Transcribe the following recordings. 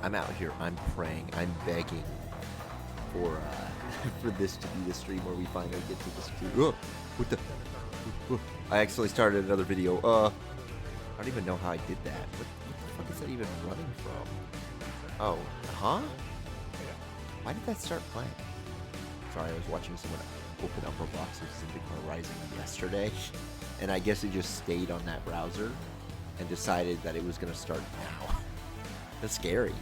I'm out here. I'm praying. I'm begging for for this to be the stream where we finally get to this. What the? I accidentally started another video. I don't even know how I did that. What the fuck is that even running from? Oh, huh? Why did that start playing? Sorry, I was watching someone open up a box of Syndicate Rising yesterday, and I guess it just stayed on that browser and decided that it was going to start now. That's scary.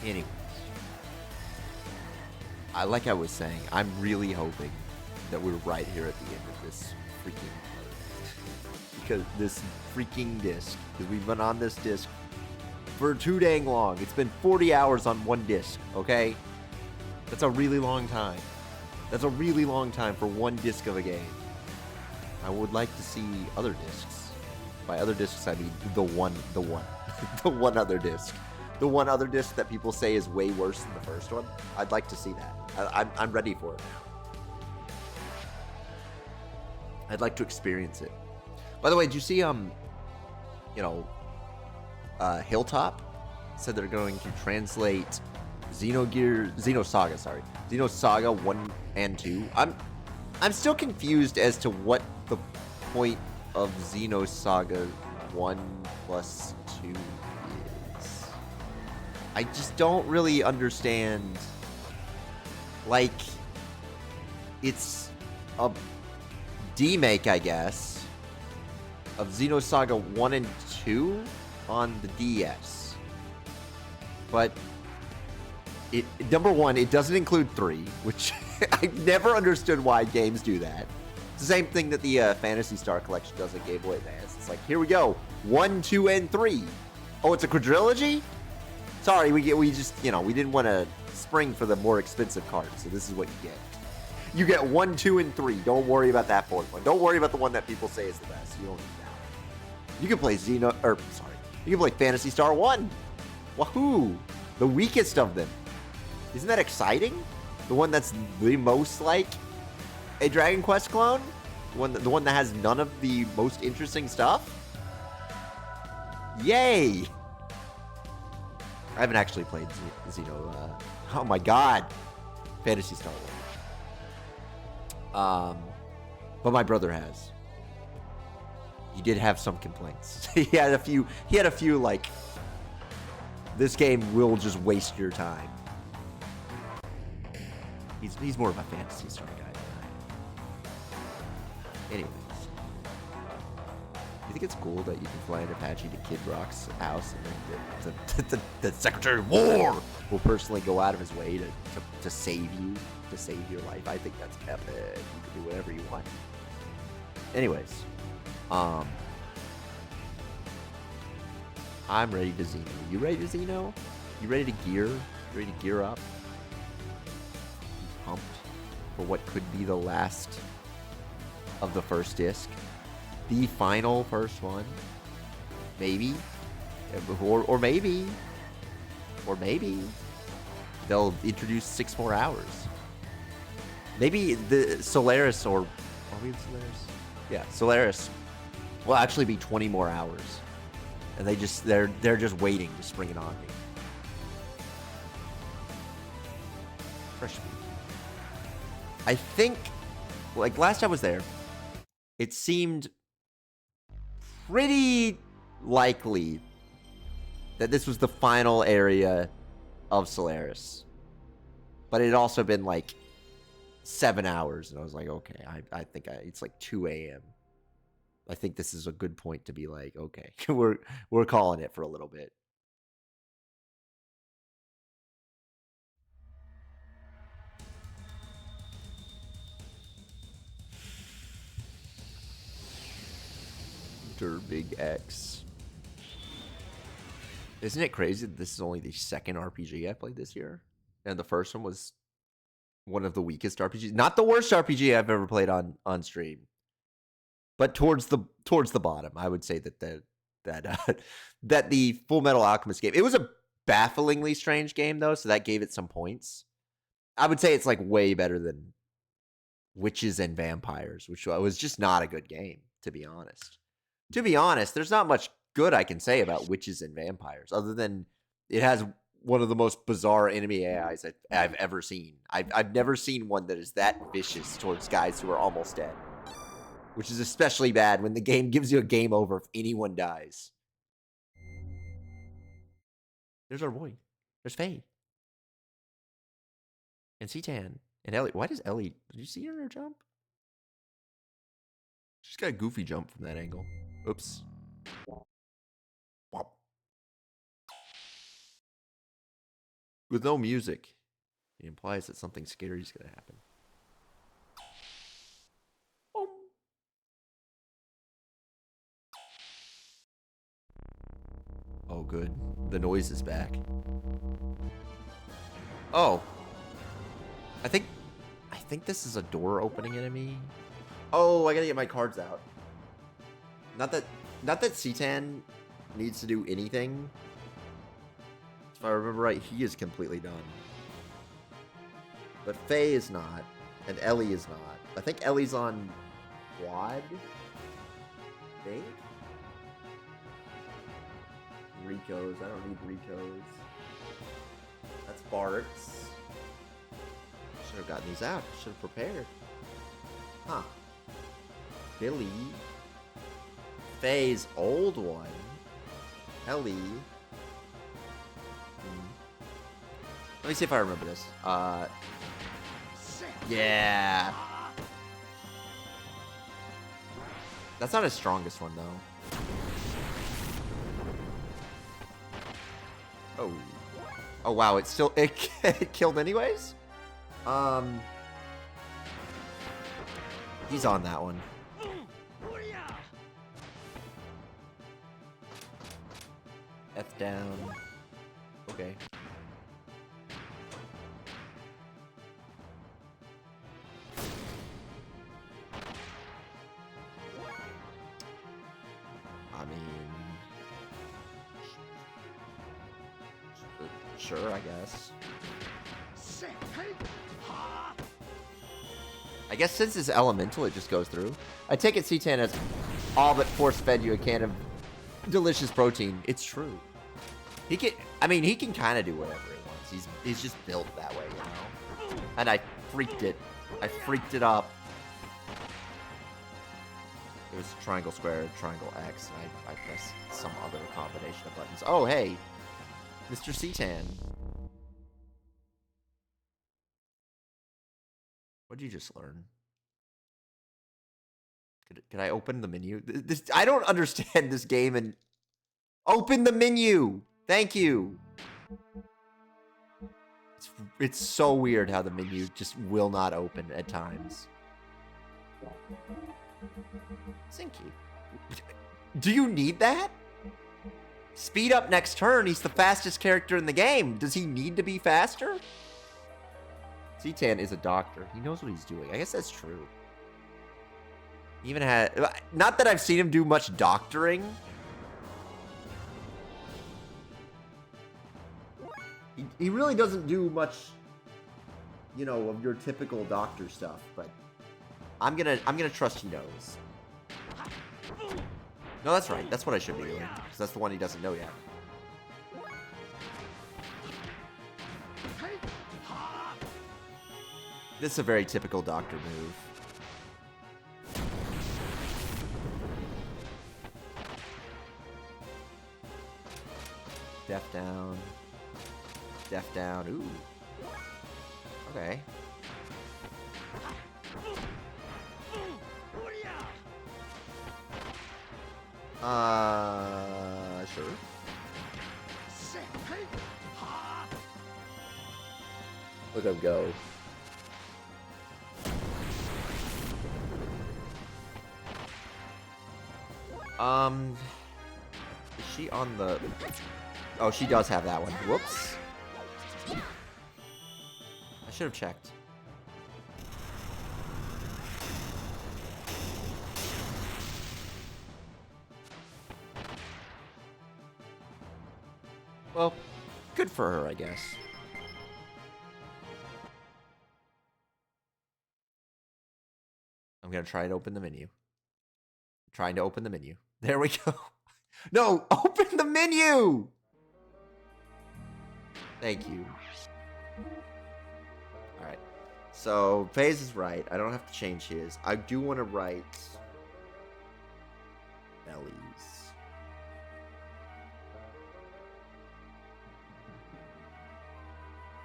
Anyways, like I was saying, I'm really hoping that we're right here at the end of this freaking part. Because this freaking disc, because we've been on this disc for too dang long. It's been 40 hours on one disc, okay? That's a really long time. That's a really long time for one disc of a game. I would like to see other discs. By other discs, I mean the one other disc. The one other disc that people say is way worse than the first one. I'd like to see that. I'm ready for it now. I'd like to experience it. By the way, did you see, Hilltop said they're going to translate Xenosaga 1 and 2. I'm still confused as to what the point of Xenosaga 1 plus 2 is. I just don't really understand. Like, it's a demake, I guess, of Xenosaga 1 and 2 on the DS. But number one, it doesn't include 3, which I've never understood why games do that. It's the same thing that the Phantasy Star Collection does at Game Boy Advance. It's like, here we go, 1, 2, and 3. Oh, it's a quadrilogy? Sorry, we just, we didn't want to spring for the more expensive cards, so this is what you get. You get 1, 2, and 3. Don't worry about that fourth one. Don't worry about the one that people say is the best. You don't need that. You can play you can play Phantasy Star 1. Wahoo! The weakest of them. Isn't that exciting? The one that's the most like a Dragon Quest clone? The one that has none of the most interesting stuff? Yay! I haven't actually played oh my god. Phantasy Star 1. But my brother has. He did have some complaints. he had a few like, this game will just waste your time. He's more of a Phantasy Star guy than I am. Anyways. You think it's cool that you can fly an Apache to Kid Rock's house and then the Secretary of War will personally go out of his way to save you, to save your life? I think that's epic. You can do whatever you want. Anyways. I'm ready to Xeno. You ready to Xeno? You ready to gear? You ready to gear up? Pumped for what could be the last of the first disc, the final first one, maybe, or maybe they'll introduce 6 more hours. Maybe the Solaris are we in Solaris? Yeah, Solaris will actually be 20 more hours, and they're just waiting to spring it on me. Fresh meat. I think, like, last I was there, it seemed pretty likely that this was the final area of Solaris. But it had also been like 7 hours, and I was like, okay, I think it's like 2 a.m. I think this is a good point to be like, okay, we're calling it for a little bit. Big X. Isn't it crazy that this is only the second RPG I played this year? And the first one was one of the weakest RPGs. Not the worst RPG I've ever played on stream. But towards the bottom. I would say that the Full Metal Alchemist game. It was a bafflingly strange game though, so that gave it some points. I would say it's like way better than Witches and Vampires, which was just not a good game, to be honest. To be honest, there's not much good I can say about witches and vampires, other than it has one of the most bizarre enemy AIs I've ever seen. I've never seen one that is that vicious towards guys who are almost dead, which is especially bad when the game gives you a game over if anyone dies. There's our boy. There's Faye. And Citan. And Ellie. Why does Ellie... Did you see her jump? She's got a goofy jump from that angle. Oops. Wop. With no music, it implies that something scary is going to happen. Oh, good. The noise is back. Oh. I think this is a door opening enemy. Oh, I gotta get my cards out. Not that Citan needs to do anything. If I remember right, he is completely done. But Faye is not, and Ellie is not. I think Ellie's on quad. I think. Rico's. I don't need Rico's. That's Bart's. Should have gotten these out. Should have prepared. Huh. Billy. Faye's old one. Ellie. Let me see if I remember this. Yeah. That's not his strongest one, though. Oh. Oh, wow. It still... It killed anyways? He's on that one. F down. Okay. I mean... Sure, I guess. I guess since it's elemental, it just goes through. I take it Citan has all but force-fed you a can of delicious protein. It's true. He can, I mean, he can kind of do whatever he wants. He's just built that way, you know? And I freaked it. I freaked it up. It was triangle square, triangle X, and I pressed some other combination of buttons. Oh, hey. Mr. Citan. What'd you just learn? Could I open the menu? I don't understand this game and... Open the menu! Thank you! It's so weird how the menu just will not open at times. Zinky. Do you need that? Speed up next turn. He's the fastest character in the game. Does he need to be faster? Citan is a doctor. He knows what he's doing. I guess that's true. He even had... Not that I've seen him do much doctoring. He really doesn't do much, you know, of your typical doctor stuff, but I'm gonna trust he knows. No, that's right. That's what I should be doing, because that's the one he doesn't know yet. This is a very typical doctor move. Death down. Death down. Ooh. Okay. Sure. Look at him go. Is she on the... Oh, she does have that one. Whoops. I should have checked. Well, good for her, I guess. I'm gonna try and open the menu. Trying to open the menu. There we go. No, open the menu! Thank you. Alright. So, FaZe is right. I don't have to change his. I do want to write Ellie's.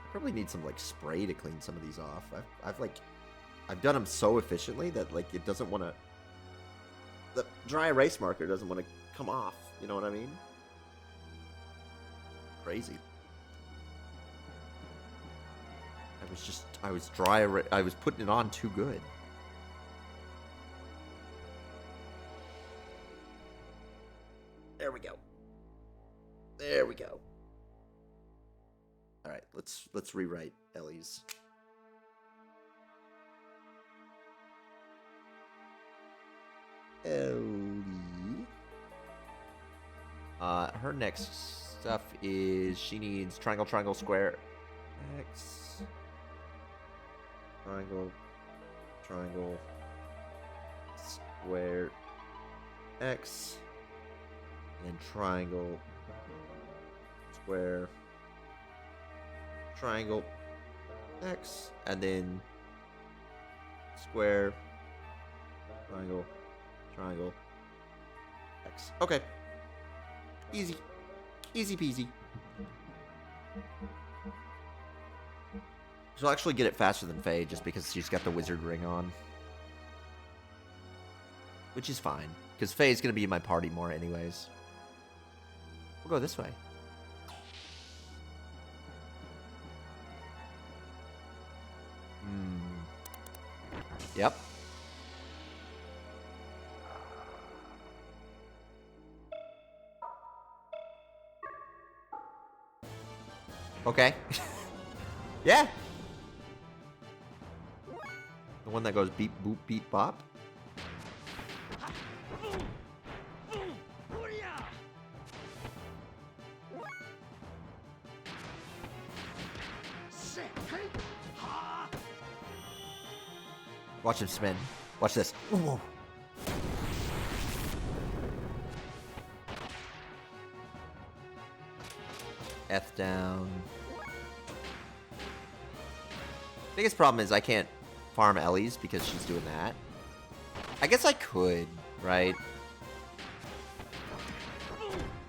I probably need some, like, spray to clean some of these off. I've done them so efficiently that, like, it doesn't want to... The dry erase marker doesn't want to come off. You know what I mean? Crazy. I was putting it on too good. There we go. There we go. All right, let's rewrite Ellie's. Ellie. Her next stuff is she needs triangle, triangle, square, X. Triangle, triangle, square, X, and then triangle, square, triangle, X, and then square, triangle, triangle, X. Okay. Easy. Easy peasy. She'll actually get it faster than Faye just because she's got the wizard ring on. Which is fine, because Faye's going to be in my party more anyways. We'll go this way. Yep. Okay. Yeah. The one that goes beep, boop, beep, bop. Watch him spin. Watch this. Ooh. F down. Biggest problem is I can't farm Ellie's because she's doing that. I guess I could, right?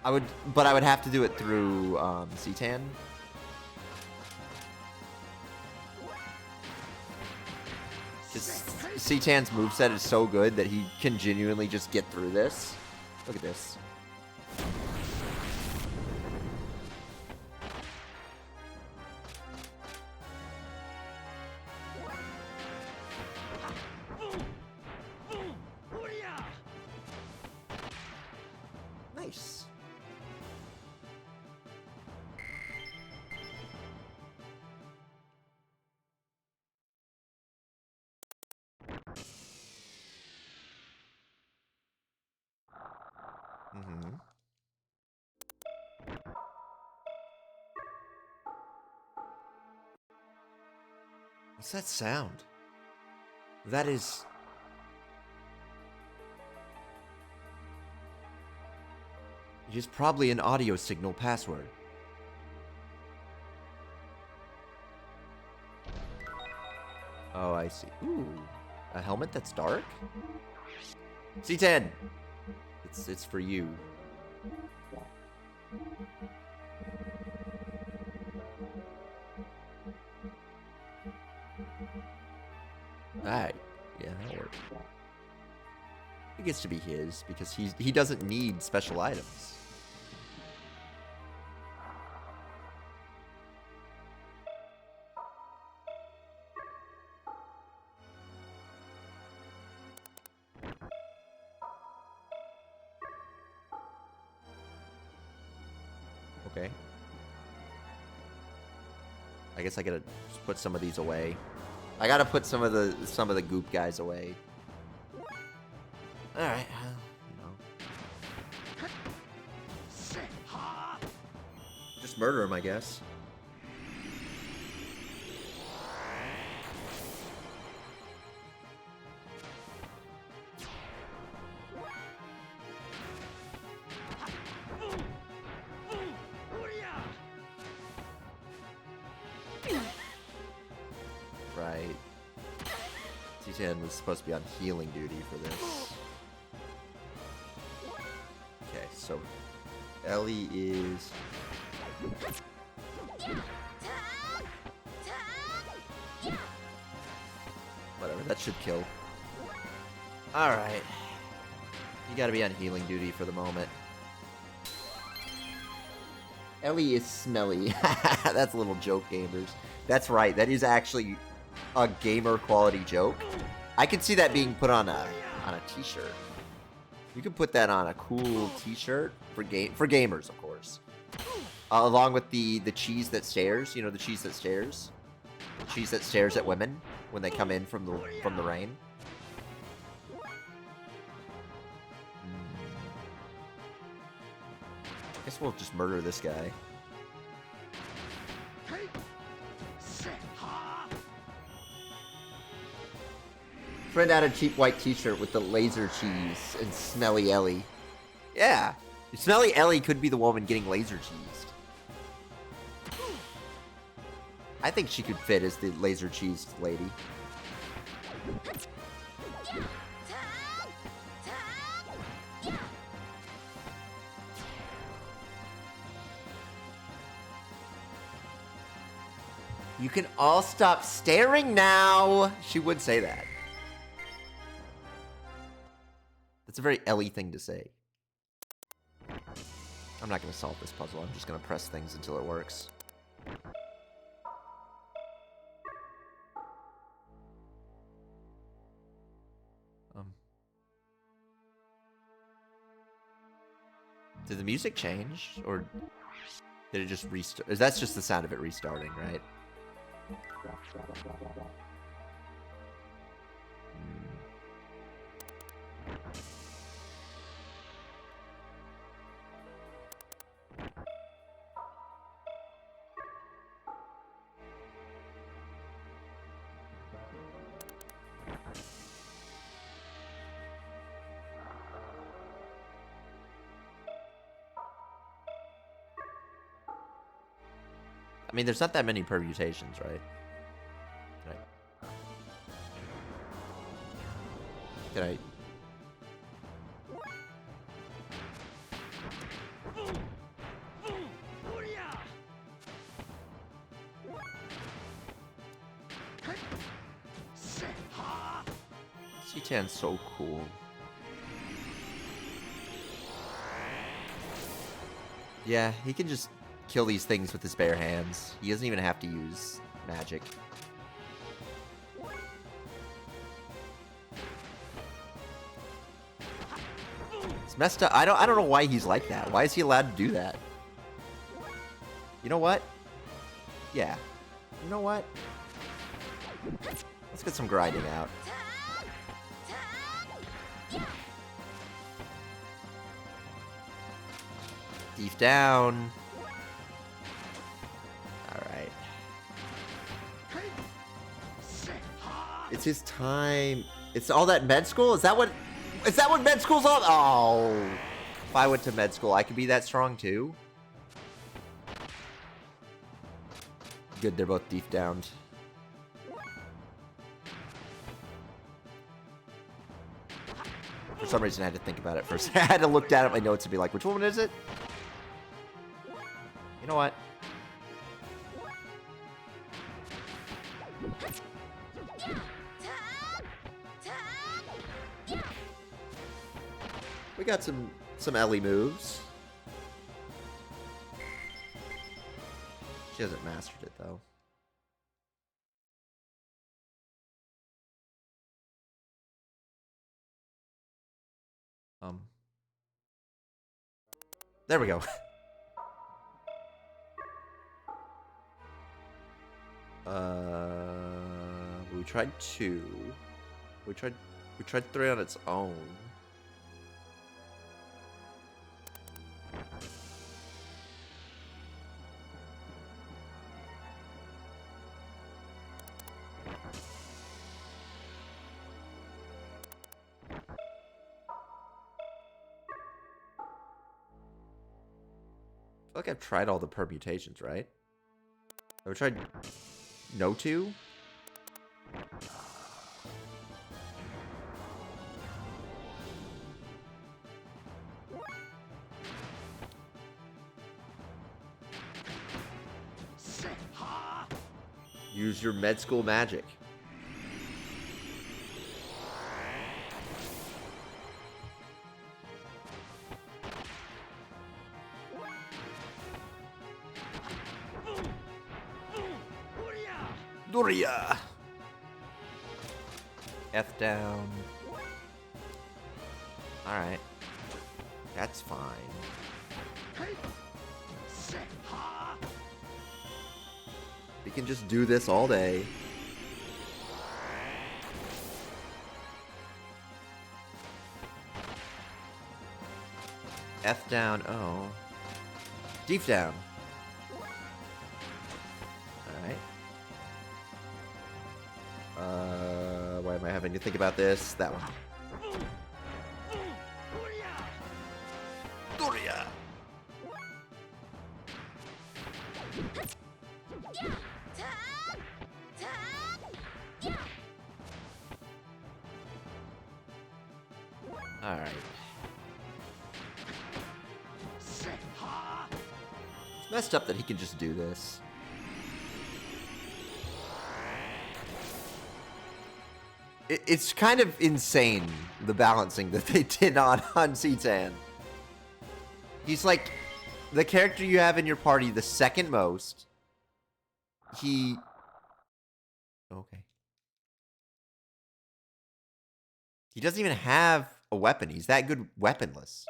But I would have to do it through Citan. Citan's moveset is so good that he can genuinely just get through this. Look at this. Nice. What's that sound? That is... It is probably an audio signal password. Oh, I see. Ooh, a helmet that's dark? C10! It's for you. Alright. Yeah, that'll work. It gets to be his because he doesn't need special items. Okay. I guess I gotta just put some of these away. I gotta put some of the goop guys away. All right, you know, just murder him, I guess. C10 was supposed to be on healing duty for this. Okay, so Ellie is... Whatever, that should kill. Alright. You gotta be on healing duty for the moment. Ellie is smelly. That's a little joke, gamers. That's right, that is actually a gamer quality joke. I can see that being put on a t-shirt. You can put that on a cool t-shirt for gamers, of course. Along with the cheese that stares, you know, the cheese that stares. The cheese that stares at women when they come in from the rain. I guess we'll just murder this guy. Friend out a cheap white t-shirt with the laser cheese and smelly Ellie. Yeah. Smelly Ellie could be the woman getting laser cheesed. I think she could fit as the laser cheesed lady. You can all stop staring now. She would say that. That's a very Ellie thing to say. I'm not going to solve this puzzle. I'm just going to press things until it works. Did the music change? Or did it just restart? That's just the sound of it restarting, right? I mean, there's not that many permutations, right? Did I... C10's so cool. Yeah, he can just kill these things with his bare hands. He doesn't even have to use magic. It's messed up. I don't know why he's like that. Why is he allowed to do that? You know what? Yeah. You know what? Let's get some grinding out. Thief down. Alright. It's his time. It's all that med school? Is that what med school's all? Oh. If I went to med school, I could be that strong too. Good, they're both thief downed. For some reason, I had to think about it first. I had to look down at my notes and be like, which one is it? You know what? We got some Ellie moves. She hasn't mastered it though. There we go. We tried 2. We tried 3 on its own. I feel like I've tried all the permutations, right? Have I tried no 2? Use your med school magic. Doria! F down. Alright. That's fine. We can just do this all day. F down, oh. Deep down. Alright. Why am I having to think about this? That one. Doria! Alright. It's messed up that he can just do this. It's kind of insane, the balancing that they did on Citan. He's like the character you have in your party the second most. Okay. He doesn't even have a weapon. He's that good weaponless.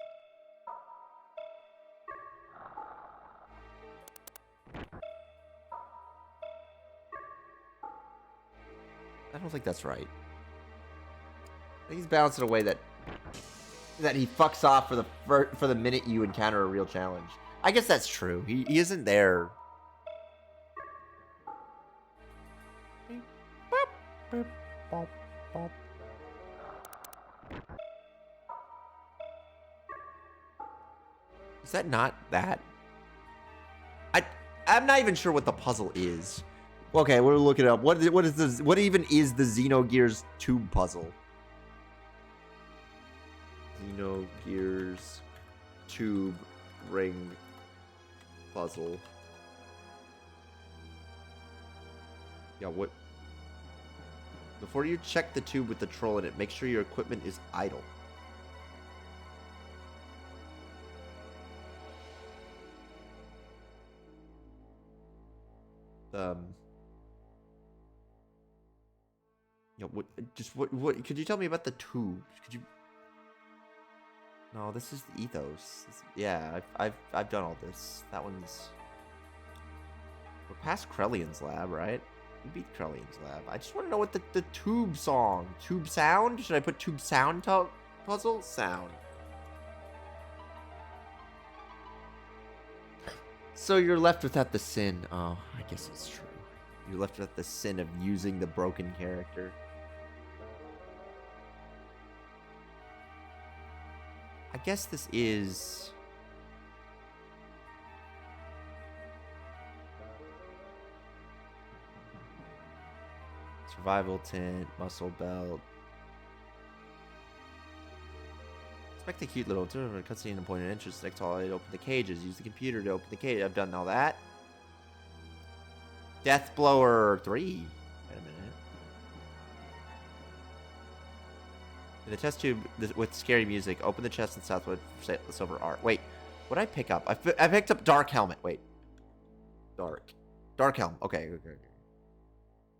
I don't think that's right. I think he's balanced in a way that he fucks off for the minute you encounter a real challenge. I guess that's true. He isn't there. Is that not that? I'm not even sure what the puzzle is. Okay, we'll look it up. What even is the Xenogears tube puzzle? Xenogears tube ring puzzle. Yeah, what? Before you check the tube with the troll in it, make sure your equipment is idle. Yeah, what could you tell me about the tubes? Could you? No, this is the ethos. Yeah, I've done all this. That one's. We're past Krellian's lab, right? We beat Krellian's lab. I just want to know what the tube song. Tube sound? Should I put tube sound puzzle? Sound. So you're left without the sin. Oh, I guess it's true. You're left with the sin of using the broken character. I guess this is... Survival tent, muscle belt. Expect a cute little cutscene and point of interest. Next holiday to open the cages. Use the computer to open the cage. I've done all that. Death Blower 3. Wait a minute. In the test tube with scary music, open the chest in Southwood for silver art. Wait, what did I pick up? I picked up Dark Helmet. Wait. Dark Helm. Okay.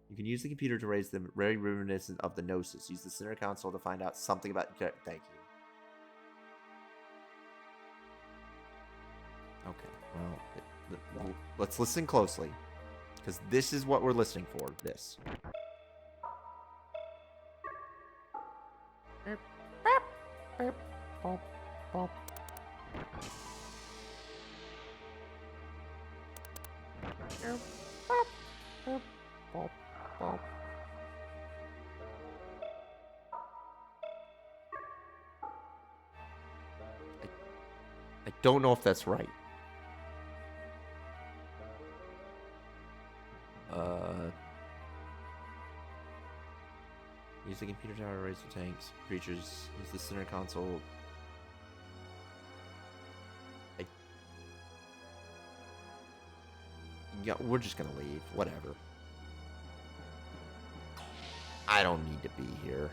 You can use the computer to raise the very reminiscent of the Gnosis. Use the center console to find out something about... Thank you. Okay, well, let's listen closely. Because this is what we're listening for. This. I don't know if that's right. Use the computer tower to raise the tanks. Creatures. Use the center console. Yeah, we're just gonna leave. Whatever. I don't need to be here.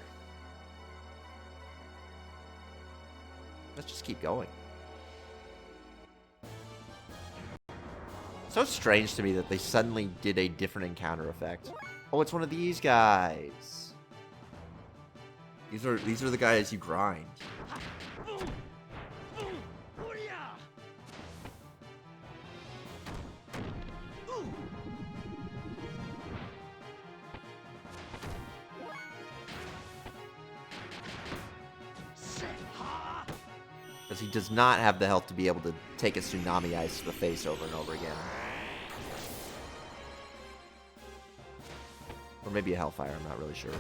Let's just keep going. So strange to me that they suddenly did a different encounter effect. Oh, it's one of these guys. These are the guys you grind. Because he does not have the health to be able to take a tsunami ice to the face over and over again. Or maybe a hellfire, I'm not really sure.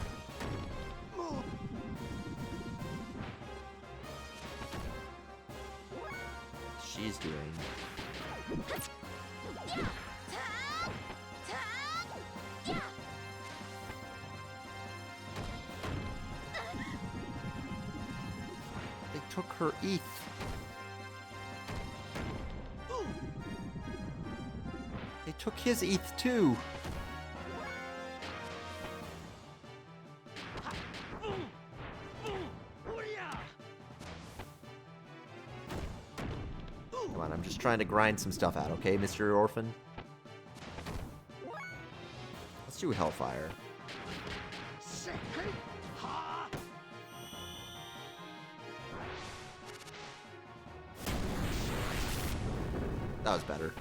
She's doing. They took her ETH. They took his ETH too. Come on, I'm just trying to grind some stuff out, okay, Mr. Orphan? Let's do Hellfire. That was better.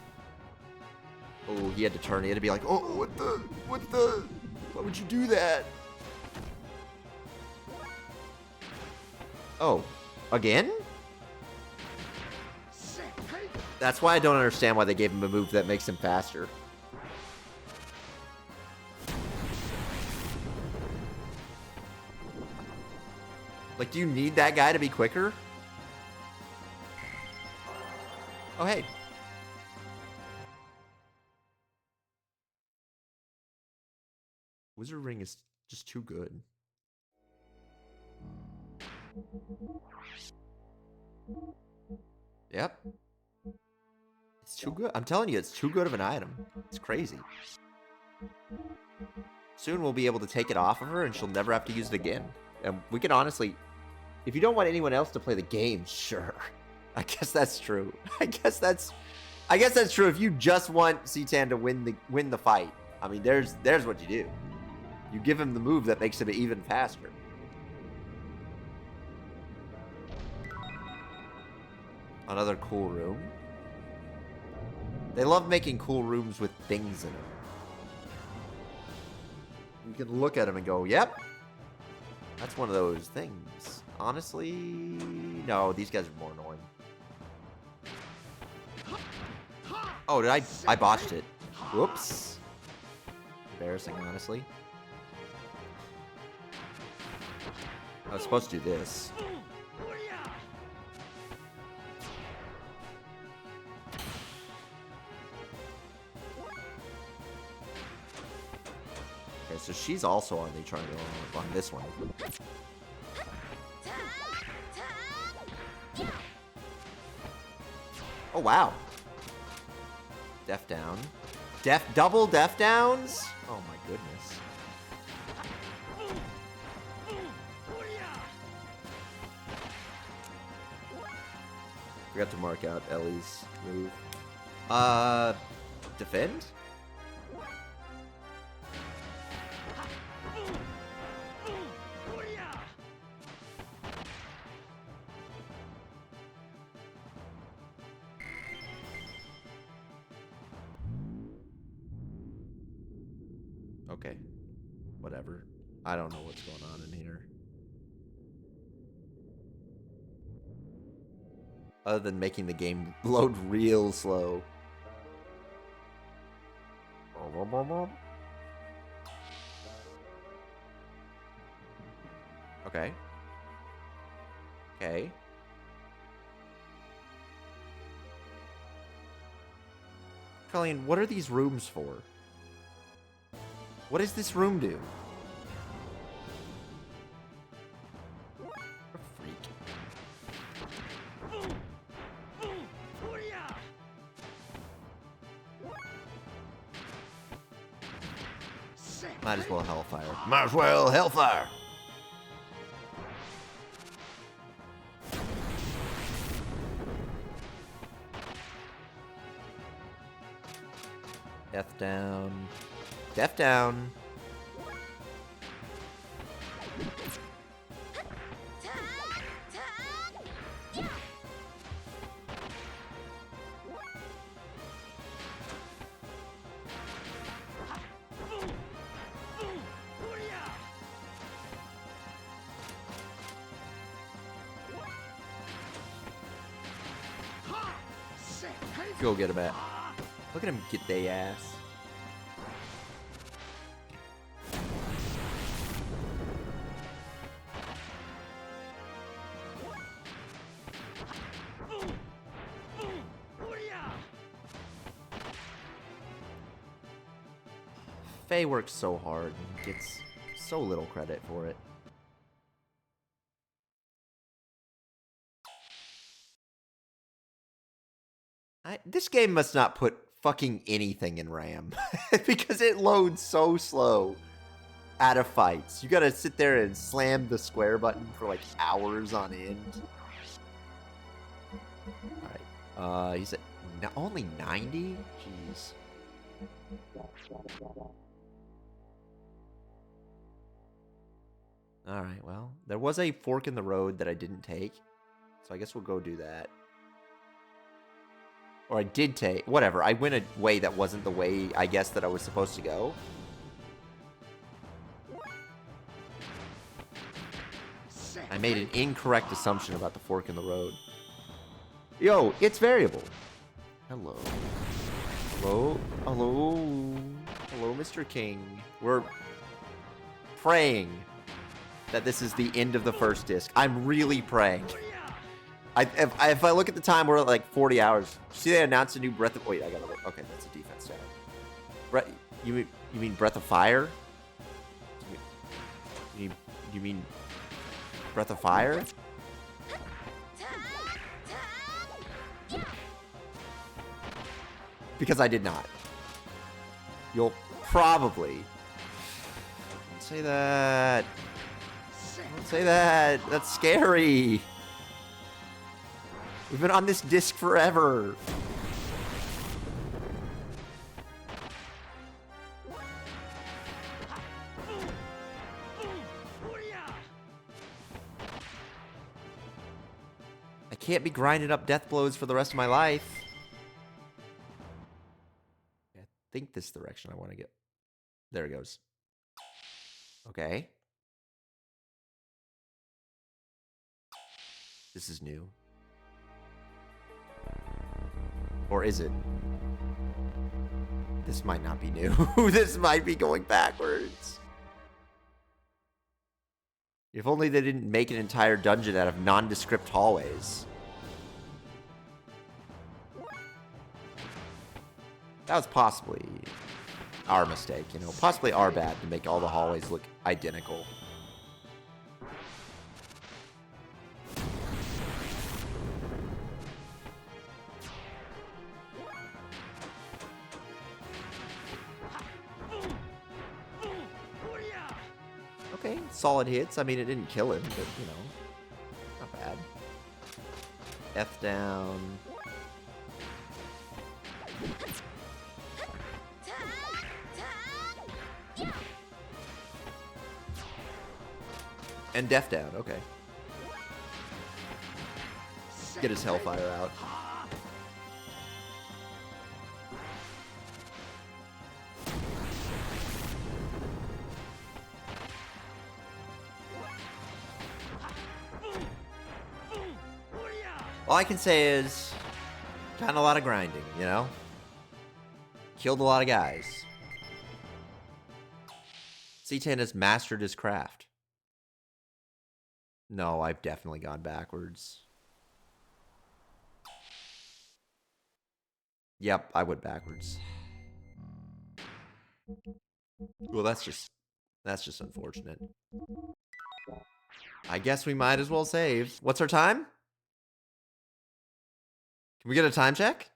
Oh, he had to turn. He had to be like, oh, why would you do that? Oh, again? That's why I don't understand why they gave him a move that makes him faster. Like, do you need that guy to be quicker? Oh, hey. Wizard Ring is just too good. Yep. It's too good. I'm telling you, it's too good of an item. It's crazy. Soon we'll be able to take it off of her and she'll never have to use it again. And we can honestly, if you don't want anyone else to play the game, sure. I guess that's true. I guess that's true. If you just want C-Tan to win the fight, I mean, there's what you do. You give him the move that makes him even faster. Another cool room. They love making cool rooms with things in them. You can look at them and go, yep, that's one of those things. Honestly, no, these guys are more annoying. Oh, did I botched it. Whoops. Embarrassing, honestly. I was supposed to do this. Okay, so she's also on the triangle on this one. Oh wow. Def down. Double def downs? Oh my goodness. Forgot to mark out Ellie's move. Defend? Okay. Whatever. I don't know what's going on in here. Other than making the game load real slow. Okay. Okay. Colleen, what are these rooms for? What does this room do? Might as well Hellfire. Might as well Hellfire. Death down. Death down. Go get him at. Look at him get they ass. Faye works so hard and gets so little credit for it. This game must not put fucking anything in RAM because it loads so slow out of fights. You gotta sit there and slam the square button for like hours on end. Alright, he's at only 90? Jeez. Alright, well, there was a fork in the road that I didn't take, so I guess we'll go do that. Or I did take... Whatever. I went a way that wasn't the way, I guess, that I was supposed to go. I made an incorrect assumption about the fork in the road. Yo, it's variable. Hello. Hello? Hello? Hello, Mr. King. We're praying that this is the end of the first disc. I'm really praying. If I look at the time, we're at like 40 hours. See, they announced a new Breath of... Wait, I gotta look. Okay, that's a defense stat. You mean Breath of Fire? You mean Breath of Fire? Because I did not. You'll probably... Don't say that. Don't say that. That's scary. We've been on this disc forever. I can't be grinding up death blows for the rest of my life. I think this direction I want to get. There it goes. Okay. This is new. Or is it? This might not be new. This might be going backwards. If only they didn't make an entire dungeon out of nondescript hallways. That was possibly our mistake, you know. Possibly our bad to make all the hallways look identical. Okay, solid hits. I mean, it didn't kill him, but, you know, not bad. F down. And Death down, okay. Get his Hellfire out. All I can say is, done a lot of grinding, you know? Killed a lot of guys. C10 has mastered his craft. No, I've definitely gone backwards. Yep, I went backwards. Well, that's just unfortunate. I guess we might as well save. What's our time? Can we get a time check?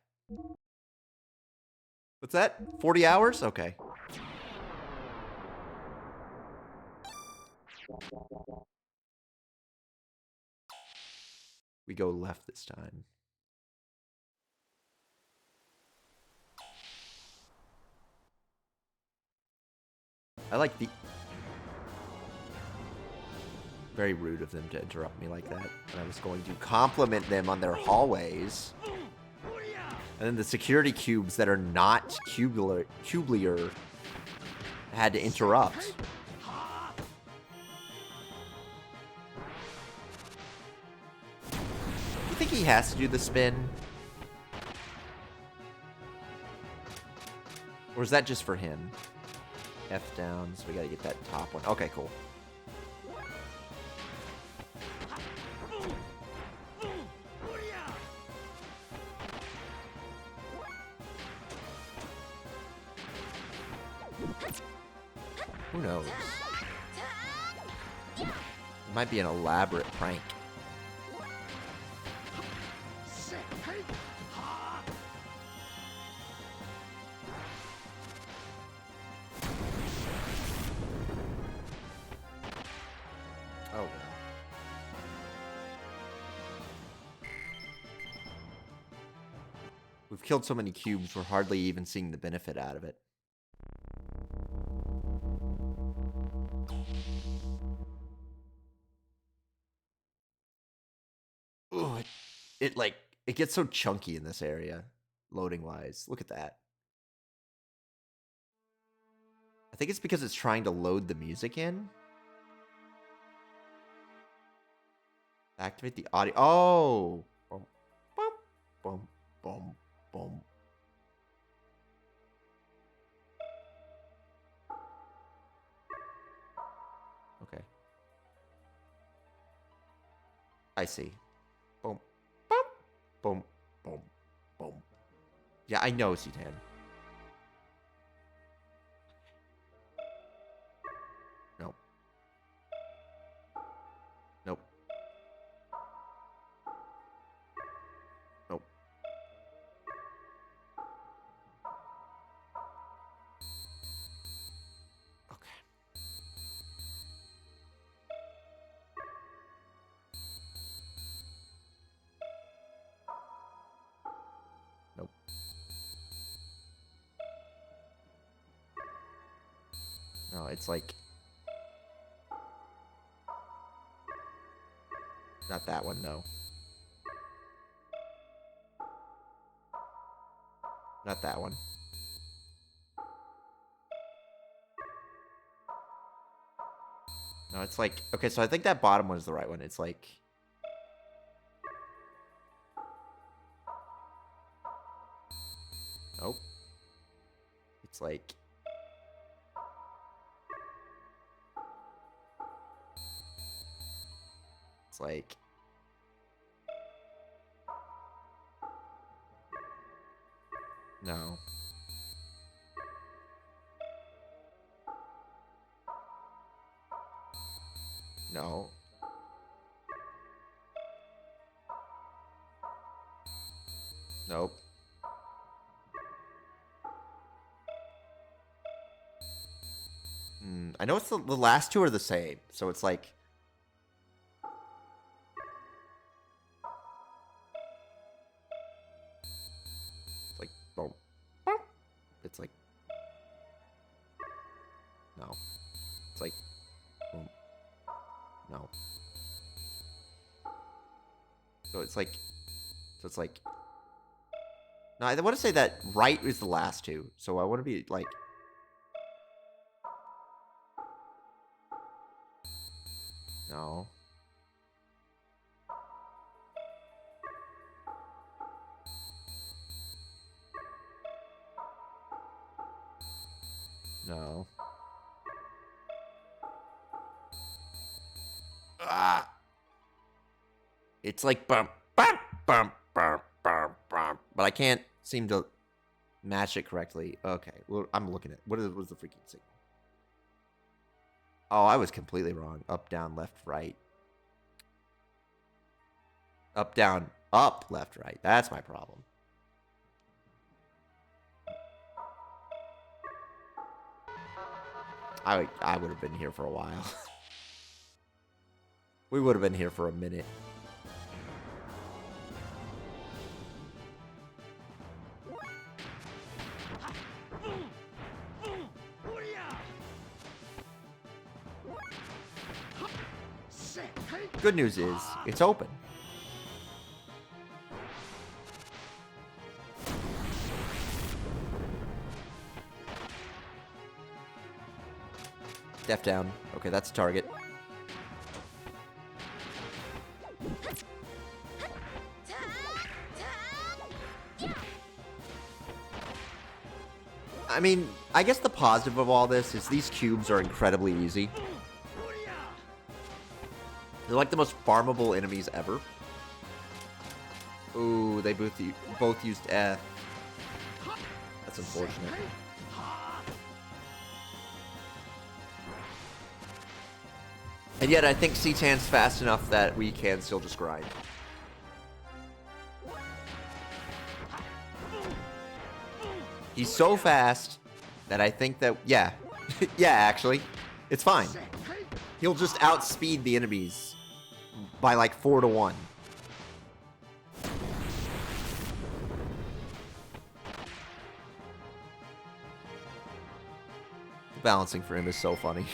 What's that? 40 hours? Okay. We go left this time. I like the... Very rude of them to interrupt me like that. And I was going to compliment them on their hallways. And then the security cubes that are not cublier had to interrupt. You think he has to do the spin? Or is that just for him? F down, so we gotta get that top one. Okay, cool. Who knows? It might be an elaborate prank. Oh, well. We've killed so many cubes, we're hardly even seeing the benefit out of it. Ooh, it gets so chunky in this area, loading-wise. Look at that. I think it's because it's trying to load the music in. Activate the audio. Oh! Boom, boom, boom, boom, boom. Okay. I see. Boom, boom, boom, boom, boom. Yeah, I know, C10. Nope. Nope. Nope. Okay. Nope. No, it's like... Not that one, no. Not that one. No, it's like... Okay, so I think that bottom one is the right one. It's like... Nope. It's like... It's like... No. No. Nope. I know it's the last two are the same, so it's like... It's like... Boom. Boom. It's like... No. It's like... Boom. No. So it's like... So it's like... No, I want to say that right is the last two, so I want to be like... No. No. Ah! It's like bump, bump, bump, bump, bump, bump. But I can't seem to match it correctly. Okay, well, I'm looking at... What was the freaking signal? Oh, I was completely wrong. Up, down, left, right. Up, down, up, left, right. That's my problem. I would have been here for a while. We would have been here for a minute. Good news is, it's open. Def down. Okay, that's a target. I mean, I guess the positive of all this is these cubes are incredibly easy. They're like the most farmable enemies ever. Ooh, they both used F. That's unfortunate. And yet I think C-Tan's fast enough that we can still just grind. He's so fast that I think that, yeah. Yeah, actually. It's fine. He'll just outspeed the enemies by like 4 to 1. The balancing for him is so funny.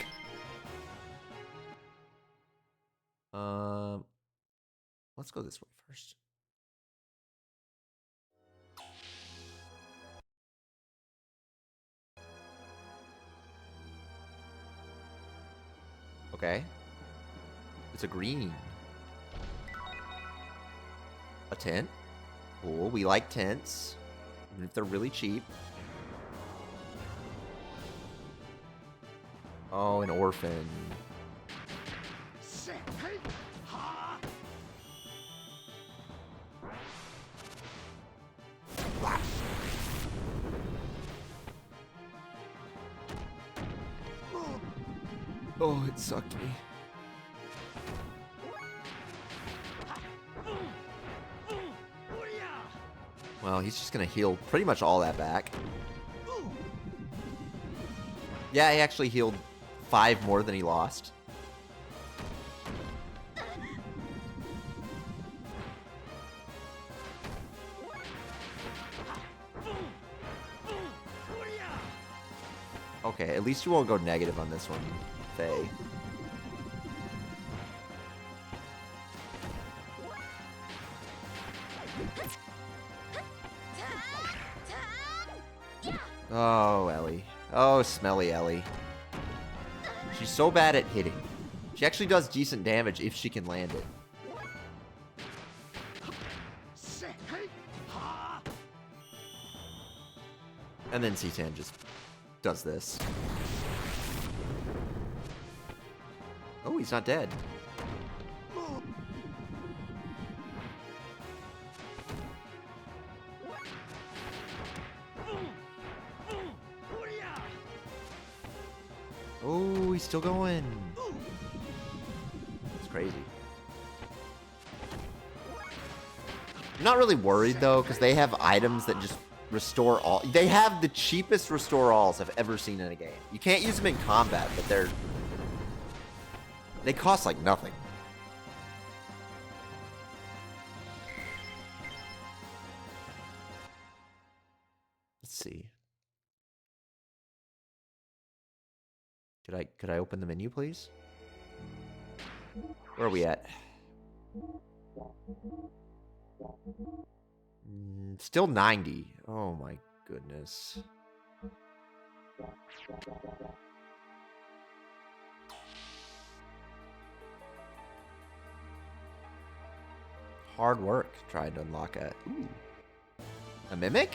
Let's go this way first. Okay. It's a green. A tent. Cool. We like tents. Even if they're really cheap. Oh, an orphan. Oh, it sucked me. Well, he's just gonna heal pretty much all that back. Yeah, he actually healed 5 more than he lost. Okay, at least you won't go negative on this one, Faye. Oh, Ellie. Oh, smelly Ellie. She's so bad at hitting. She actually does decent damage if she can land it. And then C-Tan just does this. Oh, he's not dead. Oh, he's still going. It's crazy. I'm not really worried, though, because they have items that just restore all. They have the cheapest restore alls I've ever seen in a game. You can't use them in combat, but they cost like nothing. Let's see. Could I open the menu, please? Where are we at? Still 90. Oh my goodness. Hard work trying to unlock a mimic?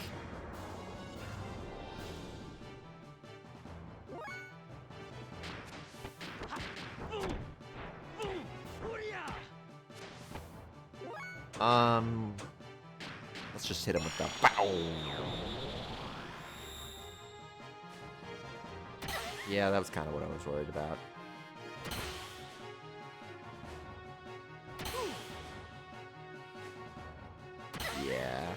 Let's just hit him with the bow. Yeah, that was kind of what I was worried about. Yeah.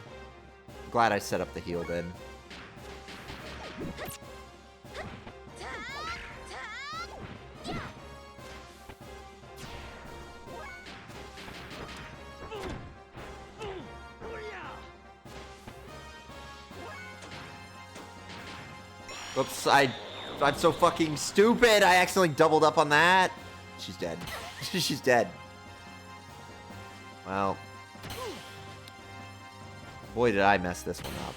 Glad I set up the heal then. Oops, I'm so fucking stupid. I accidentally doubled up on that. She's dead. She's dead. Well. Boy, did I mess this one up.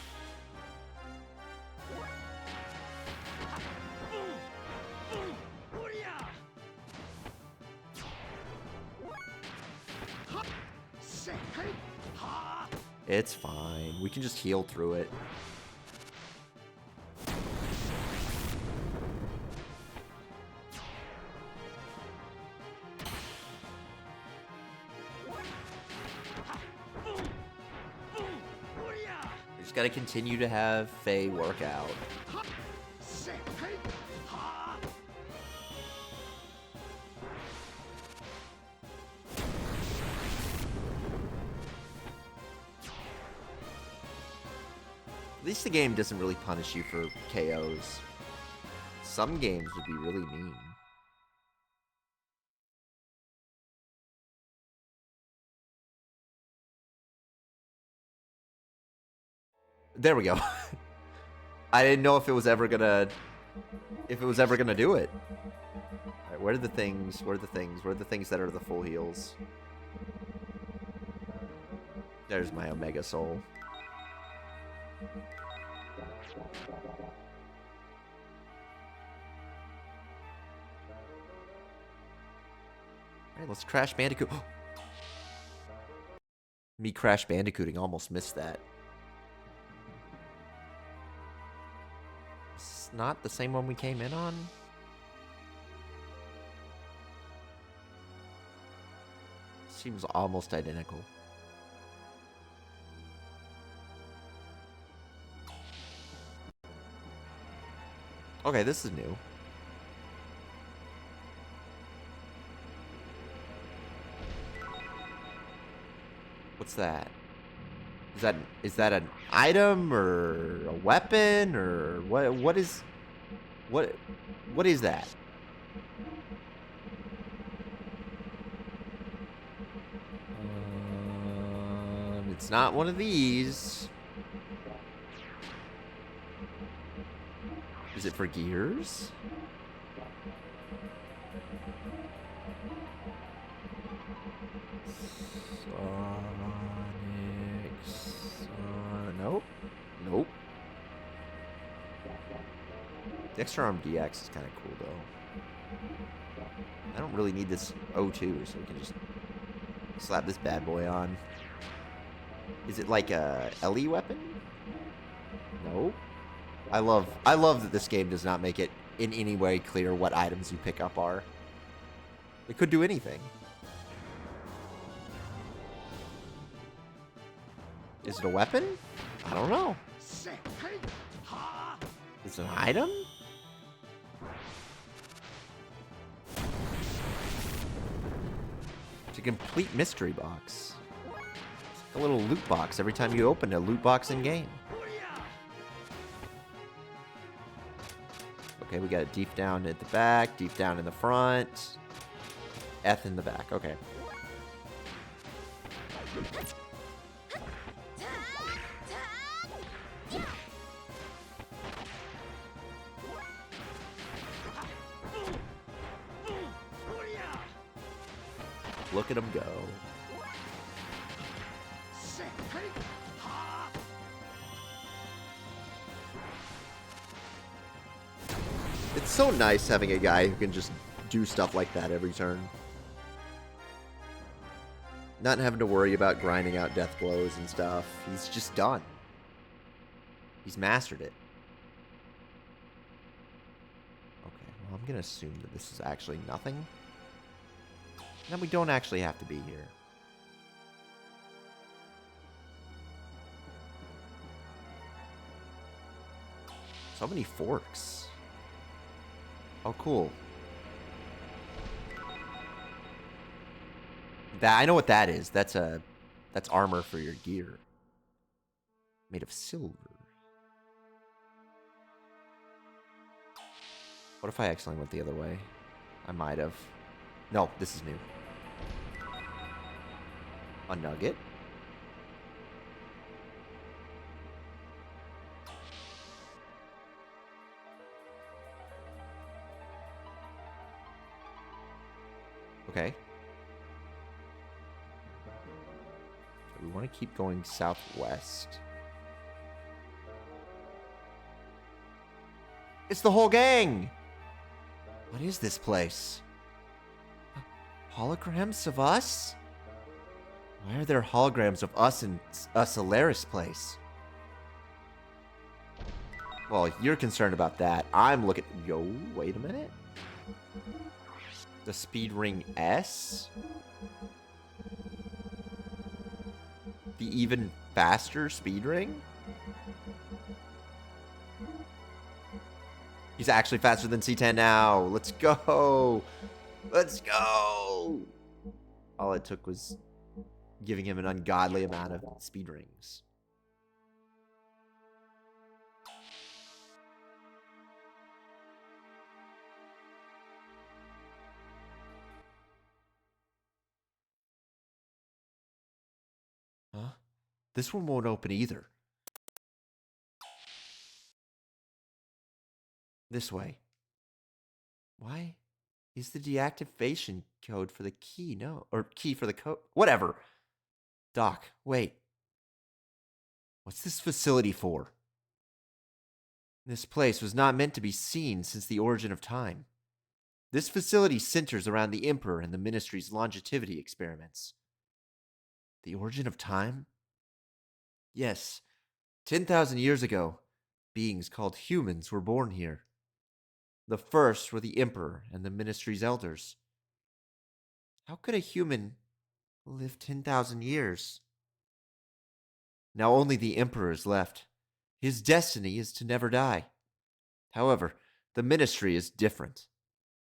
It's fine. We can just heal through it. We just gotta continue to have Faye work out. At least the game doesn't really punish you for KOs. Some games would be really mean. There we go. I didn't know if it was ever gonna do it. Alright, where are the things? Where are the things? Where are the things that are the full heals? There's my Omega Soul. Alright, let's Crash Bandicoot. Me Crash Bandicooting, almost missed that. It's not the same one we came in on? Seems almost identical. Okay, this is new. What's that? Is that an item or a weapon or what is that? It's not one of these. Is it for gears? Nope. Nope. The extra arm DX is kind of cool, though. I don't really need this O2, so we can just slap this bad boy on. Is it like a LE weapon? Nope. I love that this game does not make it in any way clear what items you pick up are. It could do anything. Is it a weapon? I don't know. Is it an item? It's a complete mystery box. It's like a little loot box every time you open a loot box in game. Okay, we got it deep down at the back, deep down in the front. F in the back, okay. Look at him go. It's so nice having a guy who can just do stuff like that every turn. Not having to worry about grinding out death blows and stuff. He's just done. He's mastered it. Okay, well, I'm going to assume that this is actually nothing. Then we don't actually have to be here. So many forks. Oh, cool. That I know what that is. That's armor for your gear. Made of silver. What if I accidentally went the other way? I might have. No, this is new. A nugget. Okay. We want to keep going southwest. It's the whole gang! What is this place? Holograms of us? Why are there holograms of us in a Solaris place? Well, you're concerned about that. I'm looking... Yo, wait a minute. The speed ring S? The even faster speed ring? He's actually faster than C10 now. Let's go. Let's go. All it took was giving him an ungodly amount of speed rings. Huh? This one won't open either. This way. Why is the deactivation code for the key? No. Or key for the code? Whatever. Doc, wait. What's this facility for? This place was not meant to be seen since the origin of time. This facility centers around the Emperor and the Ministry's longevity experiments. The origin of time? Yes. 10,000 years ago, beings called humans were born here. The first were the Emperor and the Ministry's elders. How could a human live 10,000 years? Now only the Emperor is left. His destiny is to never die. However, the Ministry is different.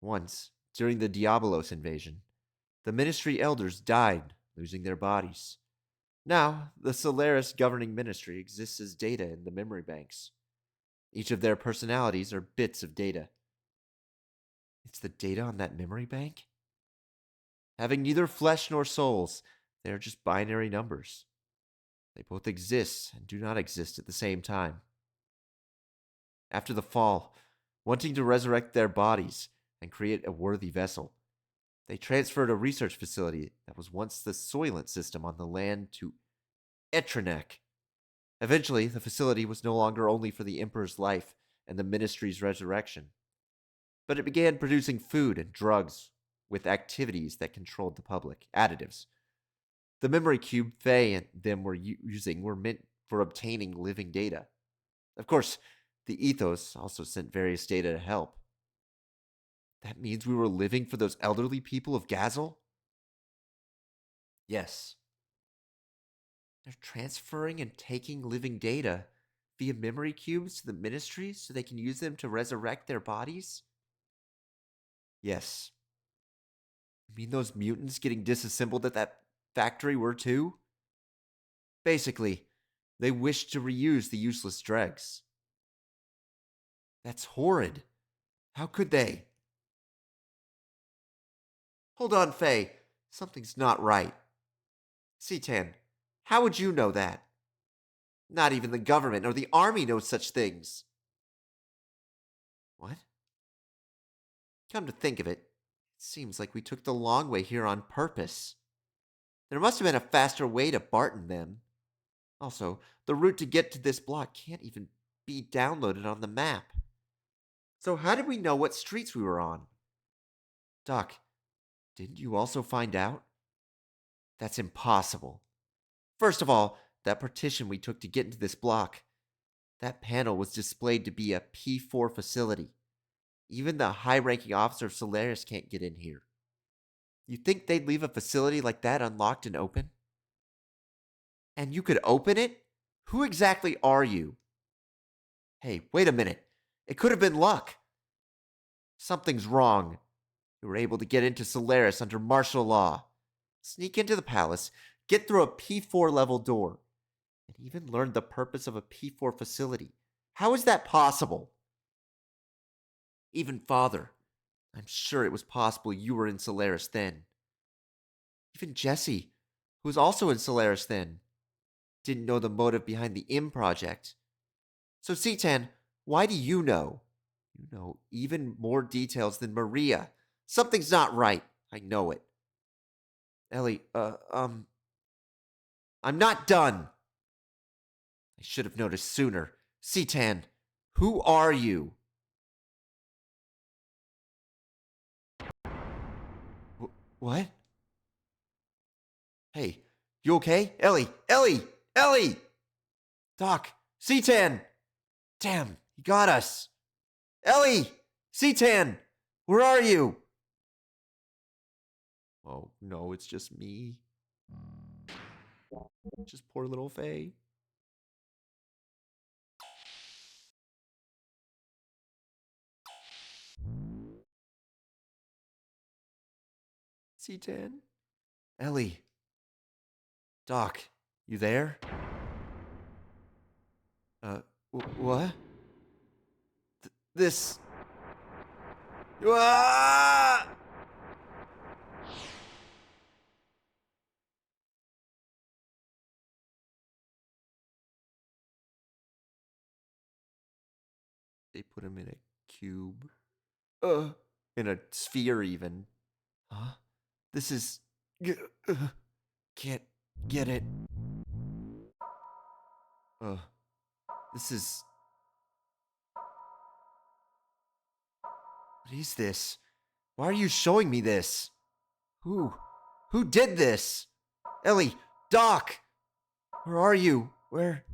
Once, during the Diabolos invasion, the Ministry elders died, losing their bodies. Now, the Solaris governing ministry exists as data in the memory banks. Each of their personalities are bits of data. It's the data on that memory bank? Having neither flesh nor souls, they are just binary numbers. They both exist and do not exist at the same time. After the fall, wanting to resurrect their bodies and create a worthy vessel, they transferred a research facility that was once the Soylent system on the land to Etrinek. Eventually, the facility was no longer only for the Emperor's life and the Ministry's resurrection, but it began producing food and drugs with activities that controlled the public, additives. The memory cube Faye and them were using were meant for obtaining living data. Of course, the ethos also sent various data to help. That means we were living for those elderly people of Gazel? Yes. They're transferring and taking living data via memory cubes to the Ministry so they can use them to resurrect their bodies? Yes. You mean those mutants getting disassembled at that factory were too? Basically, they wished to reuse the useless dregs. That's horrid. How could they? Hold on, Faye. Something's not right. C10, how would you know that? Not even the government or the army knows such things. What? Come to think of it, it seems like we took the long way here on purpose. There must have been a faster way to Barton them. Also, the route to get to this block can't even be downloaded on the map. So how did we know what streets we were on? Doc, didn't you also find out? That's impossible. First of all, that partition we took to get into this block, that panel was displayed to be a P4 facility. Even the high-ranking officer of Solaris can't get in here. You think they'd leave a facility like that unlocked and open? And you could open it? Who exactly are you? Hey, wait a minute. It could have been luck. Something's wrong. We were able to get into Solaris under martial law, sneak into the palace, get through a P4 level door, and even learned the purpose of a P4 facility. How is that possible? Even Father, I'm sure it was possible you were in Solaris then. Even Jesse, who was also in Solaris then, didn't know the motive behind the M project. So C10, why do you know? You know even more details than Maria. Something's not right. I know it. Ellie, I'm not done. I should have noticed sooner. Citan, who are you? What? Hey, you okay? Ellie! Ellie! Ellie! Doc! Citan! Damn, he got us! Ellie! Citan! Where are you? Oh, no, it's just me. Just poor little Faye. Citan? Ellie. Doc, you there? What? This. Ah! They put him in a cube. In a sphere, even. Huh? This is. Can't get it. This is. What is this? Why are you showing me this? Who? Who did this? Ellie! Doc! Where are you? Where?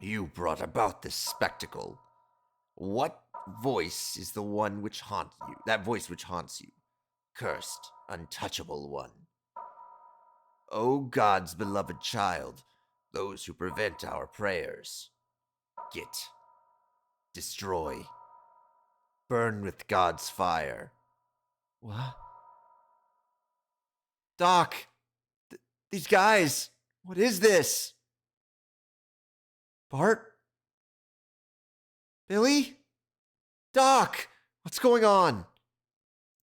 You brought about this spectacle. What voice is the one which haunts you? That voice which haunts you. Cursed, untouchable one. O God's beloved child, those who prevent our prayers. Get. Destroy. Burn with God's fire. What? Doc! These guys! What is this? Bart? Billy? Doc! What's going on?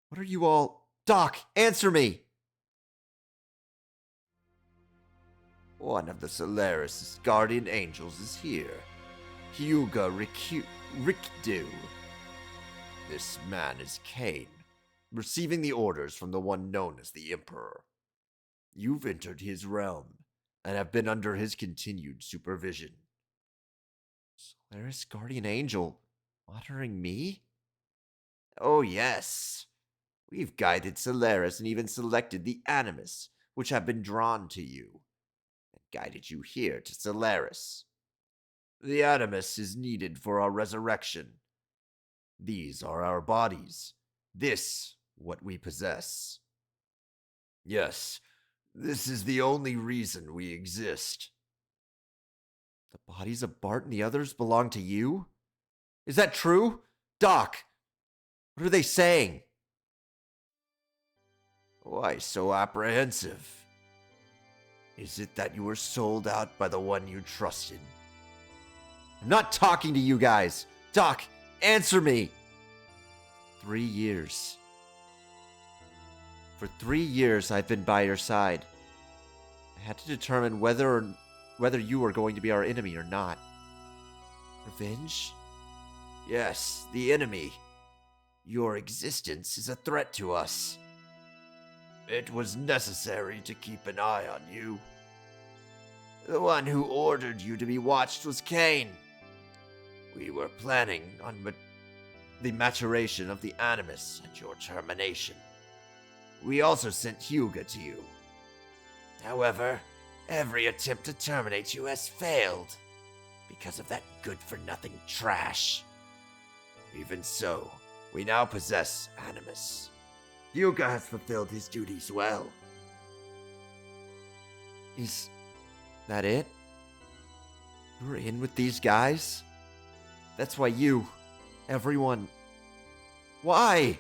What are you all... Doc, answer me! One of the Solaris' guardian angels is here. Hyuga Rikdu. This man is Cain, receiving the orders from the one known as the Emperor. You've entered his realm, and have been under his continued supervision. Solaris Guardian Angel monitoring me? Oh yes. We've guided Solaris and even selected the Animus, which have been drawn to you, and guided you here to Solaris. The Animus is needed for our resurrection. These are our bodies. This, what we possess. Yes, this is the only reason we exist. The bodies of Bart and the others belong to you? Is that true? Doc, what are they saying? Why so apprehensive? Is it that you were sold out by the one you trusted? I'm not talking to you guys. Doc, answer me. 3 years. For 3 years, I've been by your side. I had to determine whether you were going to be our enemy or not. Revenge? Yes, the enemy. Your existence is a threat to us. It was necessary to keep an eye on you. The one who ordered you to be watched was Cain. We were planning on the maturation of the Animus and your termination. We also sent Hyuga to you. However, every attempt to terminate you has failed because of that good-for-nothing trash. Even so, we now possess Animus. Hyuga has fulfilled his duties well. Is that it? You were in with these guys? That's why everyone... Why?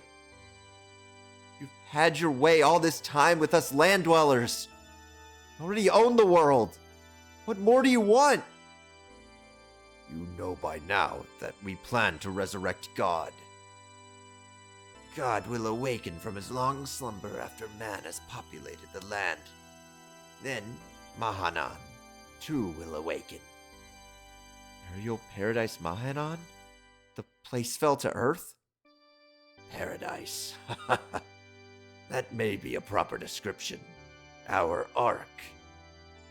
You've had your way all this time with us land dwellers. You already own the world. What more do you want? You know by now that we plan to resurrect God. God will awaken from his long slumber after man has populated the land. Then Mahanan, too, will awaken. Ariel Paradise Mahanan? The place fell to earth? Paradise. That may be a proper description. Our Ark.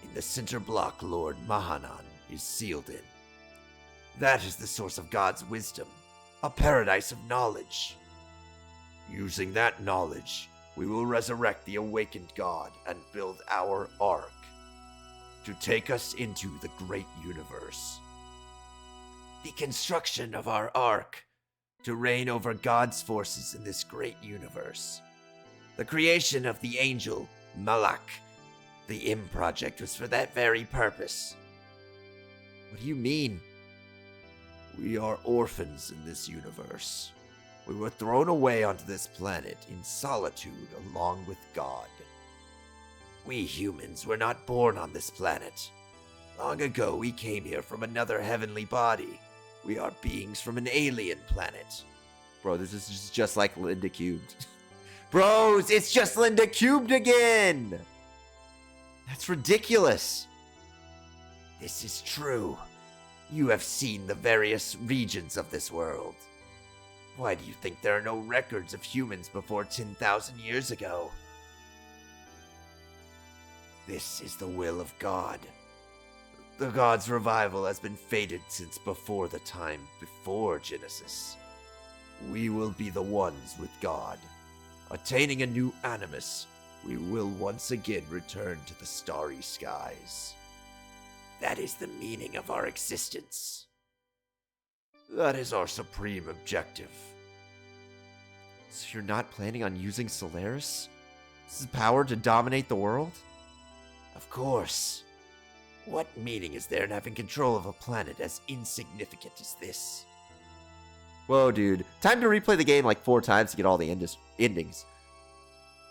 In the center block Lord Mahanan is sealed in. That is the source of God's wisdom, a paradise of knowledge. Using that knowledge, we will resurrect the awakened God and build our Ark to take us into the great universe. The construction of our Ark to reign over God's forces in this great universe. The creation of the angel Malak. The M project was for that very purpose. What do you mean? We are orphans in this universe. We were thrown away onto this planet in solitude along with God. We humans were not born on this planet. Long ago, we came here from another heavenly body. We are beings from an alien planet. Bro, this is just like Linda Cubed. Bros, it's just Linda Cubed again! That's ridiculous. This is true. You have seen the various regions of this world. Why do you think there are no records of humans before 10,000 years ago? This is the will of God. The God's revival has been fated since before the time before Genesis. We will be the ones with God. Attaining a new animus, we will once again return to the starry skies. That is the meaning of our existence. That is our supreme objective. So you're not planning on using Solaris' power to dominate the world? Of course. What meaning is there in having control of a planet as insignificant as this? Whoa, dude. Time to replay the game like 4 times to get all the endings.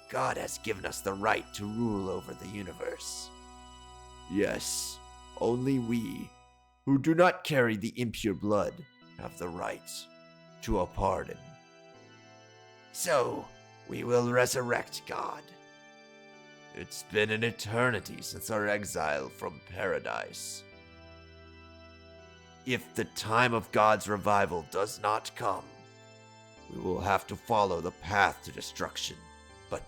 God has given us the right to rule over the universe. Yes, only we, who do not carry the impure blood, have the right to a pardon. So, we will resurrect God. It's been an eternity since our exile from paradise. If the time of God's revival does not come, we will have to follow the path to destruction. But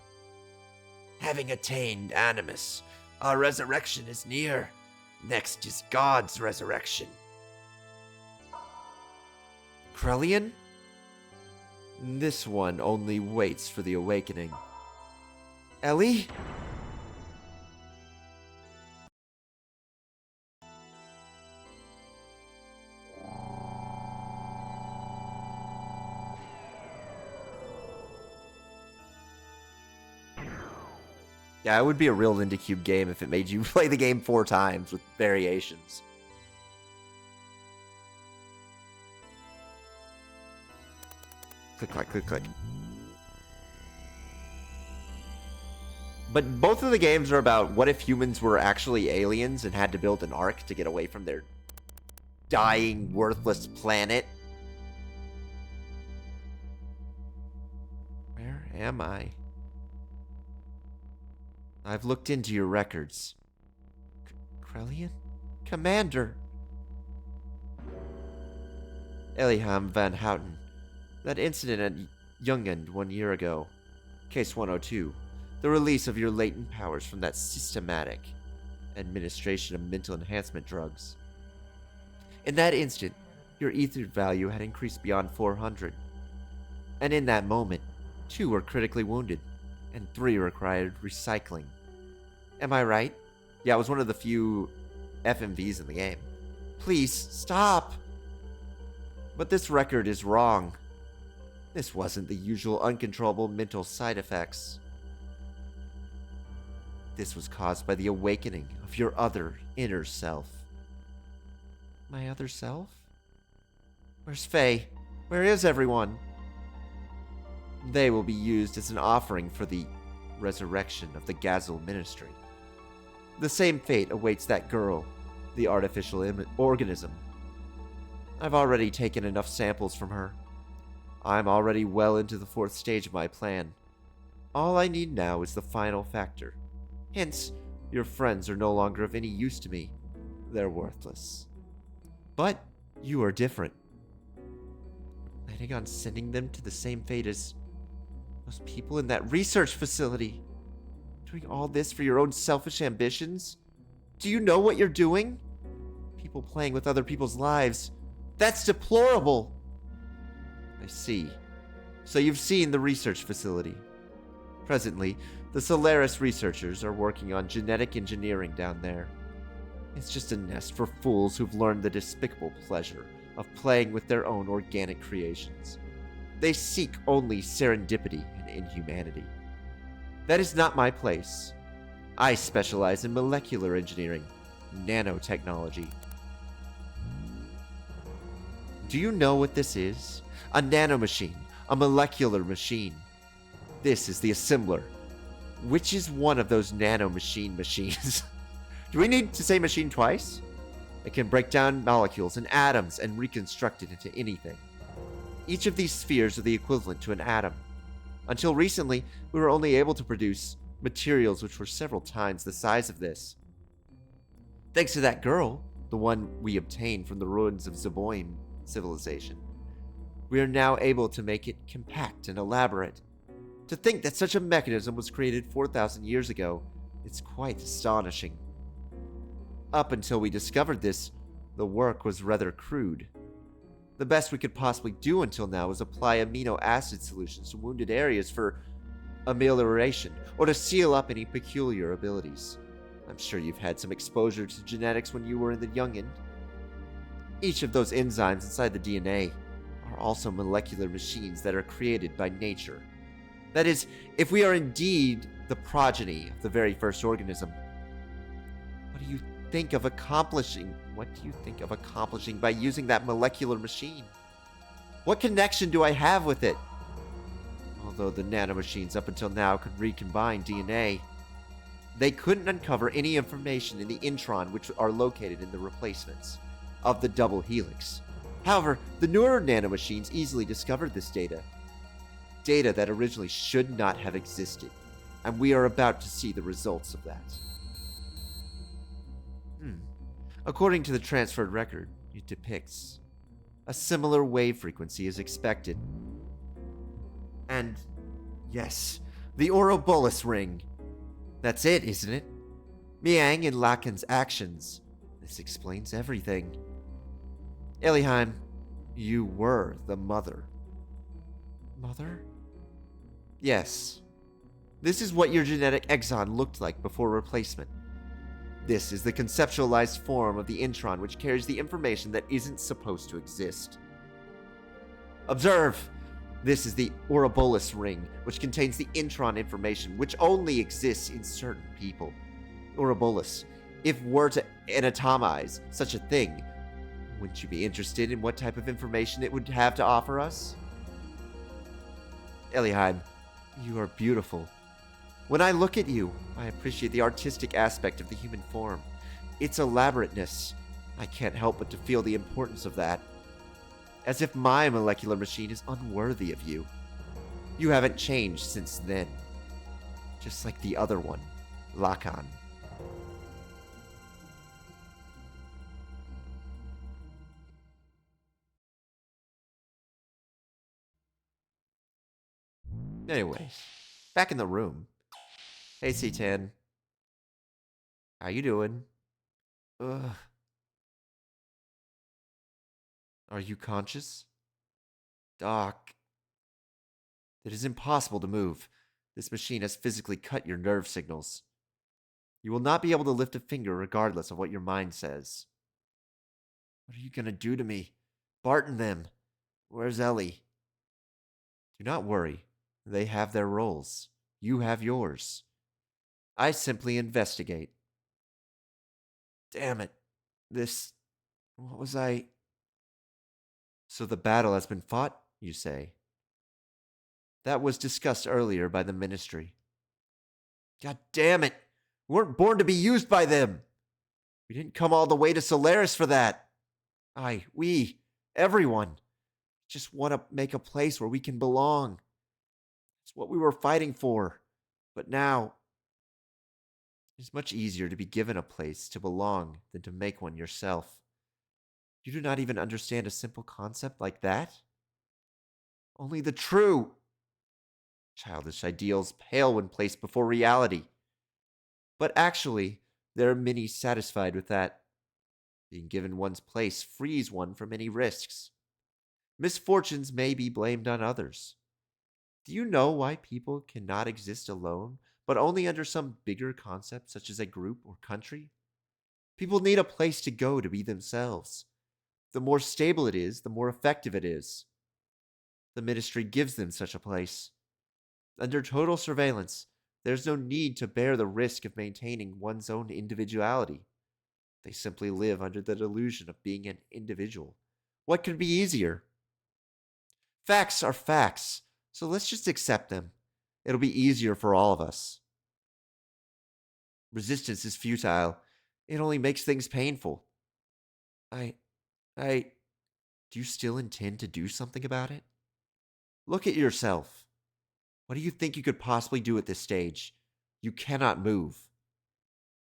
having attained Animus, our resurrection is near. Next is God's resurrection. Krellian? This one only waits for the awakening. Ellie? Yeah, it would be a real IndieCube game if it made you play the game 4 times with variations. Click, click, click, click. But both of the games are about what if humans were actually aliens and had to build an ark to get away from their dying, worthless planet. Where am I? I've looked into your records. Krellian? Commander! Eliam Van Houten. That incident at Jungend 1 year ago. Case 102. The release of your latent powers from that systematic administration of mental enhancement drugs. In that instant, your ether value had increased beyond 400. And in that moment, 2 were critically wounded, and 3 required recycling. Am I right? Yeah, it was one of the few FMVs in the game. Please, stop! But this record is wrong. This wasn't the usual uncontrollable mental side effects. This was caused by the awakening of your other inner self. My other self? Where's Faye? Where is everyone? They will be used as an offering for the resurrection of the Gazelle Ministry. The same fate awaits that girl, the artificial organism. I've already taken enough samples from her. I'm already well into the 4th stage of my plan. All I need now is the final factor. Hence, your friends are no longer of any use to me. They're worthless. But you are different. Planning on sending them to the same fate as Those people in that research facility. Doing all this for your own selfish ambitions? Do you know what you're doing? People playing with other people's lives. That's deplorable. I see. So you've seen the research facility. Presently, the Solaris researchers are working on genetic engineering down there. It's just a nest for fools who've learned the despicable pleasure of playing with their own organic creations. They seek only serendipity and inhumanity. That is not my place. I specialize in molecular engineering, nanotechnology. Do you know what this is? A nanomachine, a molecular machine. This is the assembler, which is one of those nanomachine machines. Do we need to say machine twice? It can break down molecules and atoms and reconstruct it into anything. Each of these spheres are the equivalent to an atom. Until recently, we were only able to produce materials which were several times the size of this. Thanks to that girl, the one we obtained from the ruins of Zeboim civilization, we are now able to make it compact and elaborate. To think that such a mechanism was created 4,000 years ago, it's quite astonishing. Up until we discovered this, the work was rather crude. The best we could possibly do until now was apply amino acid solutions to wounded areas for amelioration or to seal up any peculiar abilities. I'm sure you've had some exposure to genetics when you were in the youngin'. Each of those enzymes inside the DNA are also molecular machines that are created by nature. That is, if we are indeed the progeny of the very first organism. What do you think of accomplishing by using that molecular machine? What connection do I have with it? Although the nanomachines up until now could recombine DNA, they couldn't uncover any information in the intron which are located in the replacements of the double helix. However, the newer nanomachines easily discovered this data that originally should not have existed, and we are about to see the results of that. According to the transferred record, it depicts a similar wave frequency as expected. And yes, the Ouroboros ring. That's it, isn't it? Miang and Lakan's actions. This explains everything. Eliheim, you were the mother. Mother? Yes. This is what your genetic exon looked like before replacement. This is the conceptualized form of the intron which carries the information that isn't supposed to exist. Observe! This is the Ouroboros ring, which contains the intron information which only exists in certain people. Ouroboros, if were to anatomize such a thing, wouldn't you be interested in what type of information it would have to offer us? Eliheim, you are beautiful. When I look at you, I appreciate the artistic aspect of the human form. Its elaborateness. I can't help but to feel the importance of that. As if my molecular machine is unworthy of you. You haven't changed since then. Just like the other one, Lakan. Anyway, back in the room. Hey, C10. How you doing? Ugh. Are you conscious? Doc. It is impossible to move. This machine has physically cut your nerve signals. You will not be able to lift a finger regardless of what your mind says. What are you gonna do to me? Bart and them. Where's Ellie? Do not worry. They have their roles. You have yours. I simply investigate. Damn it. What was I? So the battle has been fought, you say? That was discussed earlier by the Ministry. God damn it! We weren't born to be used by them! We didn't come all the way to Solaris for that! Everyone, just want to make a place where we can belong. It's what we were fighting for. But now, it's much easier to be given a place to belong than to make one yourself. You do not even understand a simple concept like that? Only the true Childish ideals pale when placed before reality. But actually, there are many satisfied with that. Being given one's place frees one from any risks. Misfortunes may be blamed on others. Do you know why people cannot exist alone, but only under some bigger concept such as a group or country? People need a place to go to be themselves. The more stable it is, the more effective it is. The ministry gives them such a place. Under total surveillance, there's no need to bear the risk of maintaining one's own individuality. They simply live under the delusion of being an individual. What could be easier? Facts are facts, so let's just accept them. It'll be easier for all of us. Resistance is futile. It only makes things painful. I. Do you still intend to do something about it? Look at yourself. What do you think you could possibly do at this stage? You cannot move.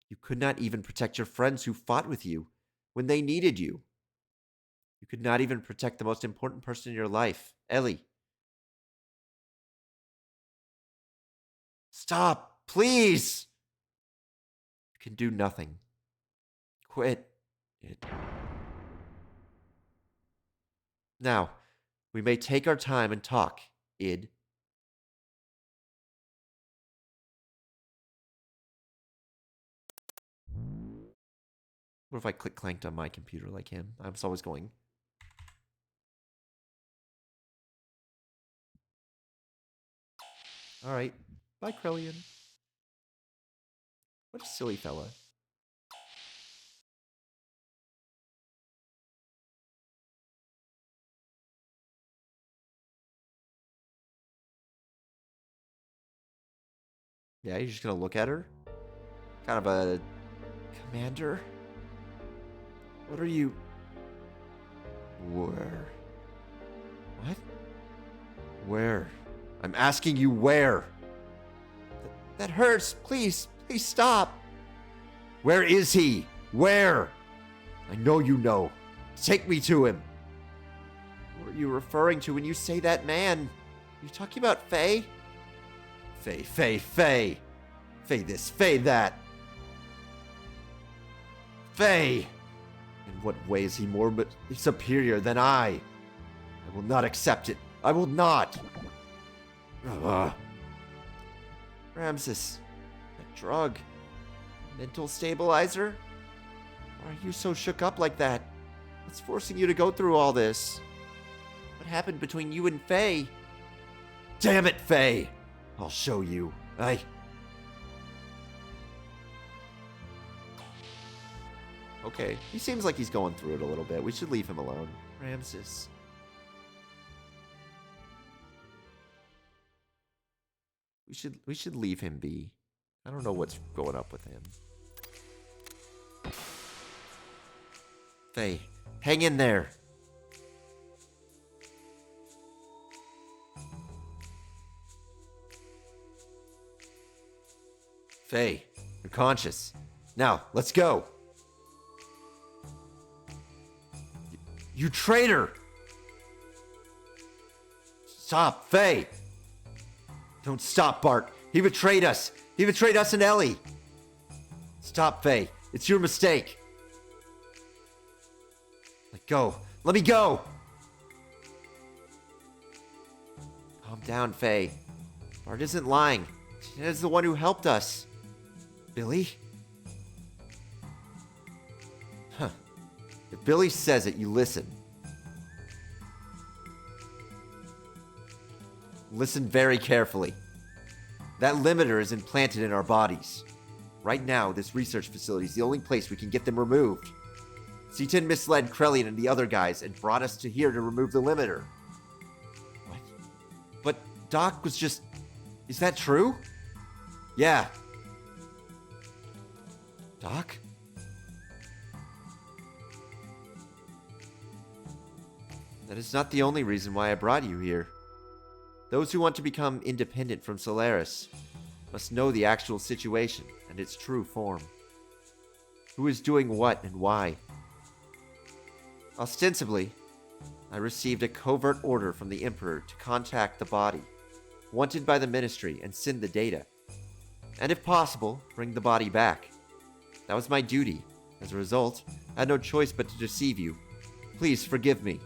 You could not even protect your friends who fought with you when they needed you. You could not even protect the most important person in your life, Ellie. Stop, please! You can do nothing. Quit it. Now, we may take our time and talk, id. What if I click clanked on my computer like him? I was always going. Alright. Bye, Krellian. What a silly fella. Yeah, you're just gonna look at her? Kind of a commander? What are you? Where? What? Where? I'm asking you where? That hurts. Please, please stop. Where is he? Where? I know you know. Take me to him. What are you referring to when you say that man? Are you talking about Faye? Faye. Faye this, Faye that. Faye! In what way is he more superior than I? I will not accept it. I will not. Ramses, that drug. Mental stabilizer? Why are you so shook up like that? What's forcing you to go through all this? What happened between you and Faye? Damn it, Faye! I'll show you. Okay, he seems like he's going through it a little bit. We should leave him alone. Ramses. We should leave him be. I don't know what's going up with him. Faye, hang in there. Faye, you're conscious. Now, let's go. You traitor! Stop, Faye! Don't stop, Bart. He betrayed us. He betrayed us and Ellie. Stop, Faye. It's your mistake. Let go. Let me go! Calm down, Faye. Bart isn't lying. Ted is the one who helped us. Billy? Huh. If Billy says it, you listen. Listen very carefully. That limiter is implanted in our bodies. Right now, this research facility is the only place we can get them removed. C10 misled Krellian and the other guys and brought us to here to remove the limiter. What? But Doc was just... Is that true? Yeah. Doc? That is not the only reason why I brought you here. Those who want to become independent from Solaris must know the actual situation and its true form. Who is doing what and why? Ostensibly, I received a covert order from the Emperor to contact the body. wanted by the Ministry, and send the data. And if possible, bring the body back. That was my duty. As a result, I had no choice but to deceive you. Please forgive me.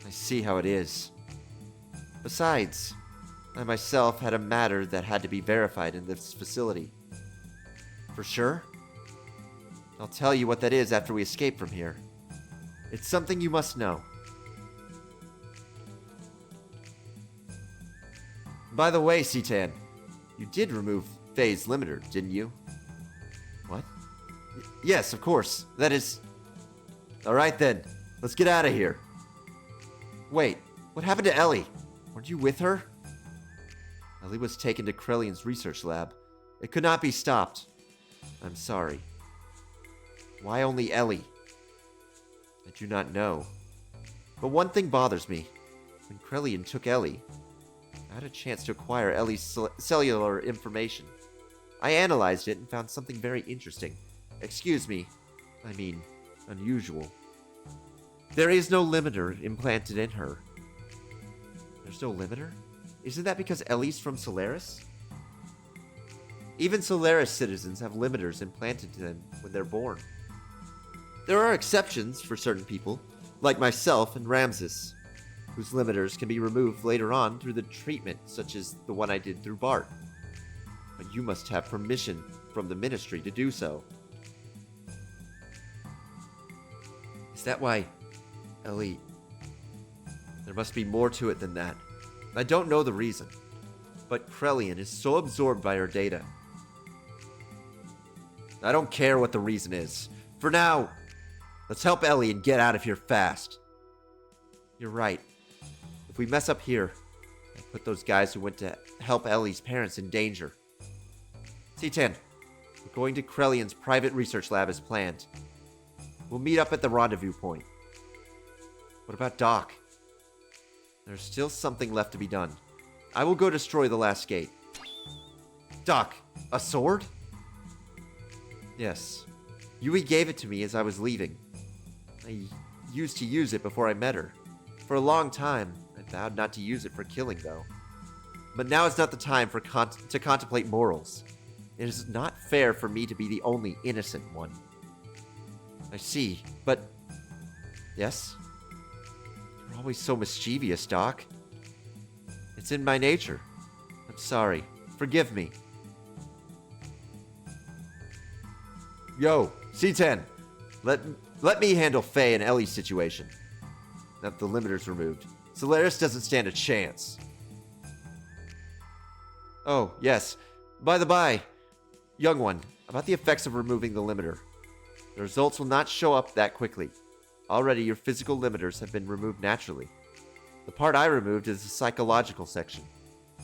I see how it is. Besides, I myself had a matter that had to be verified in this facility. For sure? I'll tell you what that is after we escape from here. It's something you must know. By the way, Citan, you did remove phase limiter, didn't you? What? Yes, of course. That is... Alright then, let's get out of here. Wait, what happened to Ellie? Weren't you with her? Ellie was taken to Krellian's research lab. It could not be stopped. I'm sorry. Why only Ellie? I do not know. But one thing bothers me. When Krellian took Ellie, I had a chance to acquire Ellie's cellular information. I analyzed it and found something very interesting. Excuse me. I mean, unusual. There is no limiter implanted in her. There's no limiter? Isn't that because Ellie's from Solaris? Even Solaris citizens have limiters implanted to them when they're born. There are exceptions for certain people, like myself and Ramses, whose limiters can be removed later on through the treatment such as the one I did through Bart. But you must have permission from the Ministry to do so. Is that why, Ellie... There must be more to it than that. I don't know the reason, but Krellian is so absorbed by her data. I don't care what the reason is. For now, let's help Ellie and get out of here fast. You're right. If we mess up here, I put those guys who went to help Ellie's parents in danger. C10, we're going to Krellian's private research lab as planned. We'll meet up at the rendezvous point. What about Doc? There's still something left to be done. I will go destroy the last gate. Doc, a sword? Yes. Yui gave it to me as I was leaving. I used to use it before I met her. For a long time, I vowed not to use it for killing, though. But now is not the time to contemplate morals. It is not fair for me to be the only innocent one. I see, but... Yes? You're always so mischievous, Doc. It's in my nature. I'm sorry. Forgive me. Yo, C10. Let me handle Faye and Ellie's situation. Now that the limiter's removed, Solaris doesn't stand a chance. Oh, yes. By the by, young one, about the effects of removing the limiter. The results will not show up that quickly. Already, your physical limiters have been removed naturally. The part I removed is the psychological section.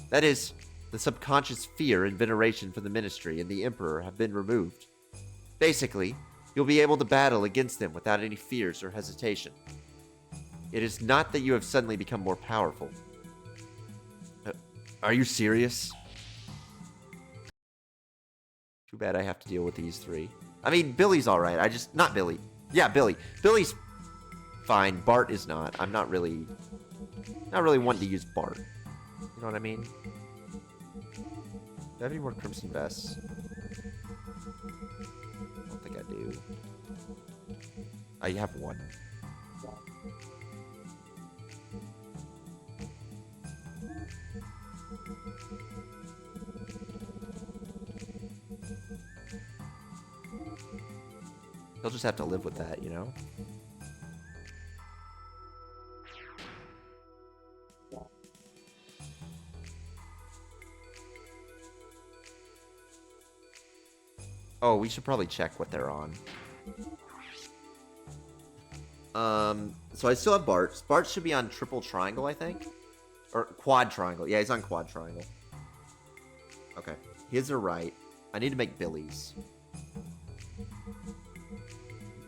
That is, the subconscious fear and veneration for the Ministry and the Emperor have been removed. Basically, you'll be able to battle against them without any fears or hesitation. It is not that you have suddenly become more powerful. Are you serious? Too bad I have to deal with these three. I mean, Billy's alright. Not Billy. Yeah, Billy. Billy's fine. Bart is not. I'm not really wanting to use Bart. You know what I mean? Do I have any more Crimson Vests? I don't think I do. I have one. He'll just have to live with that, you know? Oh, we should probably check what they're on. So I still have Bart. Bart should be on triple triangle, I think. Or quad triangle. Yeah, he's on quad triangle. Okay. His are right. I need to make Billy's.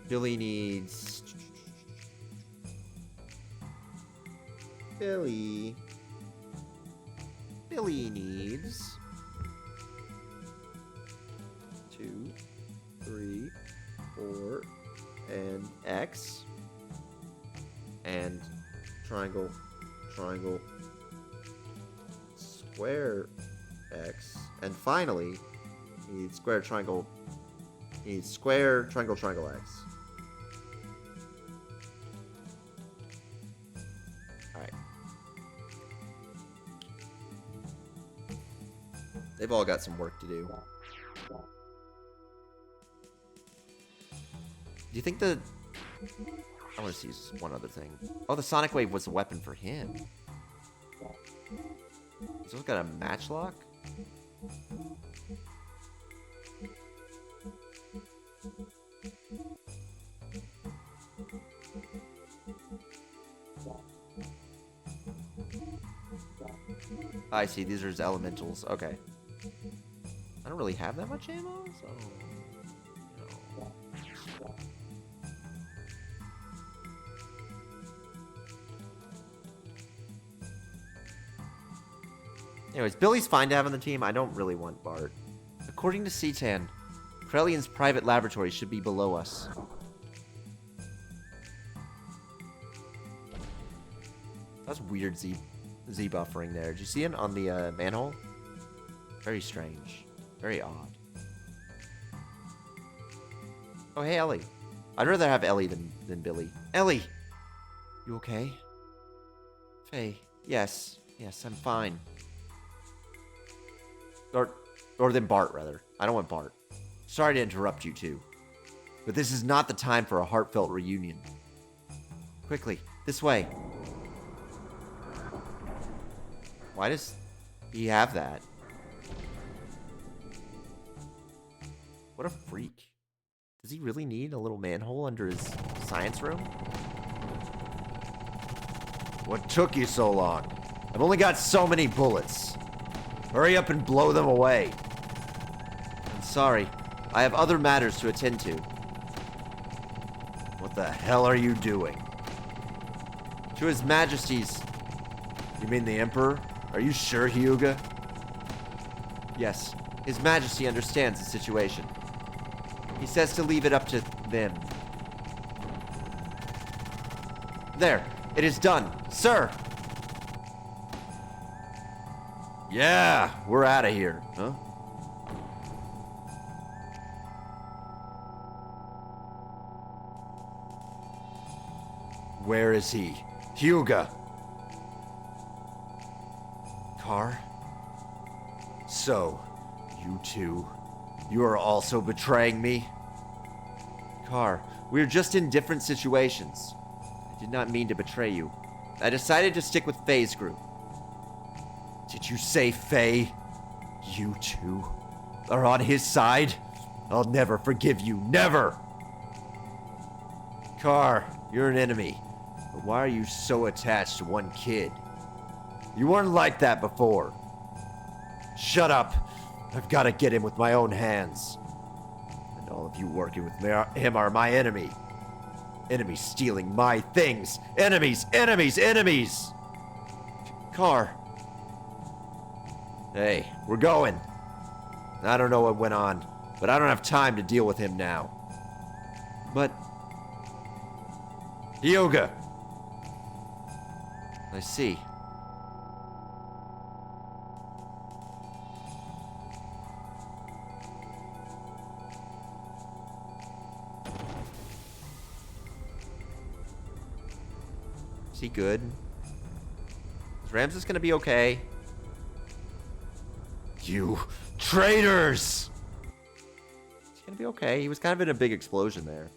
Billy needs... Billy needs... 2, 3, 4, and X. And triangle, triangle, square, X, and finally, you need square, triangle, you need square, triangle, triangle, X. Alright. They've all got some work to do. Do you think the... I want to see one other thing. Oh, the Sonic Wave was a weapon for him. He's also got a matchlock? I see, these are his elementals. Okay. I don't really have that much ammo, so... No. Anyways, Billy's fine to have on the team. I don't really want Bart. According to Cetan, Krellian's private laboratory should be below us. That's weird Z buffering there. Did you see it on the manhole? Very strange. Very odd. Oh, hey, Ellie. I'd rather have Ellie than Billy. Ellie! You okay? Faye. Yes. Yes, I'm fine. Or than Bart, rather. I don't want Bart. Sorry to interrupt you, too. But this is not the time for a heartfelt reunion. Quickly, this way. Why does he have that? What a freak. Does he really need a little manhole under his science room? What took you so long? I've only got so many bullets. Hurry up and blow them away. I'm sorry. I have other matters to attend to. What the hell are you doing? To His Majesty's... You mean the Emperor? Are you sure, Hyuga? Yes. His Majesty understands the situation. He says to leave it up to them. There. It is done. Sir! Yeah, we're out of here. Huh? Where is he? Hyuga! Car? So, you two, you are also betraying me? Car, we are just in different situations. I did not mean to betray you. I decided to stick with Faye's group. Did you say Faye? You two are on his side? I'll never forgive you, never! Car, you're an enemy. But why are you so attached to one kid? You weren't like that before. Shut up. I've got to get him with my own hands. And all of you working with him are my enemy. Enemies stealing my things. Enemies, enemies, enemies! Car. Hey, we're going. I don't know what went on, but I don't have time to deal with him now. But... Hyuga! I see. Is he good? Is Ramses gonna be okay? You traitors! He's gonna be okay. He was kind of in a big explosion there.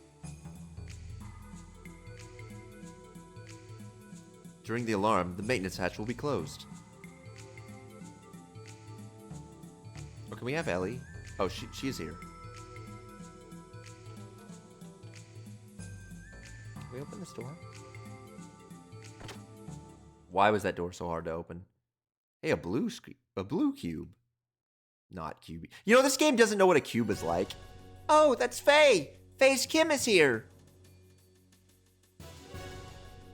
During the alarm, the maintenance hatch will be closed. Oh, can we have Ellie? Oh, she's here. Can we open this door? Why was that door so hard to open? Hey, a blue cube. Not cube. You know, this game doesn't know what a cube is like. Oh, that's Faye! Faye's Kim is here!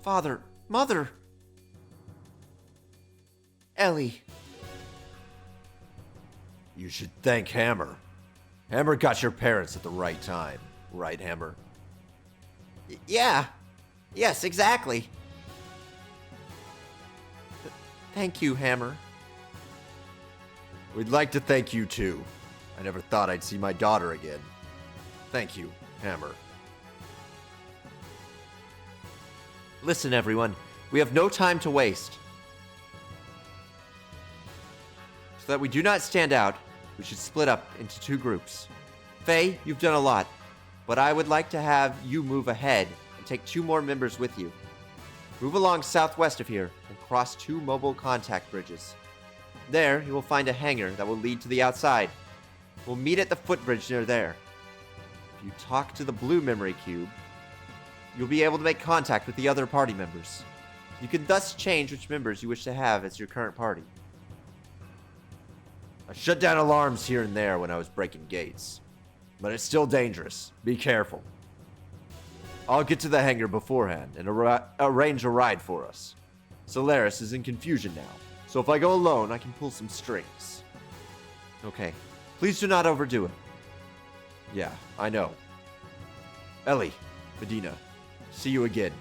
Father, Mother! Ellie. You should thank Hammer. Hammer got your parents at the right time. Right, Hammer? Yeah. Yes, exactly. Thank you, Hammer. We'd like to thank you too. I never thought I'd see my daughter again. Thank you, Hammer. Listen, everyone. We have no time to waste. So that we do not stand out, we should split up into 2 groups. Faye, you've done a lot, but I would like to have you move ahead and take 2 more members with you. Move along southwest of here and cross 2 mobile contact bridges. There, you will find a hangar that will lead to the outside. We'll meet at the footbridge near there. If you talk to the blue memory cube, you'll be able to make contact with the other party members. You can thus change which members you wish to have as your current party. I shut down alarms here and there when I was breaking gates. But it's still dangerous. Be careful. I'll get to the hangar beforehand and arrange a ride for us. Solaris is in confusion now, so if I go alone, I can pull some strings. Okay. Please do not overdo it. Yeah, I know. Ellie, Medina, see you again.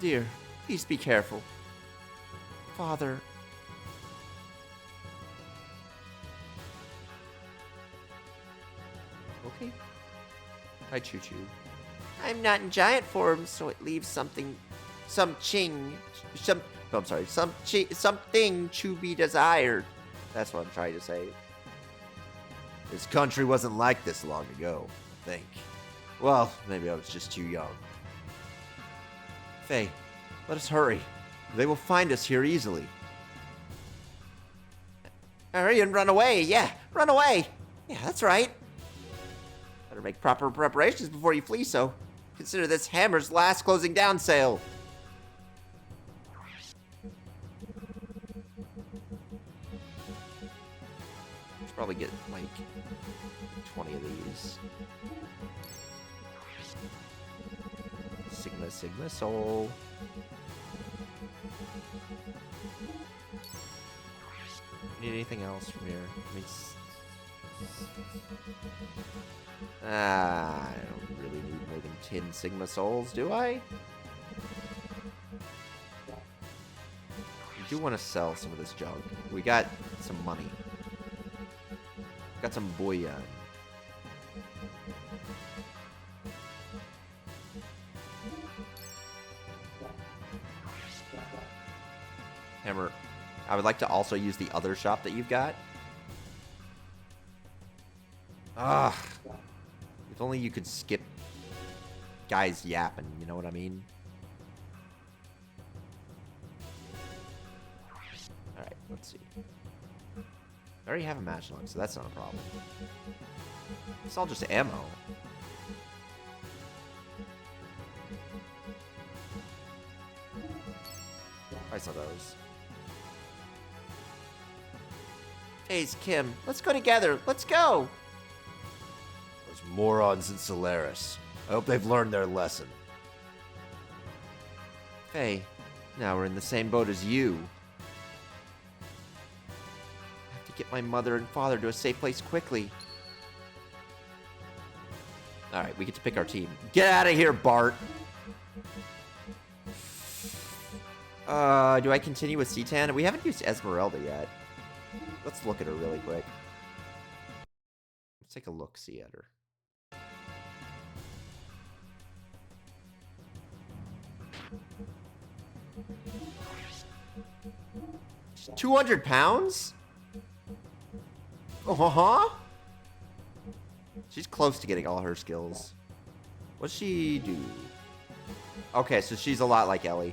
Dear, please be careful. Father. Okay. Hi, Choo Choo. I'm not in giant form, so it leaves something something to be desired. That's what I'm trying to say. This country wasn't like this long ago, I think. Well, maybe I was just too young. Faye, let us hurry. They will find us here easily. Hurry and run away. Yeah, run away. Yeah, that's right. Better make proper preparations before you flee, so consider this Hammer's last closing down sale. Should probably get like 20 of these. Sigma Soul. Need anything else from here? I mean, I don't really need more than 10 Sigma Souls, do I? I do want to sell some of this junk. We got some money. Got some bullion. Hammer, I would like to also use the other shop that you've got. Ah, if only you could skip guys yapping, you know what I mean? Alright, let's see. I already have a match log, so that's not a problem. It's all just ammo. I saw those. Hey, Kim, let's go together. Let's go. Those morons in Solaris. I hope they've learned their lesson. Hey, now we're in the same boat as you. I have to get my mother and father to a safe place quickly. Alright, we get to pick our team. Get out of here, Bart! Do I continue with Citan? We haven't used Esmeralda yet. Let's look at her really quick. Let's take a look-see at her. She's 200 pounds? Uh-huh. She's close to getting all her skills. What's she do? Okay, so she's a lot like Ellie.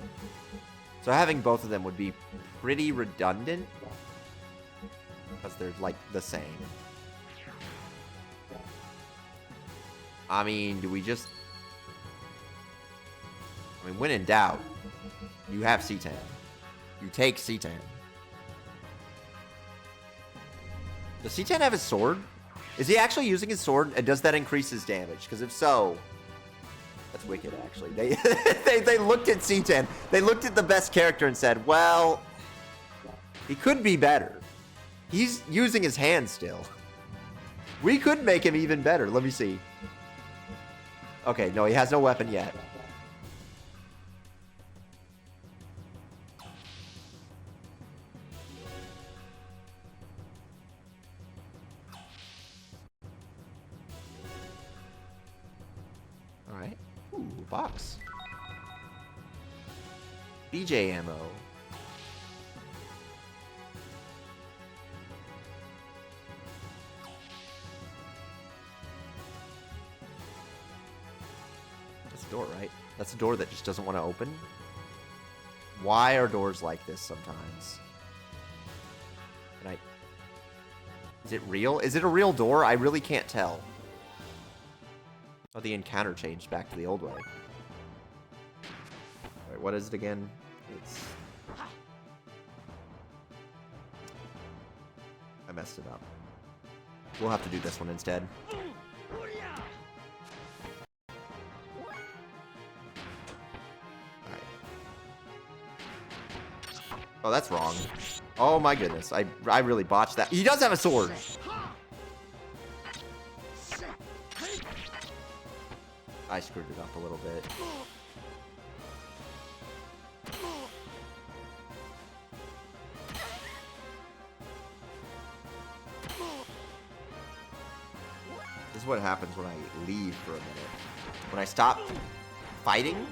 So having both of them would be pretty redundant. Because they're, like, the same. I mean, do we just... I mean, when in doubt, you have Citan. You take Citan. Does Citan have his sword? Is he actually using his sword? And does that increase his damage? Because if so... That's wicked, actually. They looked at Citan. They looked at the best character and said, well... He could be better. He's using his hand still. We could make him even better. Let me see. Okay, no, he has no weapon yet. box. BJ ammo. That's a door, right? That's a door that just doesn't want to open. Why are doors like this sometimes? Can I... Is it real? Is it a real door? I really can't tell. Oh, the encounter changed back to the old way. Wait, what is it again? It's... I messed it up. We'll have to do this one instead. Alright. Oh, that's wrong. Oh my goodness. I really botched that. He does have a sword! I screwed it up a little bit. This is what happens when I leave for a minute. When I stop fighting,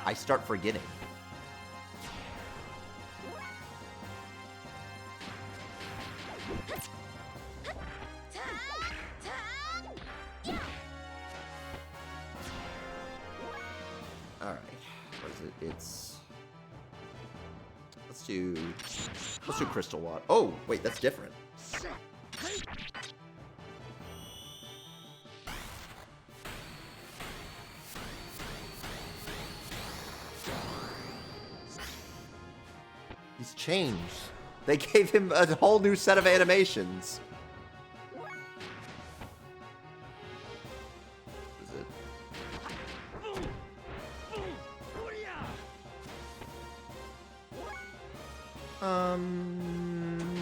I start forgetting. Alright, what is it? It's... Let's do crystal water. Oh, wait, that's different. He's changed. They gave him a whole new set of animations.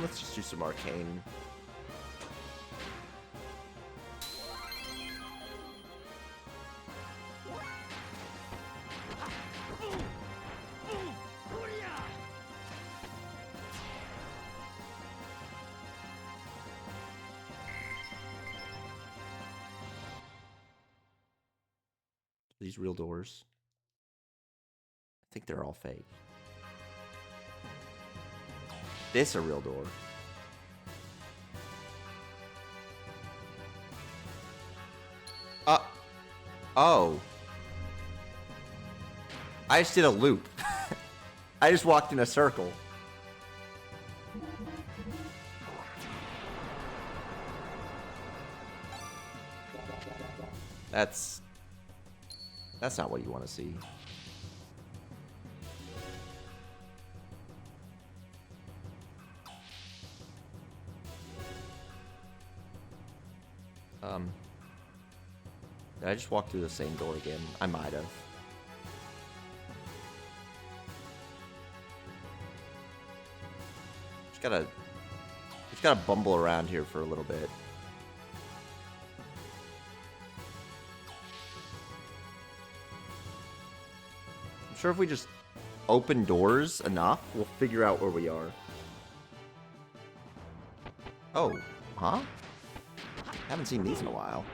Let's just do some arcane. These real doors. I think they're all fake. This a real door. Oh. I just did a loop. I just walked in a circle. That's not what you want to see. Did I just walk through the same door again? I might have. Just gotta bumble around here for a little bit. I'm sure if we just open doors enough, we'll figure out where we are. Oh, huh? Haven't seen these in a while.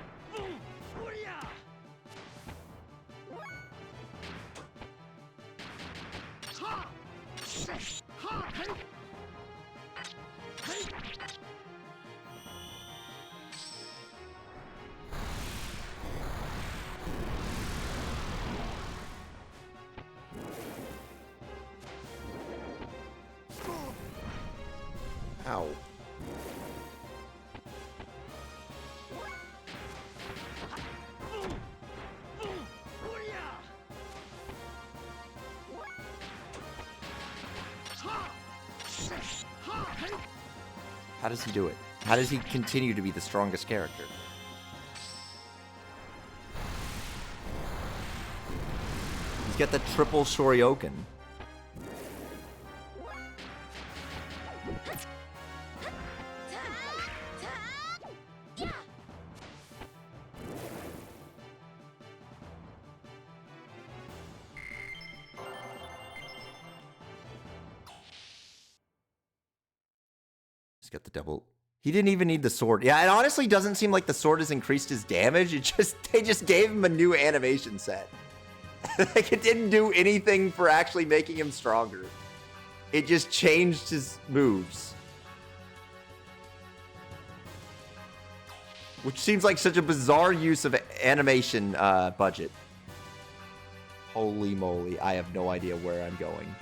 Ow. How does he do it? How does he continue to be the strongest character? He's got the triple Shoryuken. Got the double. He didn't even need the sword. Yeah, it honestly doesn't seem like the sword has increased his damage. They just gave him a new animation set. Like, it didn't do anything for actually making him stronger. It just changed his moves. Which seems like such a bizarre use of animation budget. Holy moly, I have no idea where I'm going.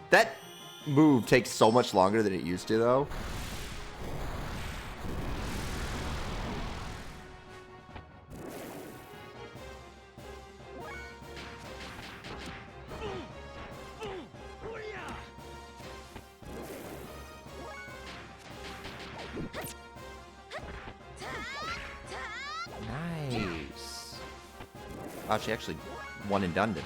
That move takes so much longer than it used to, though. Nice. Wow, she actually one and done him.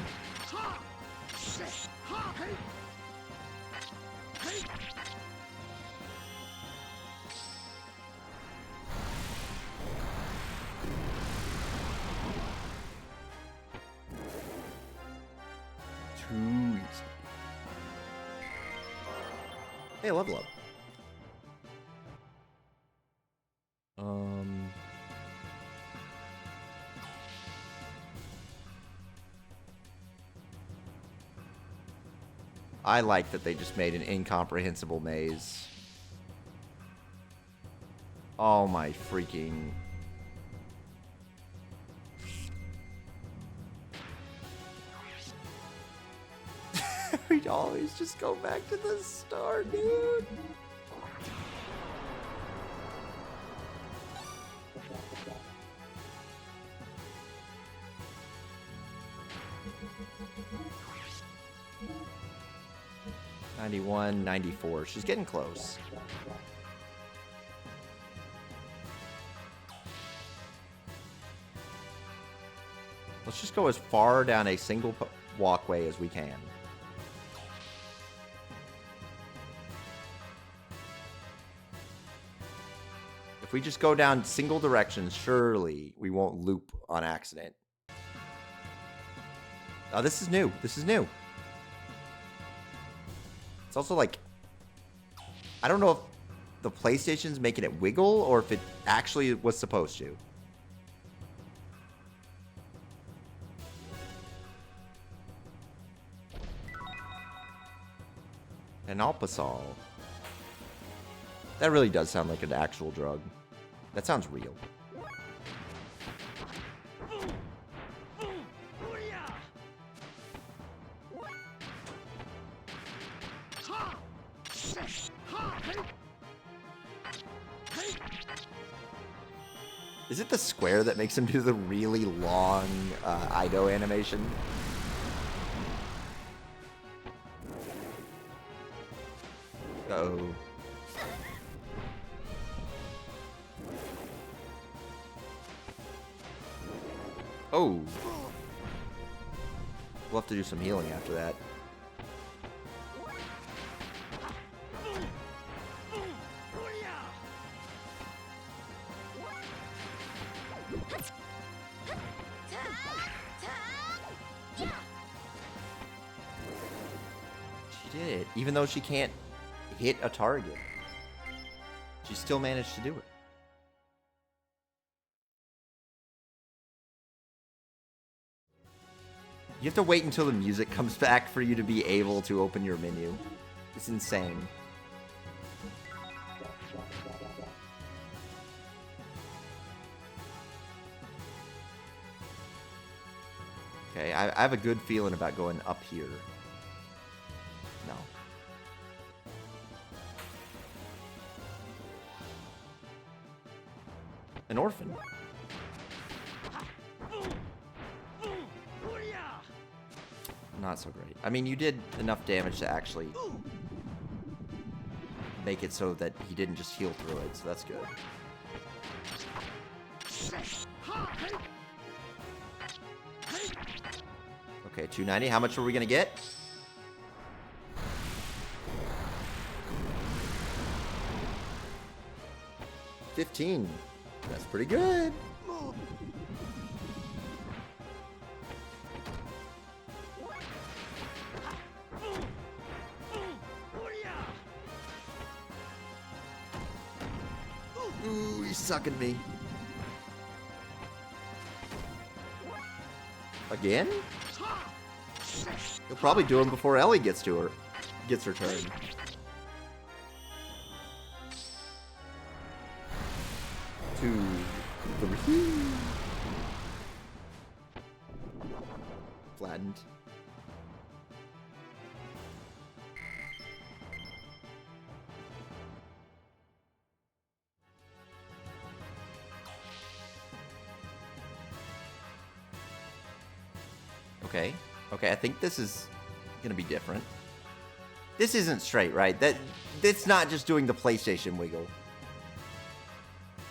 Too easy. Hey, level up. I like that they just made an incomprehensible maze. Oh my freaking... We'd always just go back to the start, dude. $91, $94. She's getting close. Let's just go as far down a single walkway as we can. If we just go down single directions, surely we won't loop on accident. Oh, this is new. This is new. It's also like, I don't know if the PlayStation's making it wiggle or if it actually was supposed to. An Alpasol. That really does sound like an actual drug. That sounds real. Is it the square that makes him do the really long Ido animation? Uh-oh. Oh. We'll have to do some healing after that. She did it. Even though she can't hit a target, she still managed to do it. You have to wait until the music comes back for you to be able to open your menu. It's insane. Okay, I have a good feeling about going up here. No. An orphan. Not so great. I mean, you did enough damage to actually make it so that he didn't just heal through it, so that's good. Okay, 290. How much are we gonna get? 15. That's pretty good. Ooh, he's sucking me. Again? He'll probably do him before Ellie gets her turn. Two, three. Flattened. Okay. Okay, I think this is gonna be different. This isn't straight, right? That's not just doing the PlayStation wiggle.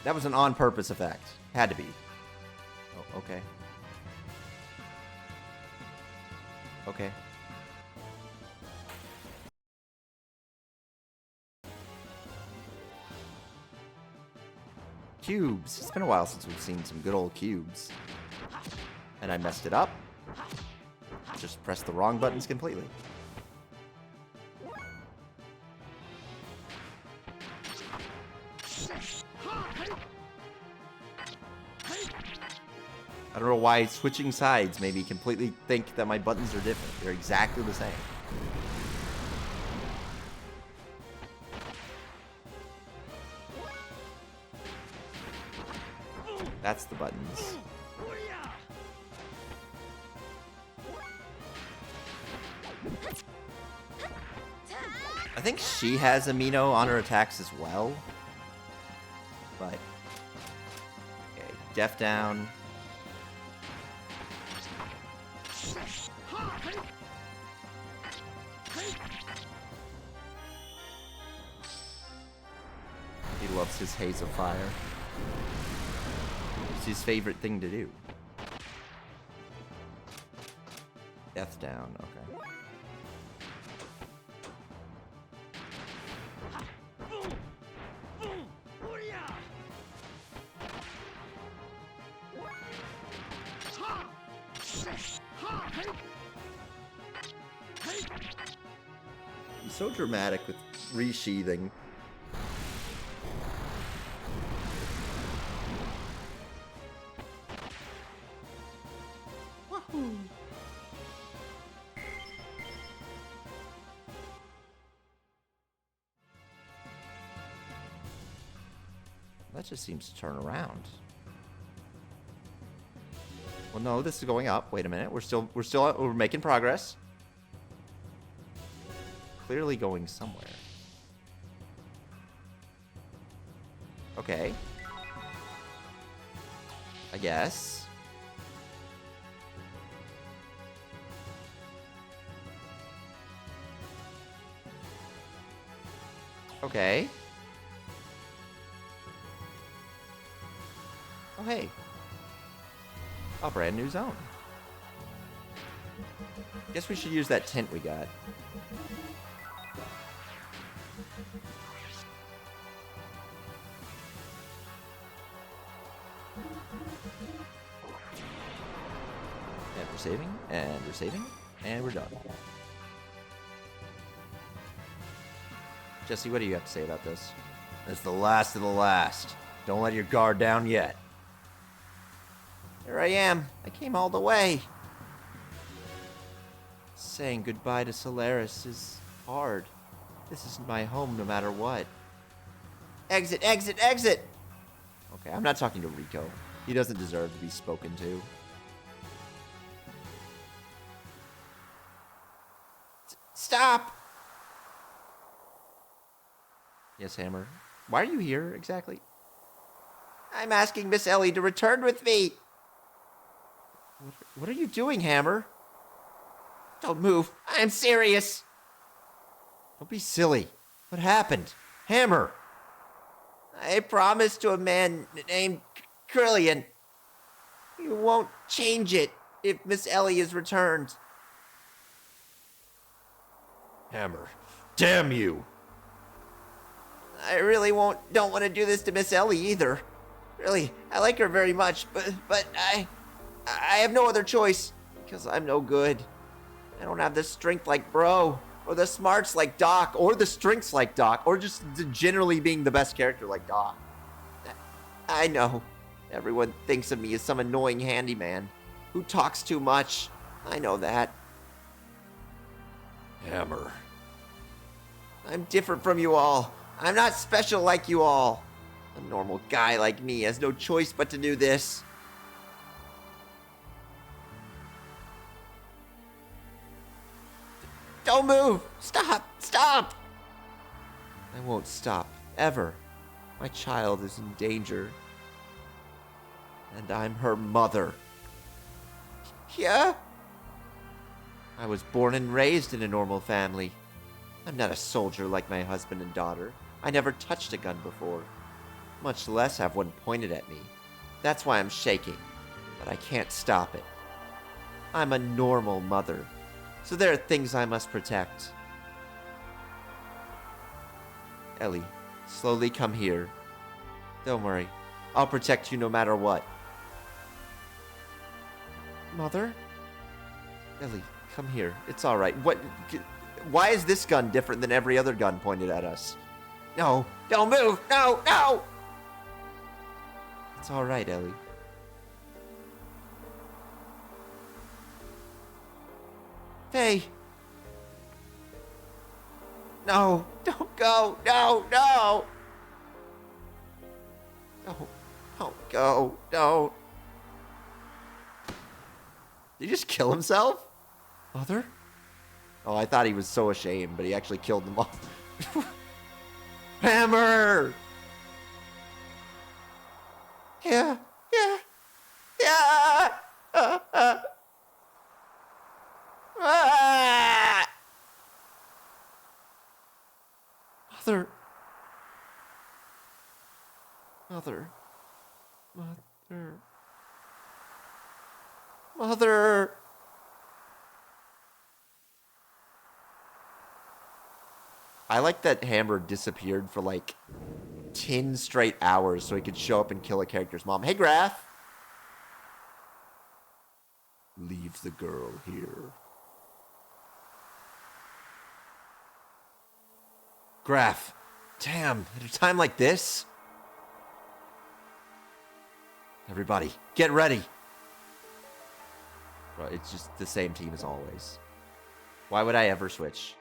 That was an on-purpose effect. Had to be. Oh, okay. Okay. Cubes. It's been a while since we've seen some good old cubes. And I messed it up. Just pressed the wrong buttons completely. I don't know why switching sides made me completely think that my buttons are different. They're exactly the same. That's the buttons. I think she has amino on her attacks as well. But okay, def down. He loves his haze of fire. It's his favorite thing to do. Death down, okay. He's so dramatic with resheathing. That just seems to turn around. Well, no, this is going up. Wait a minute. We're making progress. Clearly going somewhere. Okay. I guess. Okay. Oh, hey. A brand new zone. Guess we should use that tent we got. And we're saving, and we're saving, and we're done. Jesse, what do you have to say about this? It's the last of the last. Don't let your guard down yet. Here I am. I came all the way. Saying goodbye to Solaris is hard. This is my home no matter what. Exit, exit, exit! Okay, I'm not talking to Rico. He doesn't deserve to be spoken to. Stop! Yes, Hammer. Why are you here, exactly? I'm asking Miss Ellie to return with me. What are you doing, Hammer? Don't move. I am serious. Don't be silly. What happened? Hammer! I promised to a man named Krillian. You won't change it if Miss Ellie is returned. Hammer, damn you! I really don't want to do this to Miss Ellie either. Really, I like her very much, but I have no other choice because I'm no good. I don't have the strength like Bro, or the smarts like Doc, or the strengths like Doc, or just generally being the best character like Doc. I know. Everyone thinks of me as some annoying handyman who talks too much. I know that. Hammer. I'm different from you all. I'm not special like you all. A normal guy like me has no choice but to do this. Don't move! Stop! Stop! I won't stop, ever. My child is in danger. And I'm her mother. Yeah? I was born and raised in a normal family. I'm not a soldier like my husband and daughter. I never touched a gun before, much less have one pointed at me. That's why I'm shaking, but I can't stop it. I'm a normal mother, so there are things I must protect. Ellie, slowly come here. Don't worry, I'll protect you no matter what. Mother? Ellie, come here. It's all right. Why is this gun different than every other gun pointed at us? No, don't move. No, no. It's all right, Ellie. Faye. No, don't go. No, no. Don't go. Don't. Did he just kill himself? Mother? Oh, I thought he was so ashamed, but he actually killed them all. Hammer! Yeah. Ah! Mother. I like that Hammer disappeared for like 10 straight hours so he could show up and kill a character's mom. Hey, Graf. Leave the girl here. Graf. Damn, at a time like this? Everybody, get ready. Bro, it's just the same team as always. Why would I ever switch?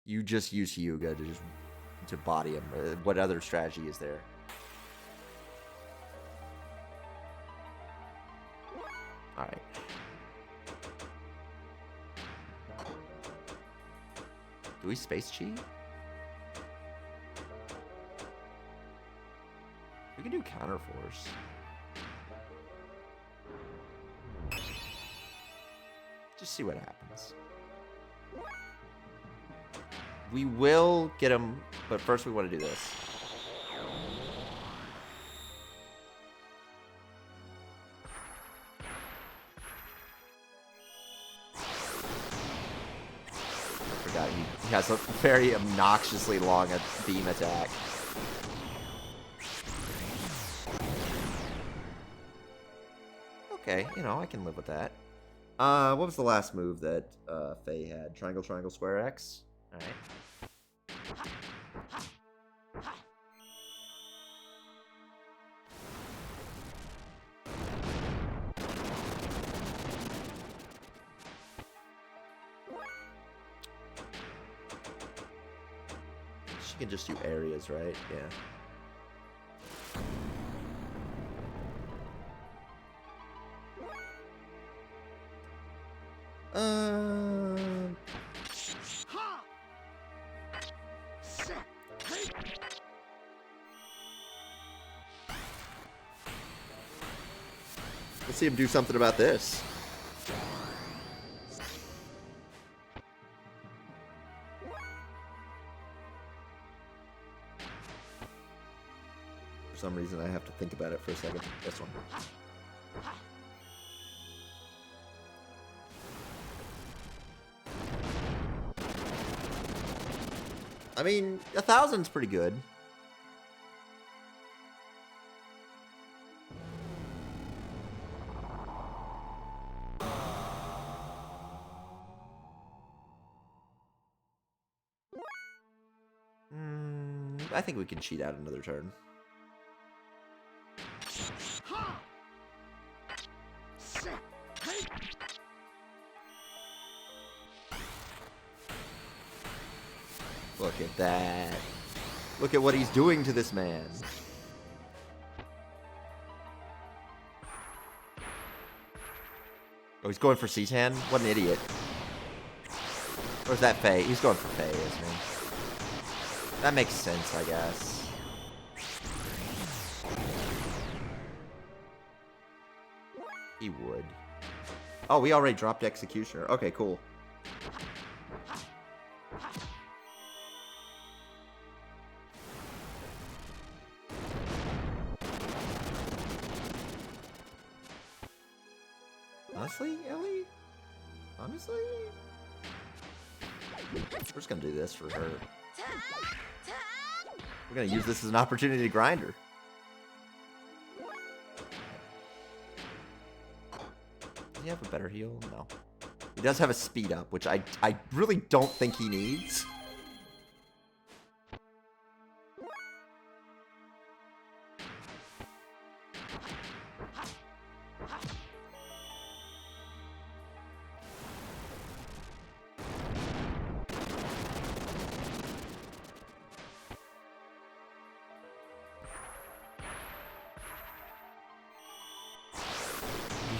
You just use Hyuga to body him. What other strategy is there? All right. Do we space cheat? We can do counter force. Just see what happens. We will get him, but first we want to do this. I forgot he has a very obnoxiously long beam attack. Okay, you know, I can live with that. What was the last move that Faye had? Triangle, triangle, square X? Alright. She can just do areas, right? Yeah. Let's see him do something about this. For some reason, I have to think about it for a second. This one. I mean, 1,000's pretty good. I think we can cheat out another turn. Look at that. Look at what he's doing to this man. Oh, he's going for C-Tan? What an idiot. Or is that Faye? He's going for Faye, isn't he? That makes sense, I guess. He would. Oh, we already dropped Executioner. Okay, cool. Honestly, Ellie? Honestly? We're just gonna do this for her. We're gonna use this as an opportunity to grind her. Does he have a better heal? No. He does have a speed up, which I really don't think he needs.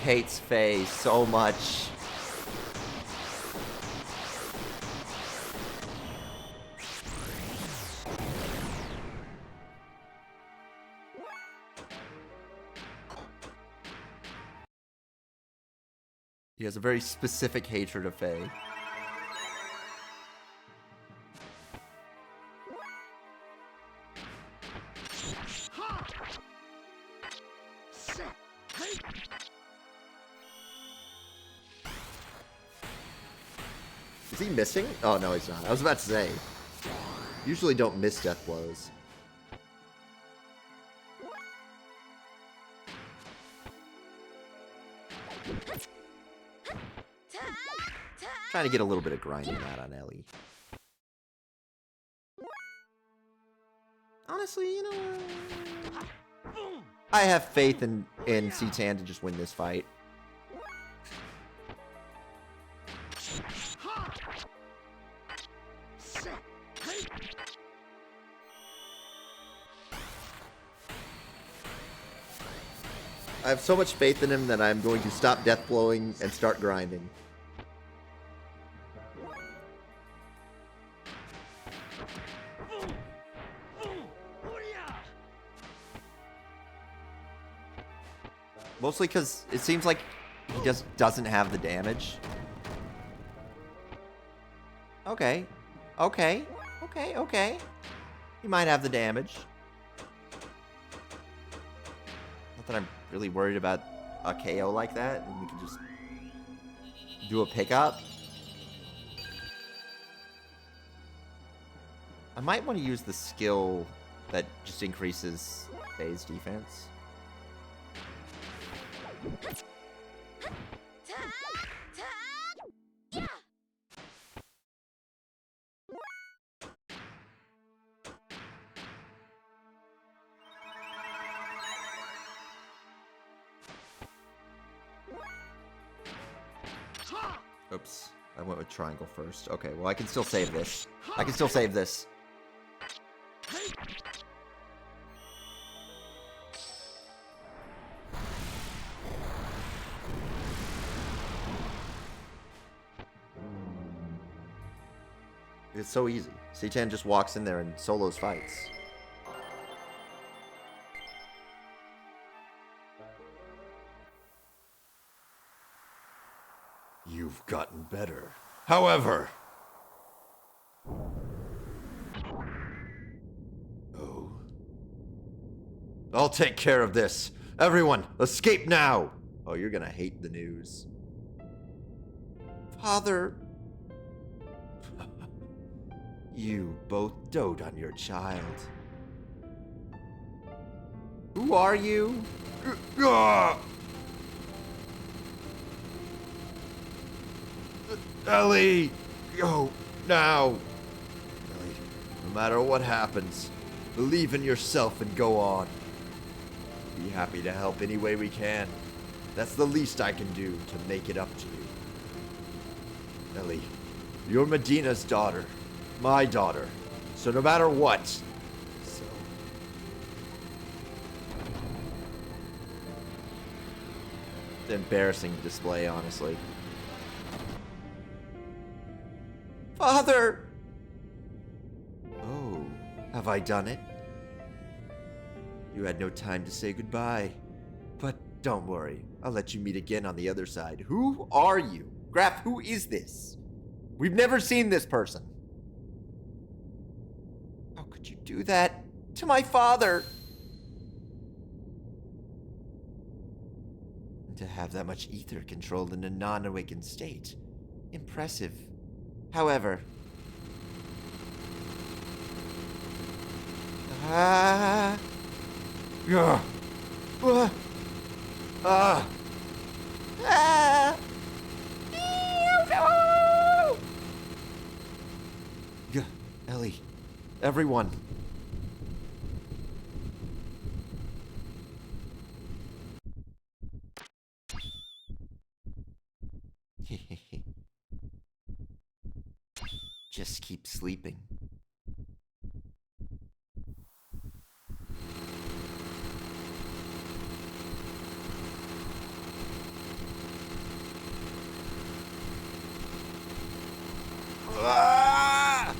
Hates Faye so much. He has a very specific hatred of Faye. Is he missing? Oh, no, he's not. I was about to say. Usually don't miss death blows. Trying to get a little bit of grinding out on Ellie. Honestly, you know, I have faith in C-Tan to just win this fight. I have so much faith in him that I'm going to stop death blowing and start grinding. Mostly because it seems like he just doesn't have the damage. Okay. Okay. Okay, okay. He might have the damage. Not that I'm really worried about a KO like that, and we can just do a pickup. I might want to use the skill that just increases Faye's defense. Oops, I went with triangle first. Okay, well I can still save this. I can still save this. It's so easy. C-Tan just walks in there and solos fights. You've gotten better. However... Oh. I'll take care of this. Everyone, escape now! Oh, you're gonna hate the news. Father... You both dote on your child. Who are you? Ellie! Go now! Ellie, no matter what happens, Believe in yourself and go on. Be happy to help any way we can. That's the least I can do to make it up to you. Ellie, you're Medina's daughter. My daughter. So no matter what. So. It's embarrassing display, honestly. Father! Oh, have I done it? You had no time to say goodbye. But don't worry, I'll let you meet again on the other side. Who are you? Graf, who is this? We've never seen this person. How could you do that to my father? And to have that much ether controlled in a non-awakened state. Impressive. However... Ah... Yeah. Ah. Ah. Ellie. Everyone. Just keep sleeping. Ah!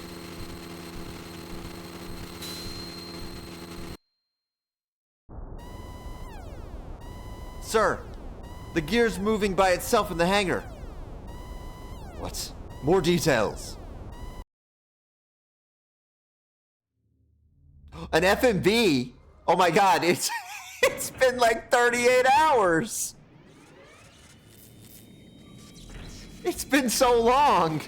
Sir, the gear's moving by itself in the hangar. What? More details. An FMV? Oh my god, it's been like 38 hours. It's been so long.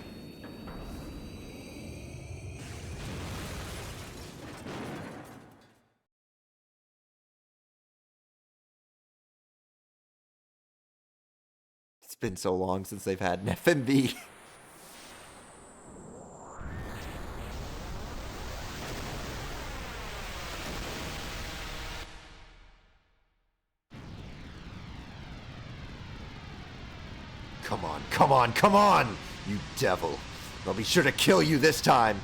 It's been so long since they've had an FMV. Come on, come on, come on, you devil. I'll be sure to kill you this time.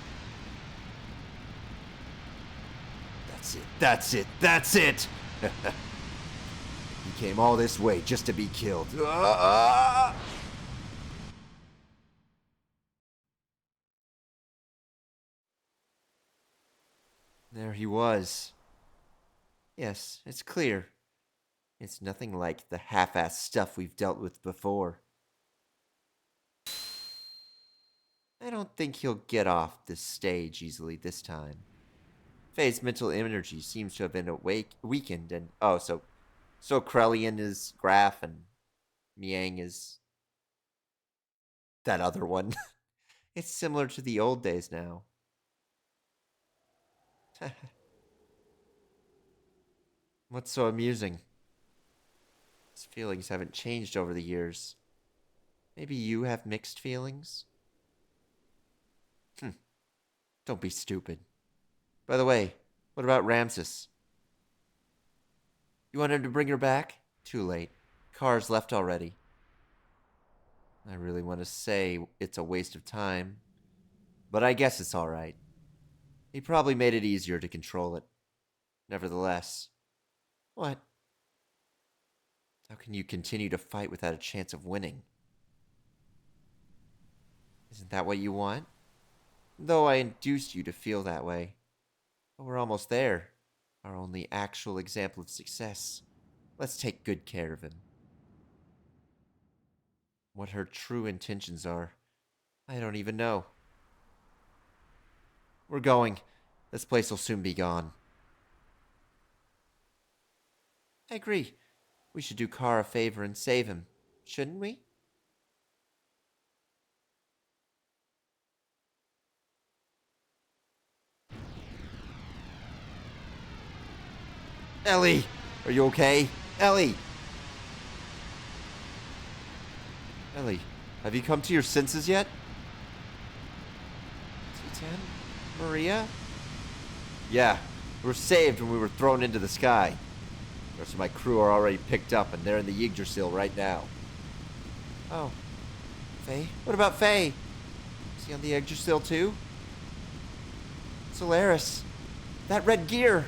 That's it, that's it, that's it! He came all this way just to be killed. There he was. Yes, it's clear. It's nothing like the half-assed stuff we've dealt with before. I don't think he'll get off this stage easily this time. Faye's mental energy seems to have been weakened, and so Krellian is Graf and Miang is that other one. It's similar to the old days now. What's so amusing? His feelings haven't changed over the years. Maybe you have mixed feelings? Don't be stupid. By the way, what about Ramses? You want him to bring her back? Too late. Car's left already. I really want to say it's a waste of time, but I guess it's alright. He probably made it easier to control it. Nevertheless. What? How can you continue to fight without a chance of winning? Isn't that what you want? Though I induced you to feel that way. But we're almost there. Our only actual example of success. Let's take good care of him. What her true intentions are, I don't even know. We're going. This place will soon be gone. I agree. We should do Carr a favor and save him, shouldn't we? Ellie! Are you okay? Ellie! Ellie, have you come to your senses yet? Titan? Maria? Yeah, We were saved when we were thrown into the sky. The rest of my crew are already picked up, and they're in the Yggdrasil right now. Oh. Faye? What about Faye? Is he on the Yggdrasil too? Solaris. That red gear.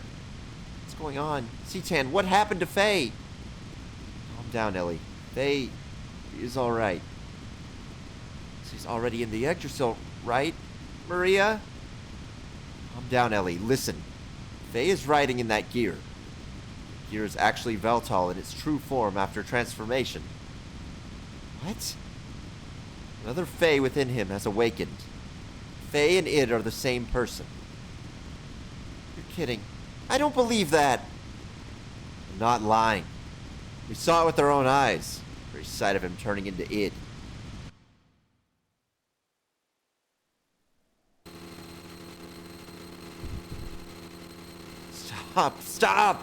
What's going on? Citan, what happened to Faye? Calm down, Ellie. Faye is alright. She's already in the Yggdrasil, right, Maria? Calm down, Ellie. Listen. Faye is riding in that gear. The gear is actually Veltal in its true form after transformation. What? Another Faye within him has awakened. Faye and it are the same person. You're kidding. I don't believe that. I'm not lying. We saw it with our own eyes. The very sight of him turning into it. Stop! Stop!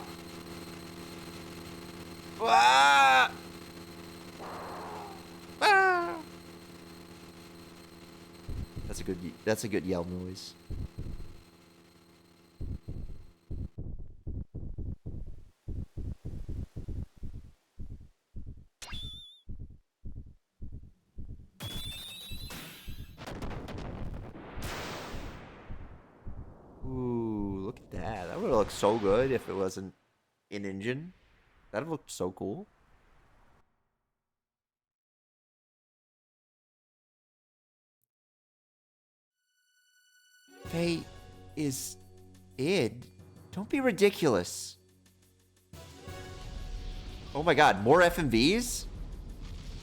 Ah! Ah! That's a good yell noise. Ooh, look at that. That would have looked so good if it wasn't in engine. That would have looked so cool. Faye is id. Don't be ridiculous. Oh my god, more FMVs?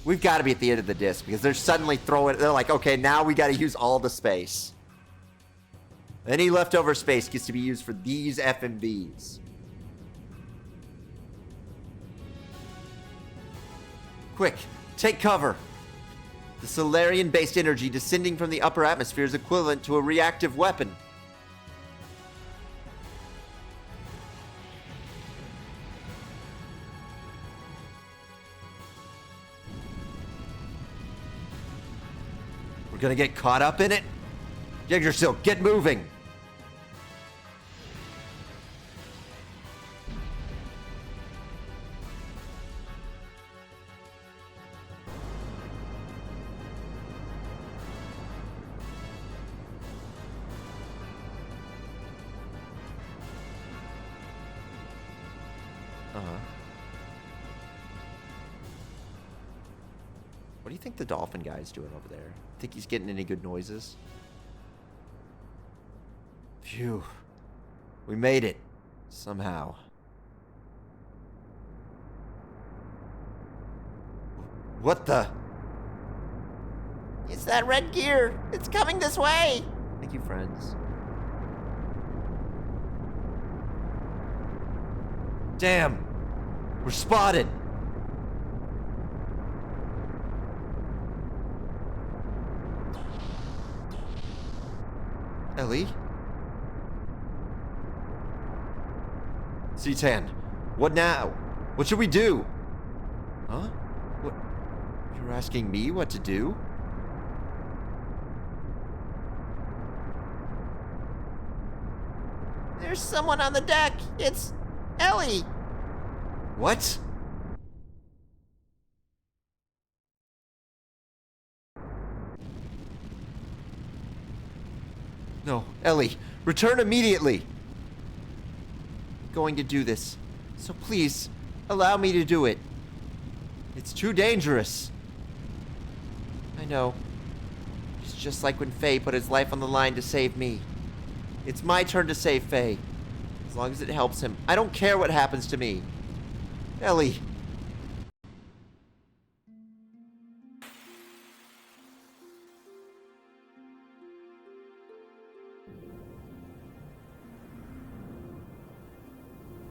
We've got to be at the end of the disc because they're suddenly throwing. They're like, okay, now we got to use all the space. Any leftover space gets to be used for these FMVs. Quick, take cover. The Solarian-based energy descending from the upper atmosphere is equivalent to a reactive weapon. We're gonna get caught up in it? Yggdrasil, get moving! What do you think the dolphin guy's doing over there? Think he's getting any good noises? Phew. We made it. Somehow. What the? It's that red gear. It's coming this way. Thank you, friends. Damn. We're spotted. Ellie? Citan, what now? What should we do? Huh? What? You're asking me what to do? There's someone on the deck. It's Ellie. What? No, Ellie, return immediately. I'm going to do this, so please, allow me to do it. It's too dangerous. I know. It's just like when Faye put his life on the line to save me. It's my turn to save Faye. As long as it helps him. I don't care what happens to me. Ellie.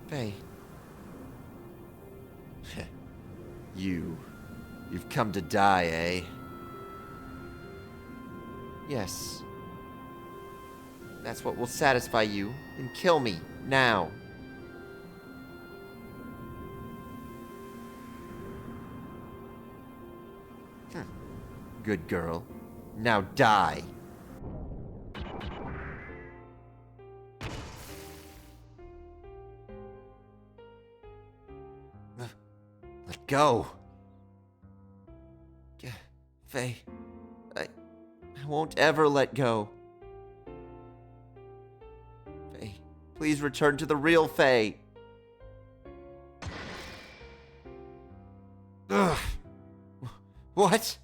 Faye. You've come to die, eh? Yes. That's what will satisfy you. Then kill me, now. Good girl. Now die. Go. Faye, I won't ever let go. Faye, please return to the real Faye. Ugh. What?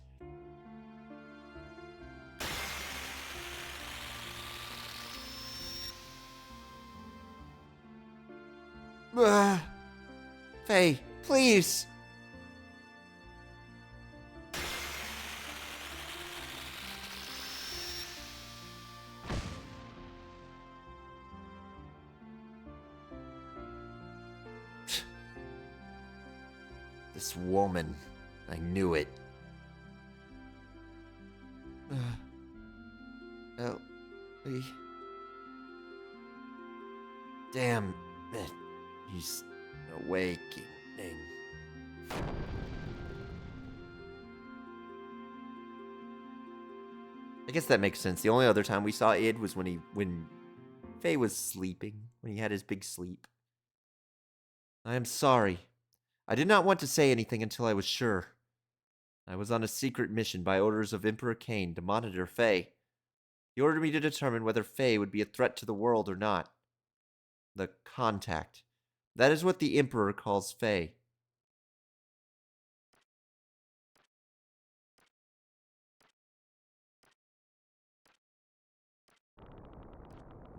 Faye, please. This woman. I knew it. Ellie. Damn it. He's awakening. I guess that makes sense. The only other time we saw Id was when Faye was sleeping, when he had his big sleep. I am sorry. I did not want to say anything until I was sure. I was on a secret mission by orders of Emperor Cain to monitor Faye. He ordered me to determine whether Faye would be a threat to the world or not. The contact. That is what the Emperor calls Faye.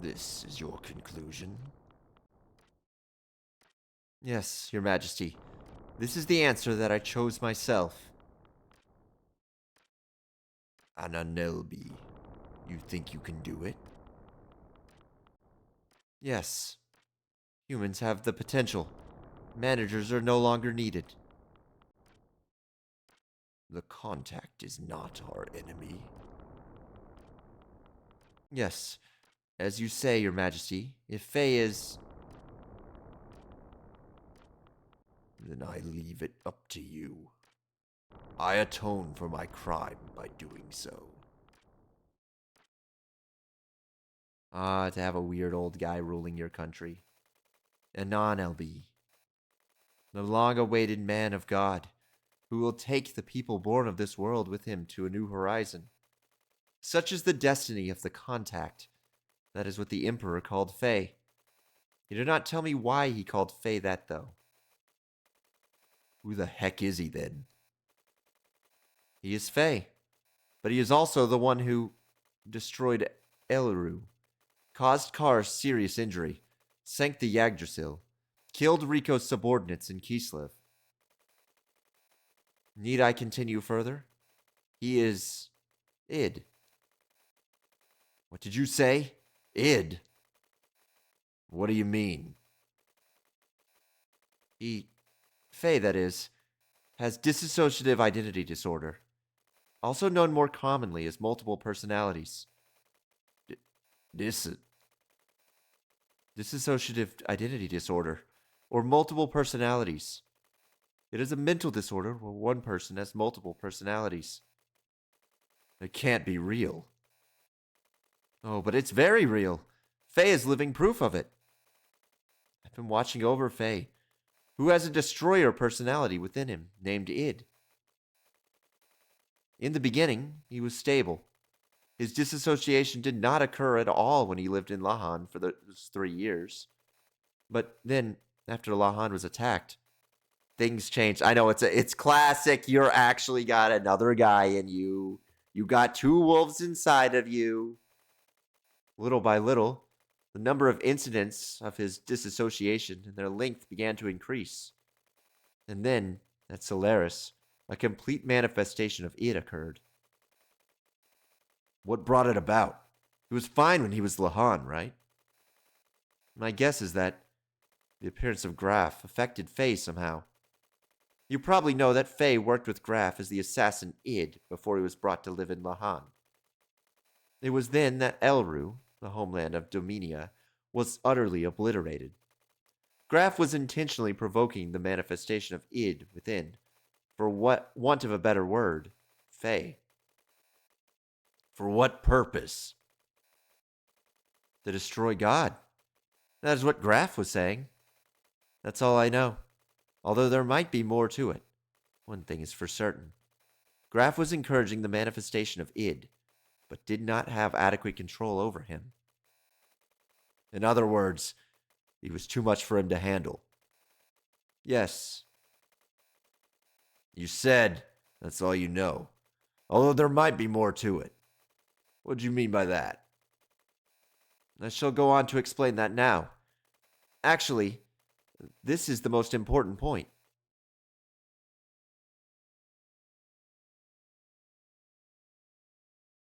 This is your conclusion? Yes, Your Majesty. This is the answer that I chose myself. Ananelbi, you think you can do it? Yes. Humans have the potential. Managers are no longer needed. The contact is not our enemy. Yes. As you say, Your Majesty, if Faye is... Then I leave it up to you. I atone for my crime by doing so. Ah, to have a weird old guy ruling your country. Anon LB. The long-awaited man of God, who will take the people born of this world with him to a new horizon. Such is the destiny of the contact. That is what the Emperor called Faye. He did not tell me why he called Faye that, though. Who the heck is he then? He is Faye, but he is also the one who destroyed Elru, caused Kar serious injury, sank the Yggdrasil, killed Rico's subordinates in Kislev. Need I continue further? He is Id. What did you say? Id? What do you mean? Faye, that is, has dissociative identity disorder, also known more commonly as multiple personalities. Dissociative identity disorder, or multiple personalities. It is a mental disorder where one person has multiple personalities. It can't be real. Oh, but it's very real. Faye is living proof of it. I've been watching over Faye, who has a destroyer personality within him named Id. In the beginning, he was stable. His disassociation did not occur at all when he lived in Lahan for those 3 years. But then, after Lahan was attacked, things changed. I know it's classic. You're actually got another guy in you. You got two wolves inside of you. Little by little, the number of incidents of his disassociation and their length began to increase. And then, at Solaris, a complete manifestation of it occurred. What brought it about? He was fine when he was Lahan, right? My guess is that the appearance of Graf affected Faye somehow. You probably know that Faye worked with Graf as the assassin Id before he was brought to live in Lahan. It was then that Elru, the homeland of Dominia, was utterly obliterated. Graf was intentionally provoking the manifestation of Id within, for want of a better word, Faye. For what purpose? To destroy God. That is what Graf was saying. That's all I know, although there might be more to it. One thing is for certain. Graf was encouraging the manifestation of id, but did not have adequate control over him. In other words, he was too much for him to handle. Yes. You said that's all you know, although there might be more to it. What do you mean by that? I shall go on to explain that now. Actually, this is the most important point.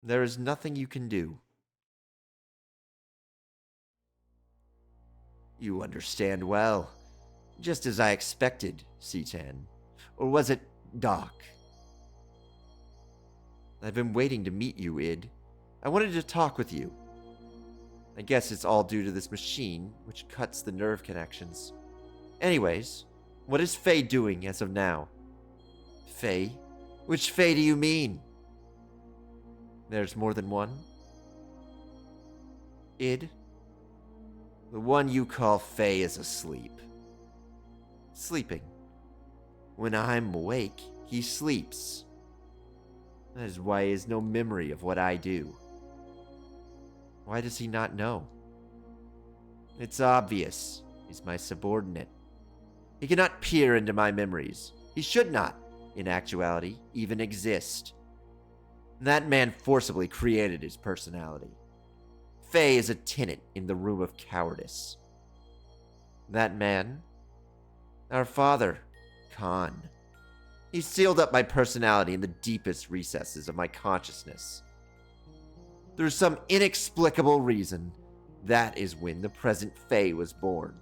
There is nothing you can do. You understand well, just as I expected, C10. Or was it Doc? I've been waiting to meet you, Id. I wanted to talk with you. I guess it's all due to this machine, which cuts the nerve connections. Anyways, what is Faye doing as of now? Faye? Which Faye do you mean? There's more than one? Id? The one you call Faye is asleep. Sleeping. When I'm awake, he sleeps. That is why he has no memory of what I do. Why does he not know? It's obvious. He's my subordinate. He cannot peer into my memories. He should not, in actuality, even exist. That man forcibly created his personality. Faye is a tenant in the room of cowardice. That man? Our father, Khan. He sealed up my personality in the deepest recesses of my consciousness. Through some inexplicable reason, that is when the present Faye was born.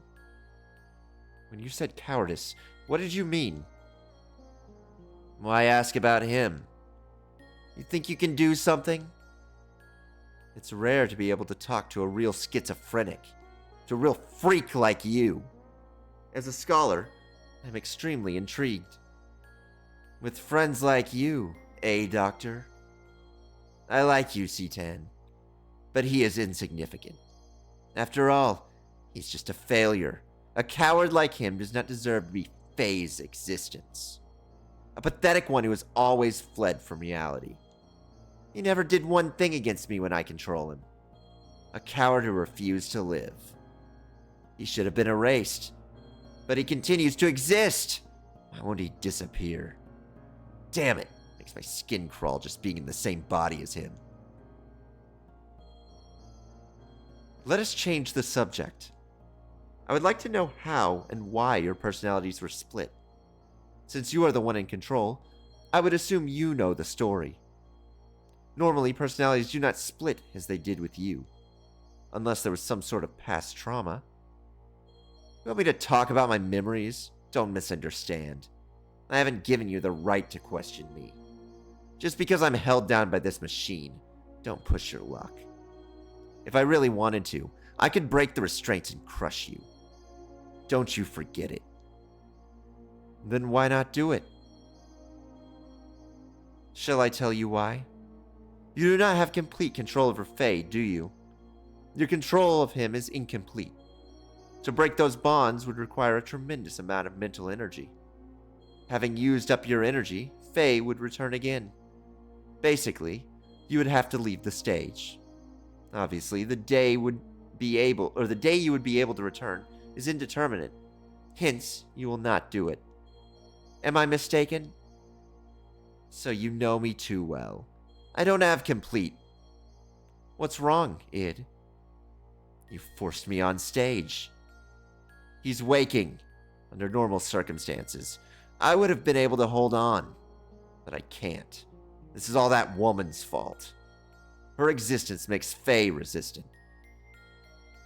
When you said cowardice, what did you mean? Why ask about him? You think you can do something? It's rare to be able to talk to a real schizophrenic, to a real freak like you. As a scholar, I'm extremely intrigued. With friends like you, Doctor? I like you, C10, but he is insignificant. After all, he's just a failure. A coward like him does not deserve to be Faye's existence. A pathetic one who has always fled from reality. He never did one thing against me when I control him. A coward who refused to live. He should have been erased, but he continues to exist. Why won't he disappear? Damn it, makes my skin crawl just being in the same body as him. Let us change the subject. I would like to know how and why your personalities were split. Since you are the one in control, I would assume you know the story. Normally, personalities do not split as they did with you, unless there was some sort of past trauma. You want me to talk about my memories? Don't misunderstand. I haven't given you the right to question me. Just because I'm held down by this machine, don't push your luck. If I really wanted to, I could break the restraints and crush you. Don't you forget it. Then why not do it? Shall I tell you why? You do not have complete control over Faye, do you? Your control of him is incomplete. To break those bonds would require a tremendous amount of mental energy. Having used up your energy, Faye would return again. Basically, you would have to leave the stage. Obviously, the day you would be able to return is indeterminate. Hence, you will not do it. Am I mistaken? So you know me too well. I don't have complete. What's wrong, Id? You forced me on stage. He's waking. Under normal circumstances, I would have been able to hold on. But I can't. This is all that woman's fault. Her existence makes Faye resistant.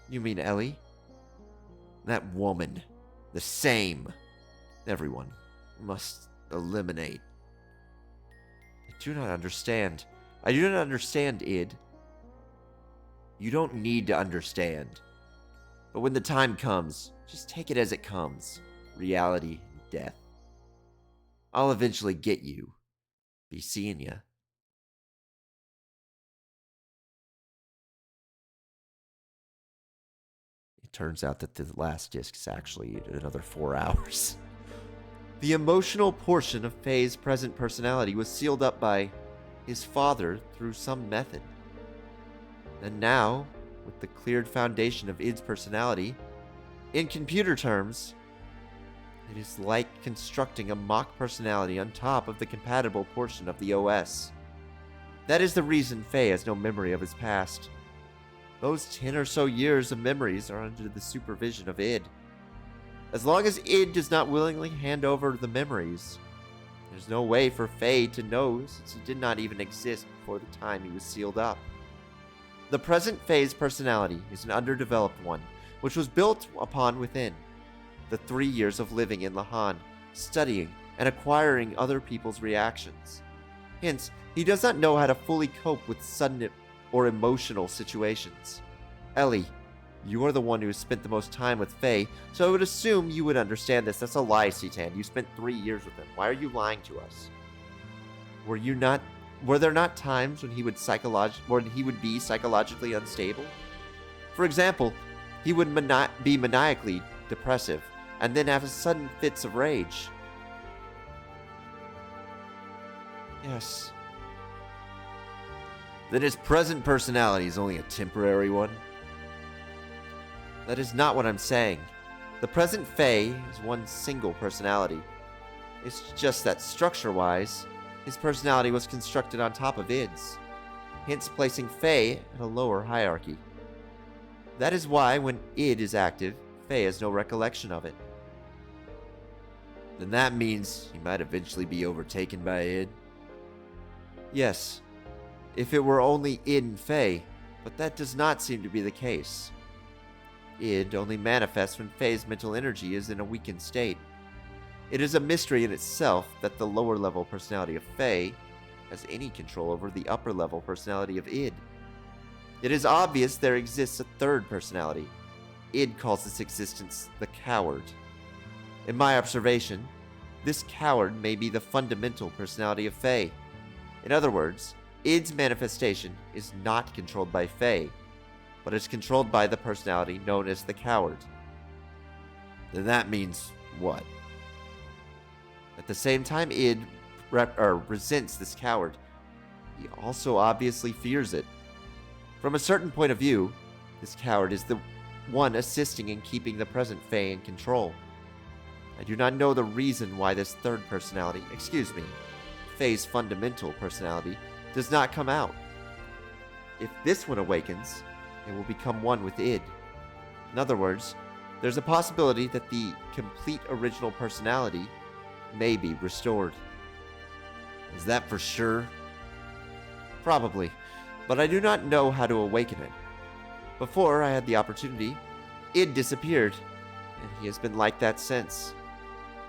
You mean Ellie? That woman. The same. Everyone must eliminate. I do not understand. I do not understand, Id. You don't need to understand. But when the time comes, just take it as it comes. Reality and death. I'll eventually get you. Be seeing ya. It turns out that the last disc is actually another 4 hours. The emotional portion of Faye's present personality was sealed up by his father through some method. And now, with the cleared foundation of Id's personality, in computer terms, it is like constructing a mock personality on top of the compatible portion of the OS. That is the reason Faye has no memory of his past. Those 10 or so years of memories are under the supervision of Id. As long as Id does not willingly hand over the memories, there's no way for Faye to know, since he did not even exist before the time he was sealed up. The present Faye's personality is an underdeveloped one, which was built upon within the 3 years of living in Lahan, studying and acquiring other people's reactions. Hence, he does not know how to fully cope with sudden or emotional situations. Ellie, you are the one who has spent the most time with Faye, so I would assume you would understand this. That's a lie, Citan. You spent 3 years with him. Why are you lying to us? Were there not times when he would be psychologically unstable? For example, he would be maniacally depressive, and then have sudden fits of rage. Yes. Then his present personality is only a temporary one? That is not what I'm saying. The present Faye is one single personality. It's just that structure-wise, his personality was constructed on top of Id's, hence placing Faye at a lower hierarchy. That is why when Id is active, Faye has no recollection of it. Then that means he might eventually be overtaken by Id? Yes, if it were only Id and Faye, but that does not seem to be the case. Id only manifests when Faye's mental energy is in a weakened state. It is a mystery in itself that the lower level personality of Faye has any control over the upper level personality of Id. It is obvious there exists a third personality. Id calls this existence the Coward. In my observation, this Coward may be the fundamental personality of Faye. In other words, Id's manifestation is not controlled by Faye, but is controlled by the personality known as the Coward. Then that means what? At the same time Id resents this Coward, he also obviously fears it. From a certain point of view, this Coward is the one assisting in keeping the present Faye in control. I do not know the reason why this third personality, Faye's fundamental personality, does not come out. If this one awakens, it will become one with Id. In other words, there's a possibility that the complete original personality may be restored. Is that for sure? Probably, but I do not know how to awaken it. Before I had the opportunity, Id disappeared, and he has been like that since.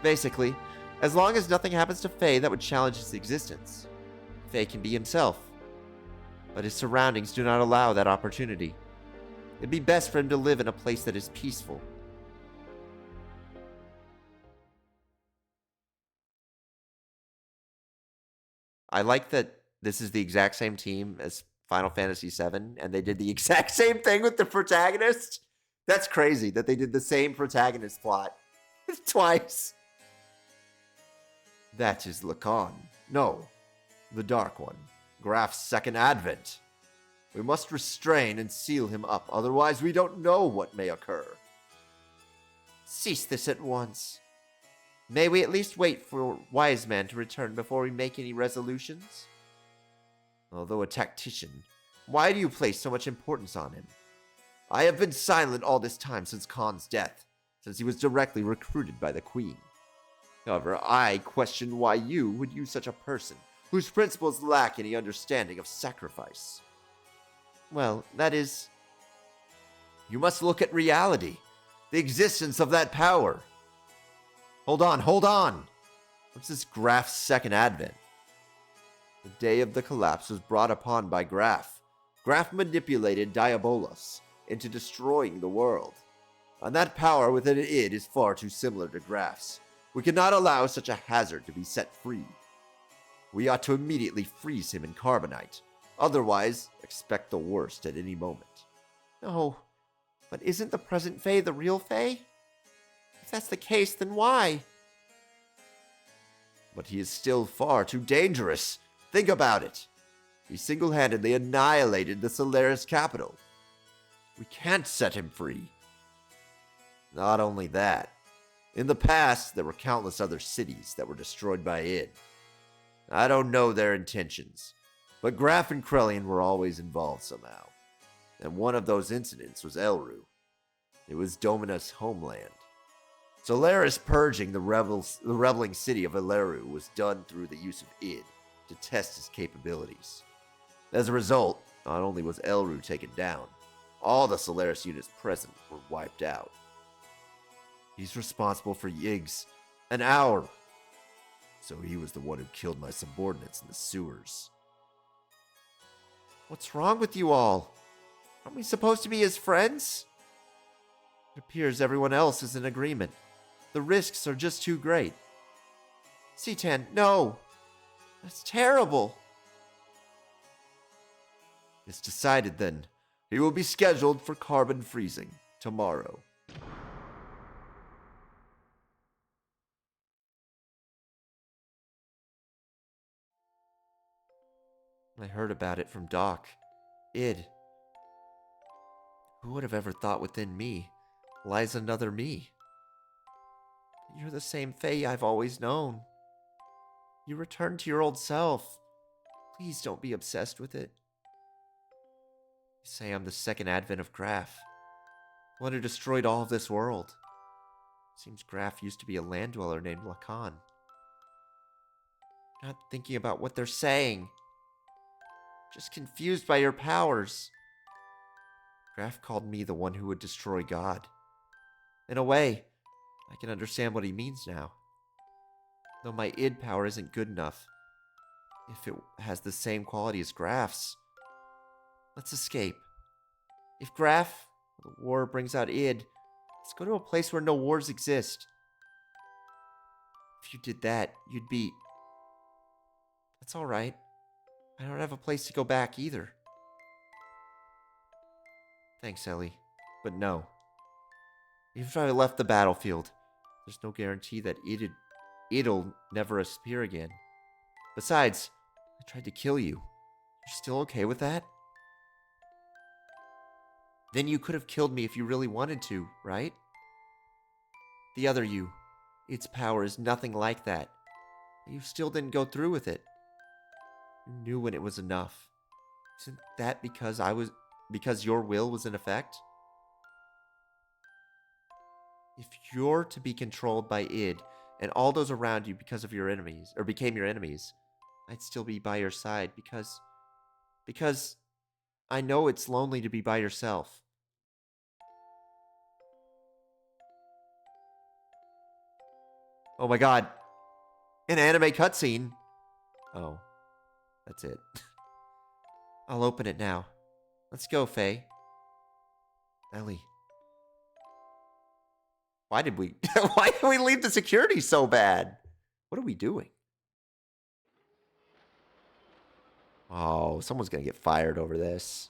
Basically, as long as nothing happens to Faye that would challenge his existence, Faye can be himself. But his surroundings do not allow that opportunity. It'd be best for him to live in a place that is peaceful. I like that this is the exact same team as Final Fantasy VII, and they did the exact same thing with the protagonist. That's crazy that they did the same protagonist plot twice. That is Lacan. No, the Dark One. Graf's second advent. We must restrain and seal him up, otherwise we don't know what may occur. Cease this at once. May we at least wait for Wise Man to return before we make any resolutions? Although a tactician, why do you place so much importance on him? I have been silent all this time since Khan's death, since he was directly recruited by the Queen. However, I question why you would use such a person whose principles lack any understanding of sacrifice. Well, that is... You must look at reality, the existence of that power. Hold on! What's this Graf's second advent? The day of the collapse was brought upon by Graf. Graf manipulated Diabolos into destroying the world. And that power within it is far too similar to Graf's. We cannot allow such a hazard to be set free. We ought to immediately freeze him in carbonite. Otherwise, expect the worst at any moment. No, but isn't the present Faye the real Faye? If that's the case, then why? But he is still far too dangerous. Think about it. He single-handedly annihilated the Solaris capital. We can't set him free. Not only that, in the past, there were countless other cities that were destroyed by id. I don't know their intentions, but Graf and Krellian were always involved somehow. And one of those incidents was Elru. It was Dominus' homeland. Solaris purging the reveling city of Elru was done through the use of id to test his capabilities. As a result, not only was Elru taken down, all the Solaris units present were wiped out. He's responsible for Yiggs, an hour. So he was the one who killed my subordinates in the sewers. What's wrong with you all? Aren't we supposed to be his friends? It appears everyone else is in agreement. The risks are just too great. C10, no! That's terrible! It's decided then. He will be scheduled for carbon freezing tomorrow. I heard about it from Doc. Id. Who would have ever thought within me lies another me? You're the same Faye I've always known. You returned to your old self. Please don't be obsessed with it. You say I'm the second advent of Graf, one who destroyed all of this world. Seems Graf used to be a land dweller named Lacan. Not thinking about what they're saying. Just confused by your powers. Graf called me the one who would destroy God. In a way, I can understand what he means now. Though my id power isn't good enough, if it has the same quality as Graf's. Let's escape. If Graf, or the war brings out id, let's go to a place where no wars exist. If you did that, you'd be... That's alright. I don't have a place to go back either. Thanks, Ellie. But no. Even if I left the battlefield, there's no guarantee that it'll never appear again. Besides, I tried to kill you. You're still okay with that? Then you could have killed me if you really wanted to, right? The other you, its power is nothing like that. You still didn't go through with it. You knew when it was enough. Isn't that because your will was in effect? If you're to be controlled by id and all those around you because of your enemies, or became your enemies, I'd still be by your side because I know it's lonely to be by yourself. Oh my god. An anime cutscene. Oh. That's it. I'll open it now. Let's go, Faye. Ellie. Why did we leave the security so bad? What are we doing? Oh, someone's gonna get fired over this.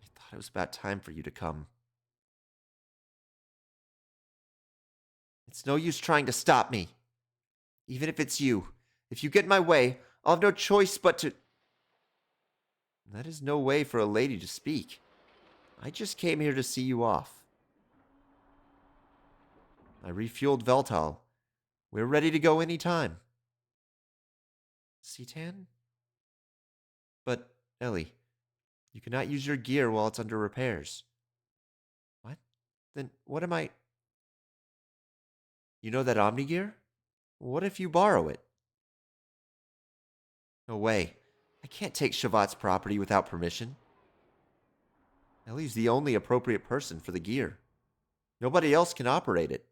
I thought it was about time for you to come. It's no use trying to stop me. Even if it's you. If you get in my way, I'll have no choice but to... That is no way for a lady to speak. I just came here to see you off. I refueled Veltal. We're ready to go anytime. Citan? But, Ellie, you cannot use your gear while it's under repairs. What? Then what am I... You know that Omni gear? What if you borrow it? No way. I can't take Shavat's property without permission. Ellie's the only appropriate person for the gear. Nobody else can operate it.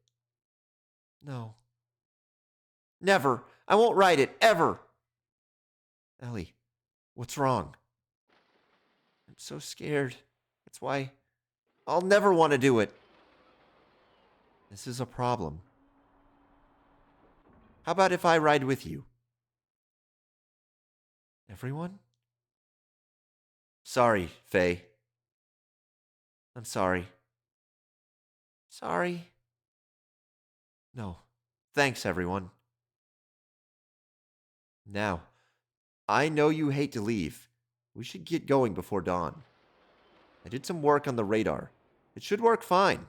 No. Never. I won't ride it, ever. Ellie, what's wrong? I'm so scared. That's why I'll never want to do it. This is a problem. How about if I ride with you? Everyone? Sorry, Faye. I'm sorry. Sorry. No. Thanks, everyone. Now, I know you hate to leave. We should get going before dawn. I did some work on the radar. It should work fine.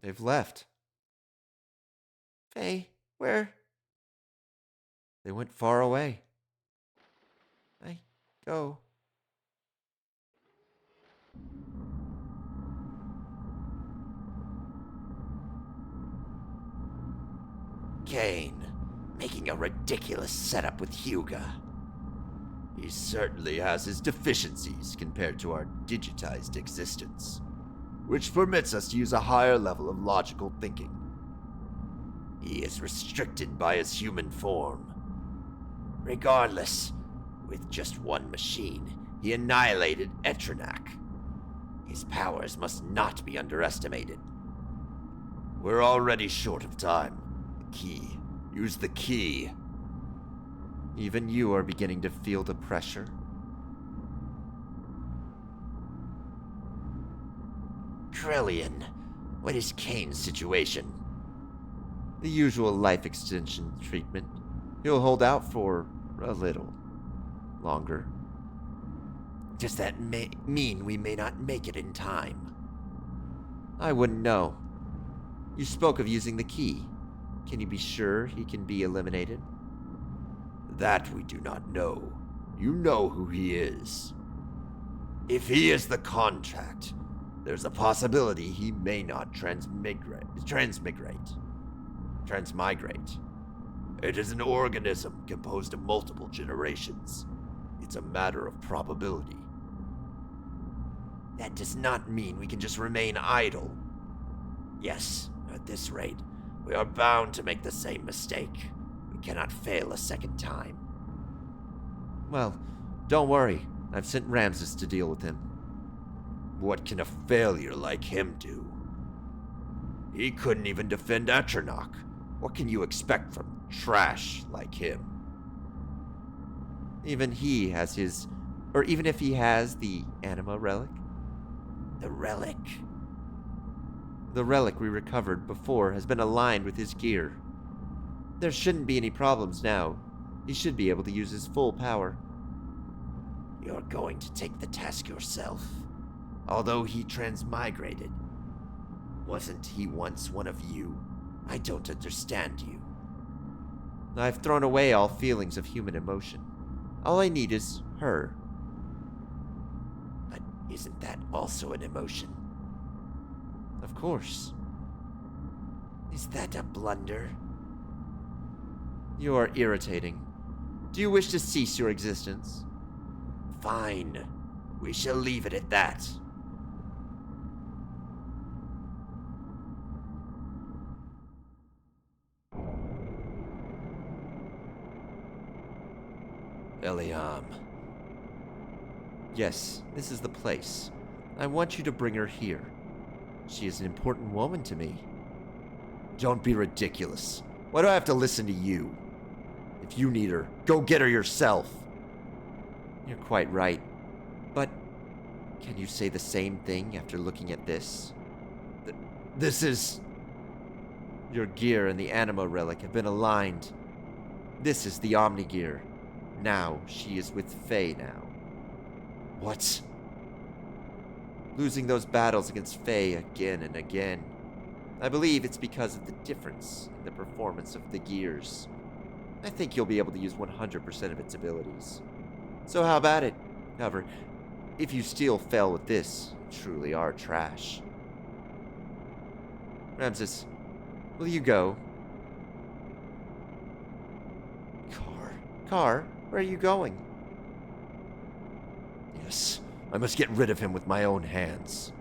They've left. Faye, where? They went far away. I go. Kane, making a ridiculous setup with Hyuga. He certainly has his deficiencies compared to our digitized existence, which permits us to use a higher level of logical thinking. He is restricted by his human form. Regardless, with just one machine, he annihilated Etrinak. His powers must not be underestimated. We're already short of time. The key. Use the key. Even you are beginning to feel the pressure. Trillion, what is Kane's situation? The usual life extension treatment. He'll hold out for a little longer. Does that mean we may not make it in time? I wouldn't know. You spoke of using the key. Can you be sure he can be eliminated? That we do not know. You know who he is. If he is the contract, there's a possibility he may not transmigrate. It is an organism composed of multiple generations. It's a matter of probability. That does not mean we can just remain idle. Yes, at this rate, we are bound to make the same mistake. We cannot fail a second time. Well, don't worry. I've sent Ramses to deal with him. What can a failure like him do? He couldn't even defend Atronach. What can you expect from trash like him? Even if he has the anima relic. The relic? The relic we recovered before has been aligned with his gear. There shouldn't be any problems now. He should be able to use his full power. You're going to take the task yourself. Although he transmigrated. Wasn't he once one of you? I don't understand you. I've thrown away all feelings of human emotion. All I need is her. But isn't that also an emotion? Of course. Is that a blunder? You are irritating. Do you wish to cease your existence? Fine. We shall leave it at that. Eliam. Yes, this is the place. I want you to bring her here. She is an important woman to me. Don't be ridiculous. Why do I have to listen to you? If you need her, go get her yourself. You're quite right. But can you say the same thing after looking at this? This is... Your gear and the anima relic have been aligned. This is the Omni gear. Now she is with Faye now. What? Losing those battles against Faye again and again. I believe it's because of the difference in the performance of the gears. I think you'll be able to use 100% of its abilities. So how about it? However, if you still fail with this, you truly are trash. Ramses, will you go? Car, where are you going? Yes, I must get rid of him with my own hands.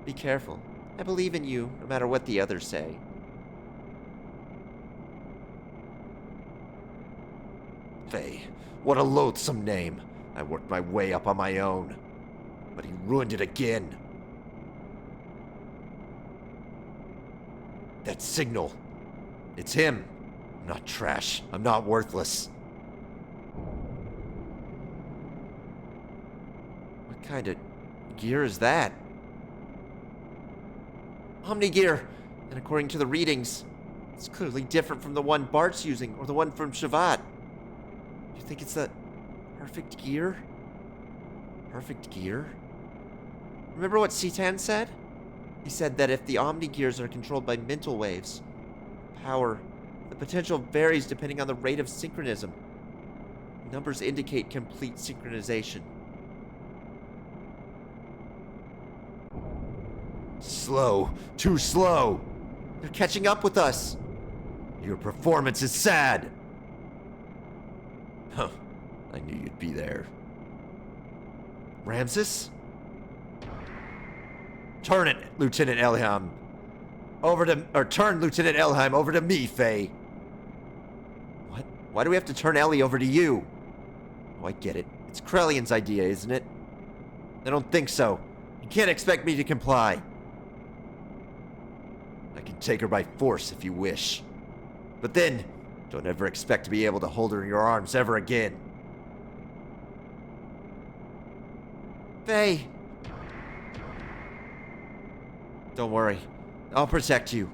Be careful. I believe in you, no matter what the others say. Faye, what a loathsome name. I worked my way up on my own. But he ruined it again. That signal. It's him. I'm not trash. I'm not worthless. What kind of gear is that? Omni gear! And according to the readings, it's clearly different from the one Bart's using or the one from Shavat. Do you think it's the perfect gear? Perfect gear? Remember what Citan said? He said that if the Omni gears are controlled by mental waves, the potential varies depending on the rate of synchronism. Numbers indicate complete synchronization. Slow. Too slow. They're catching up with us. Your performance is sad. Huh. I knew you'd be there. Ramses? Turn it, Lieutenant Elham. Turn Lieutenant Elheim over to me, Faye. What? Why do we have to turn Ellie over to you? Oh, I get it. It's Krellian's idea, isn't it? I don't think so. You can't expect me to comply. I can take her by force if you wish. But then, don't ever expect to be able to hold her in your arms ever again. Faye! Don't worry. I'll protect you.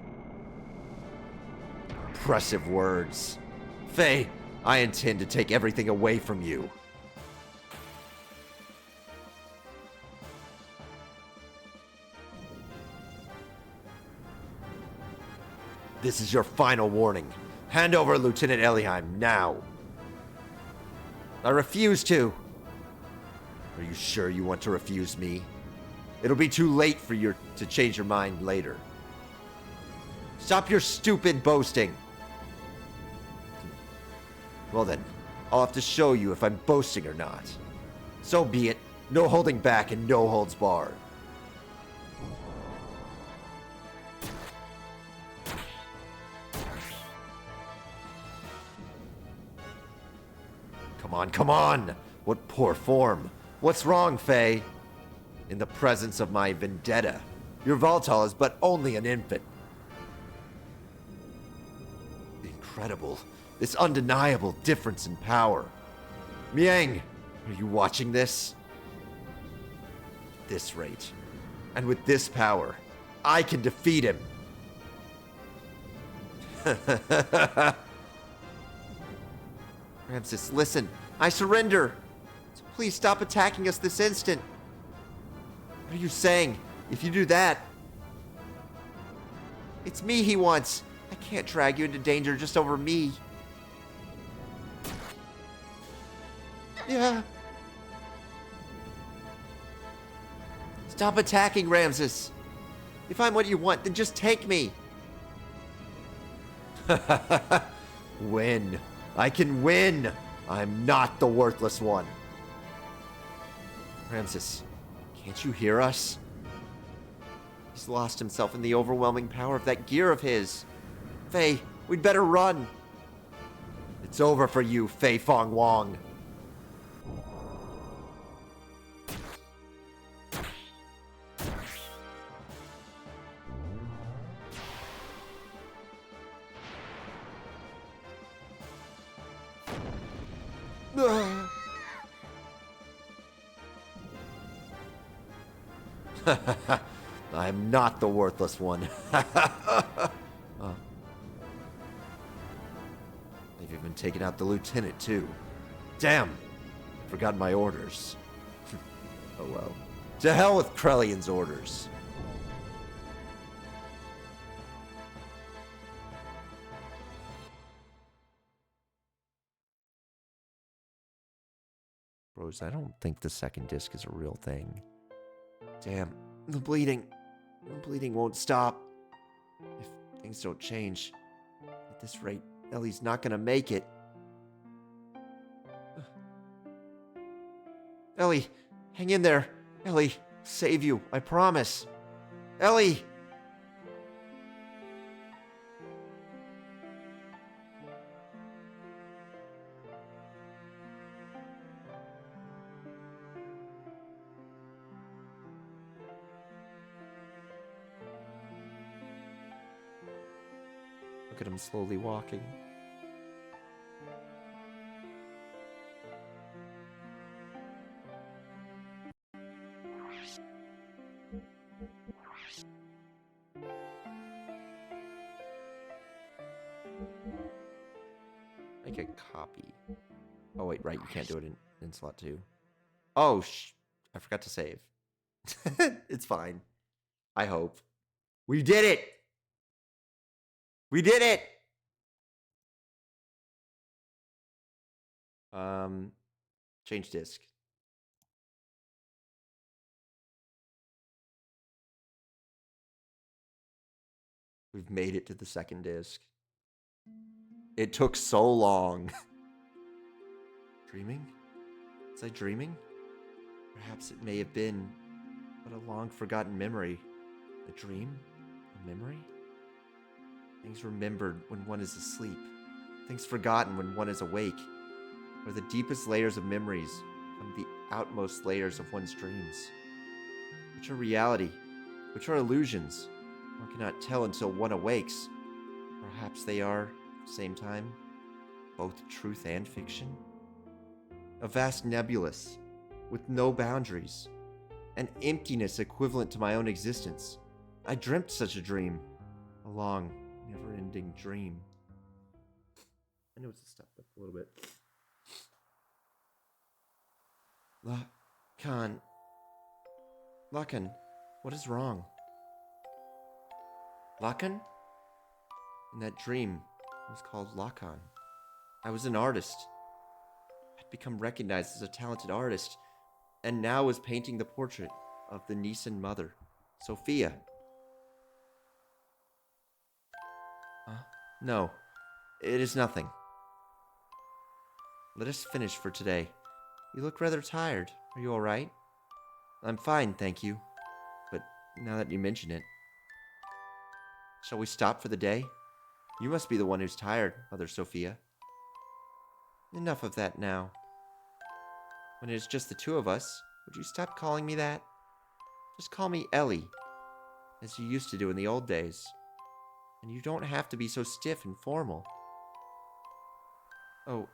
Impressive words. Faye, I intend to take everything away from you. This is your final warning. Hand over Lieutenant Elheim now. I refuse to. Are you sure you want to refuse me? It'll be too late for you to change your mind later. Stop your stupid boasting. Well then, I'll have to show you if I'm boasting or not. So be it. No holding back and no holds barred. Come on, come on! What poor form. What's wrong, Faye? In the presence of my vendetta, your Voltal is but only an infant. Incredible. This undeniable difference in power. Miang, are you watching this? At this rate, and with this power, I can defeat him. Ramses, listen. I surrender. So please stop attacking us this instant. What are you saying? If you do that... It's me he wants. I can't drag you into danger just over me. Yeah. Stop attacking, Ramses. If I'm what you want, then just take me. Win. I can win. I'm not the worthless one. Ramses, can't you hear us? He's lost himself in the overwhelming power of that gear of his. Faye, we'd better run. It's over for you, Fei Fong Wong. I'm not the worthless one. They've even taken out the lieutenant, too. Damn! I forgot my orders. Oh well. To hell with Krellian's orders. Bros, I don't think the second disc is a real thing. Damn, the bleeding. The bleeding won't stop. If things don't change. At this rate, Ellie's not gonna make it. Ellie, hang in there. Ellie, save you, I promise. Ellie! Look at him slowly walking. copy. Oh, wait, right. You can't do it in slot 2. Oh, I forgot to save. It's fine. I hope. We did it! We did it! Change disk. We've made it to the second disc. It took so long. Dreaming? Was I dreaming? Perhaps it may have been but a long-forgotten memory. A dream? A memory? Things remembered when one is asleep. Things forgotten when one is awake. Where the deepest layers of memories become the outmost layers of one's dreams. Which are reality? Which are illusions? One cannot tell until one awakes. Perhaps they are, at the same time, both truth and fiction? A vast nebulous, with no boundaries. An emptiness equivalent to my own existence. I dreamt such a dream. A long, never-ending dream. I know it's a step up a little bit. Lakan, what is wrong? Lakan? In that dream, it was called Lakan. I was an artist. I'd become recognized as a talented artist, and now was painting the portrait of the Nisan mother, Sophia. No, it is nothing. Let us finish for today. You look rather tired. Are you all right? I'm fine, thank you. But now that you mention it, shall we stop for the day? You must be the one who's tired, Mother Sophia. Enough of that now. When it is just the two of us, would you stop calling me that? Just call me Ellie, as you used to do in the old days. And you don't have to be so stiff and formal. Oh,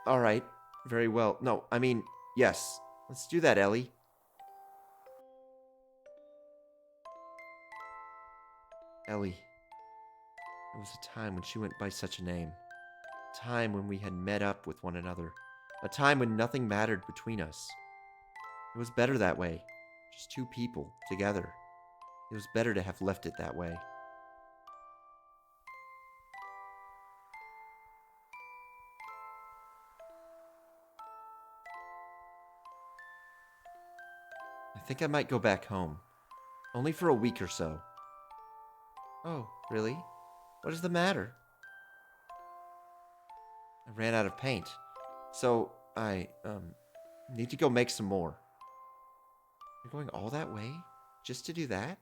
alright. Very well. No, I mean, yes. Let's do that, Ellie. Ellie. It was a time when she went by such a name. A time when we had met up with one another. A time when nothing mattered between us. It was better that way. Just two people, together. It was better to have left it that way. I think I might go back home. Only for a week or so. Oh, really? What is the matter? I ran out of paint. So, I, need to go make some more. You're going all that way? Just to do that?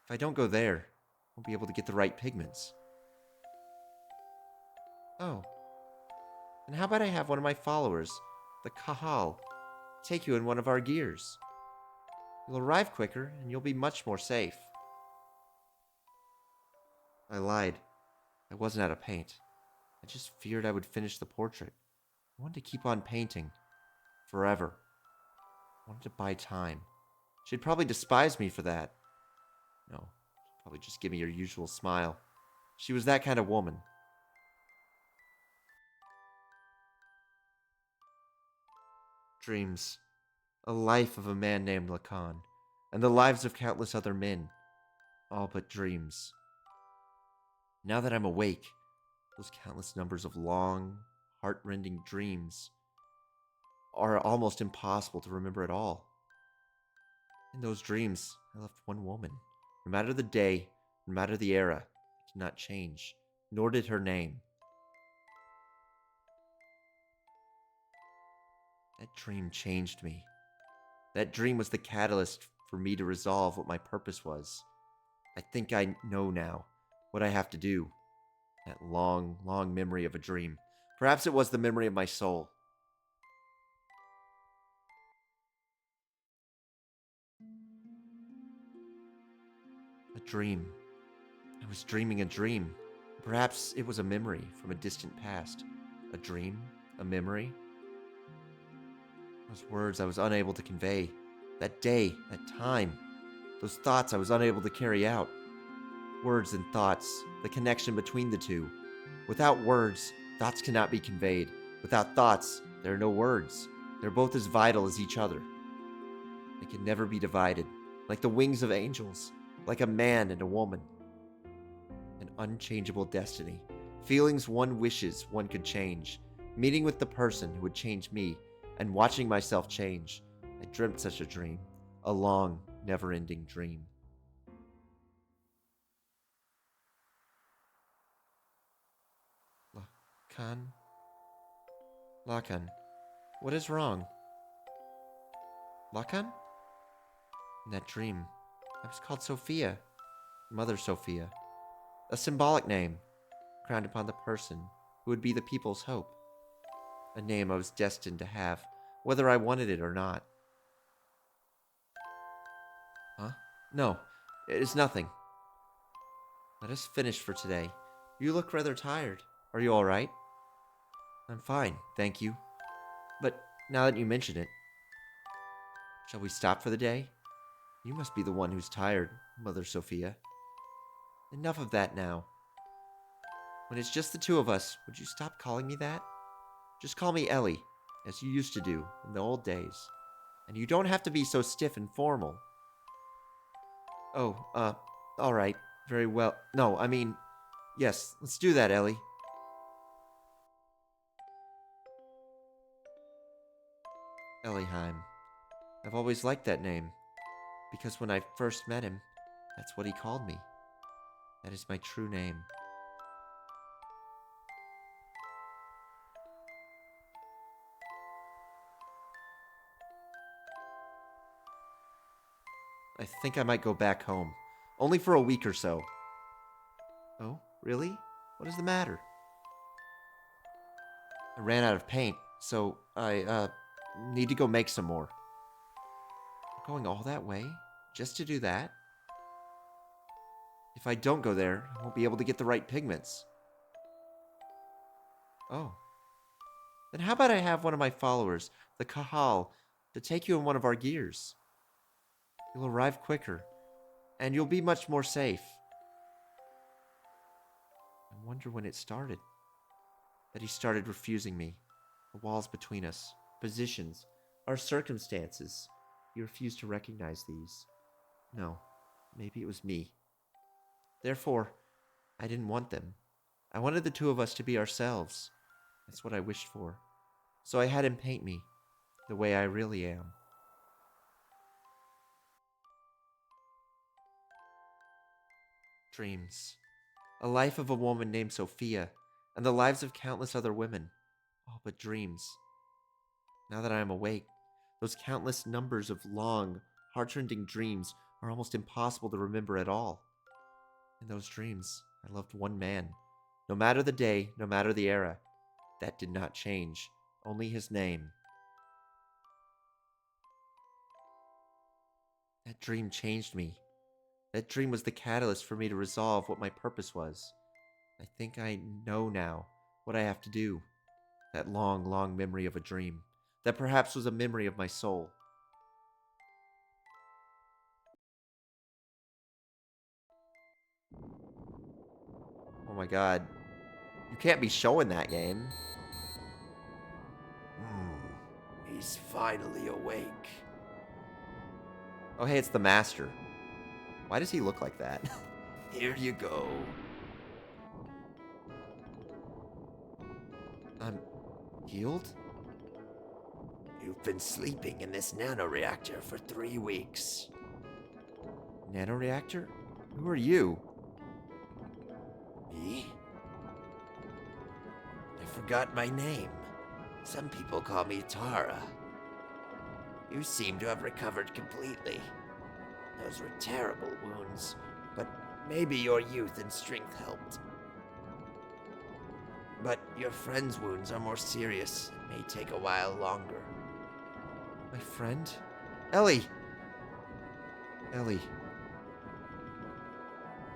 If I don't go there, I won't be able to get the right pigments. Oh. And how about I have one of my followers, the Kahal, take you in one of our gears? You'll arrive quicker, and you'll be much more safe. I lied. I wasn't out of paint. I just feared I would finish the portrait. I wanted to keep on painting. Forever. I wanted to buy time. She'd probably despise me for that. No, she'd probably just give me her usual smile. She was that kind of woman. Dreams. A life of a man named Lacan, and the lives of countless other men. All but dreams. Now that I'm awake, those countless numbers of long, heart-rending dreams are almost impossible to remember at all. In those dreams, I left one woman. No matter the day, no matter the era, it did not change, nor did her name. That dream changed me. That dream was the catalyst for me to resolve what my purpose was. I think I know now what I have to do. That long, long memory of a dream. Perhaps it was the memory of my soul. A dream. I was dreaming a dream. Perhaps it was a memory from a distant past. A dream? A memory? Those words I was unable to convey. That day, that time. Those thoughts I was unable to carry out. Words and thoughts, the connection between the two. Without words, thoughts cannot be conveyed. Without thoughts, there are no words. They're both as vital as each other. They can never be divided, like the wings of angels, like a man and a woman. An unchangeable destiny. Feelings one wishes one could change. Meeting with the person who would change me, and watching myself change. I dreamt such a dream. A long, never-ending dream. Lakan? Lakan, what is wrong? Lakan? In that dream, I was called Sophia, Mother Sophia. A symbolic name, crowned upon the person who would be the people's hope. A name I was destined to have, whether I wanted it or not. Huh? No, it is nothing. Let us finish for today. You look rather tired. Are you all right? I'm fine, thank you. But now that you mention it, shall we stop for the day? You must be the one who's tired, Mother Sophia. Enough of that now. When it's just the two of us, would you stop calling me that? Just call me Ellie, as you used to do in the old days. And you don't have to be so stiff and formal. Oh, alright, very well. No, I mean, yes, let's do that, Ellie. Ellieheim. I've always liked that name, because when I first met him, that's what he called me. That is my true name. I think I might go back home. Only for a week or so. Oh, really? What is the matter? I ran out of paint, so I, need to go make some more. Going all that way? Just to do that? If I don't go there, I won't be able to get the right pigments. Oh. Then how about I have one of my followers, the Kahal, to take you in one of our gears? You'll arrive quicker, and you'll be much more safe. I wonder when it started. That he started refusing me. The walls between us, positions, our circumstances. He refused to recognize these. No, maybe it was me. Therefore, I didn't want them. I wanted the two of us to be ourselves. That's what I wished for. So I had him paint me, the way I really am. Dreams. A life of a woman named Sophia, and the lives of countless other women. All but dreams. Now that I am awake, those countless numbers of long, heart-rending dreams are almost impossible to remember at all. In those dreams, I loved one man. No matter the day, no matter the era. That did not change. Only his name. That dream changed me. That dream was the catalyst for me to resolve what my purpose was. I think I know now what I have to do. That long, long memory of a dream. That perhaps was a memory of my soul. Oh my god. You can't be showing that game. He's finally awake. Oh hey, it's the master. Why does he look like that? Here you go. I'm healed? You've been sleeping in this nanoreactor for 3 weeks. Nanoreactor? Who are you? Me? I forgot my name. Some people call me Tara. You seem to have recovered completely. Those were terrible wounds, but maybe your youth and strength helped. But your friend's wounds are more serious and may take a while longer. My friend? Ellie! Ellie.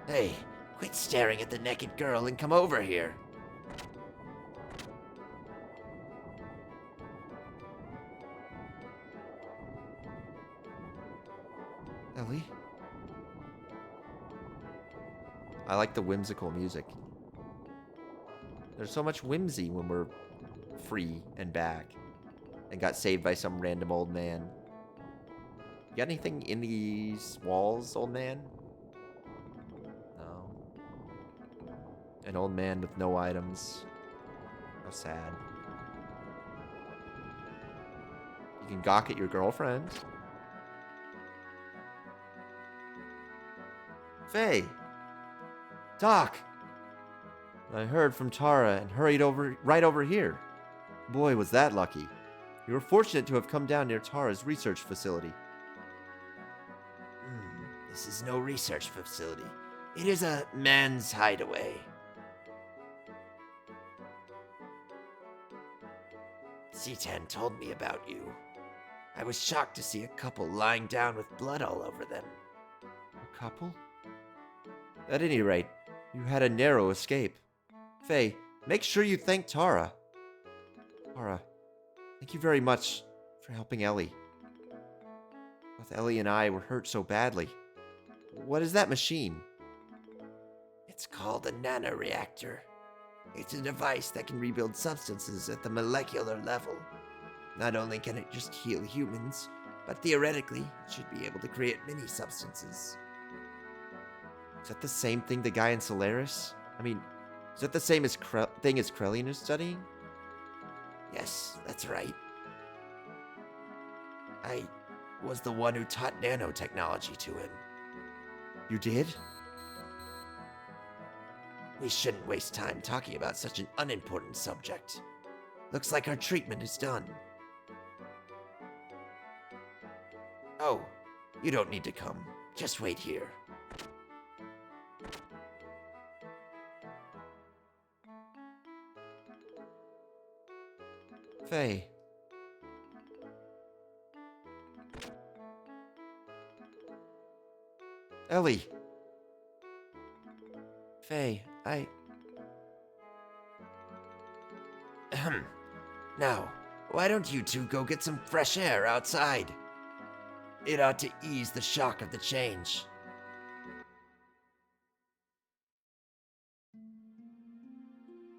Hey, quit staring at the naked girl and come over here. Ellie? I like the whimsical music. There's so much whimsy when we're free and back. And got saved by some random old man. You got anything in these walls, old man? No. An old man with no items. How sad. You can gawk at your girlfriend. Faye! Doc! I heard from Tara and hurried right over here. Boy, was that lucky. You were fortunate to have come down near Tara's research facility. This is no research facility. It is a man's hideaway. C10 told me about you. I was shocked to see a couple lying down with blood all over them. A couple? At any rate, you had a narrow escape. Faye, make sure you thank Tara. Tara, thank you very much for helping Ellie. Both Ellie and I were hurt so badly. What is that machine? It's called a nanoreactor. It's a device that can rebuild substances at the molecular level. Not only can it just heal humans, but theoretically, it should be able to create mini substances. Is that the same thing the guy in Solaris? I mean, is that the same thing as Krellian is studying? Yes, that's right. I was the one who taught nanotechnology to him. You did? We shouldn't waste time talking about such an unimportant subject. Looks like our treatment is done. Oh, you don't need to come. Just wait here. Faye. Ellie. Faye, Ahem. Now, why don't you two go get some fresh air outside? It ought to ease the shock of the change.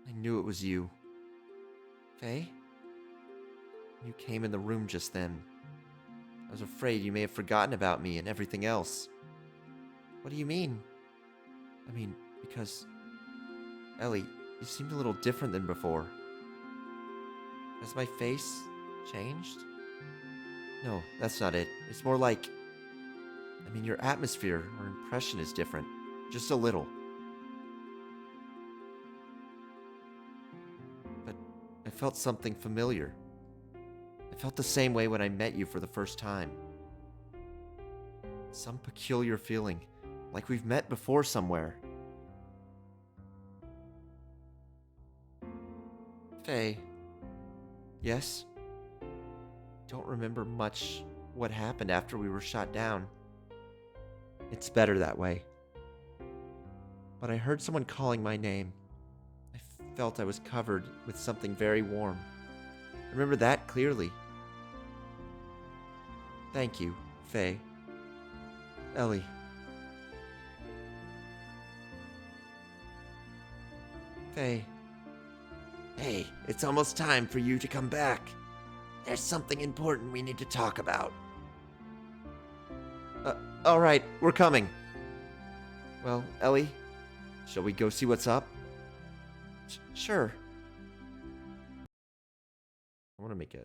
I knew it was you. Faye? You came in the room just then. I was afraid you may have forgotten about me and everything else. What do you mean? I mean, because... Ellie, you seemed a little different than before. Has my face changed? No, that's not it. It's more like... I mean, your atmosphere or impression is different. Just a little. But I felt something familiar. I felt the same way when I met you for the first time. Some peculiar feeling, like we've met before somewhere. Faye. Yes? Don't remember much what happened after we were shot down. It's better that way. But I heard someone calling my name. I felt I was covered with something very warm. I remember that clearly. Thank you, Faye. Ellie. Faye. Hey, it's almost time for you to come back. There's something important we need to talk about. Alright, we're coming. Well, Ellie, shall we go see what's up? Sure. I want to make a...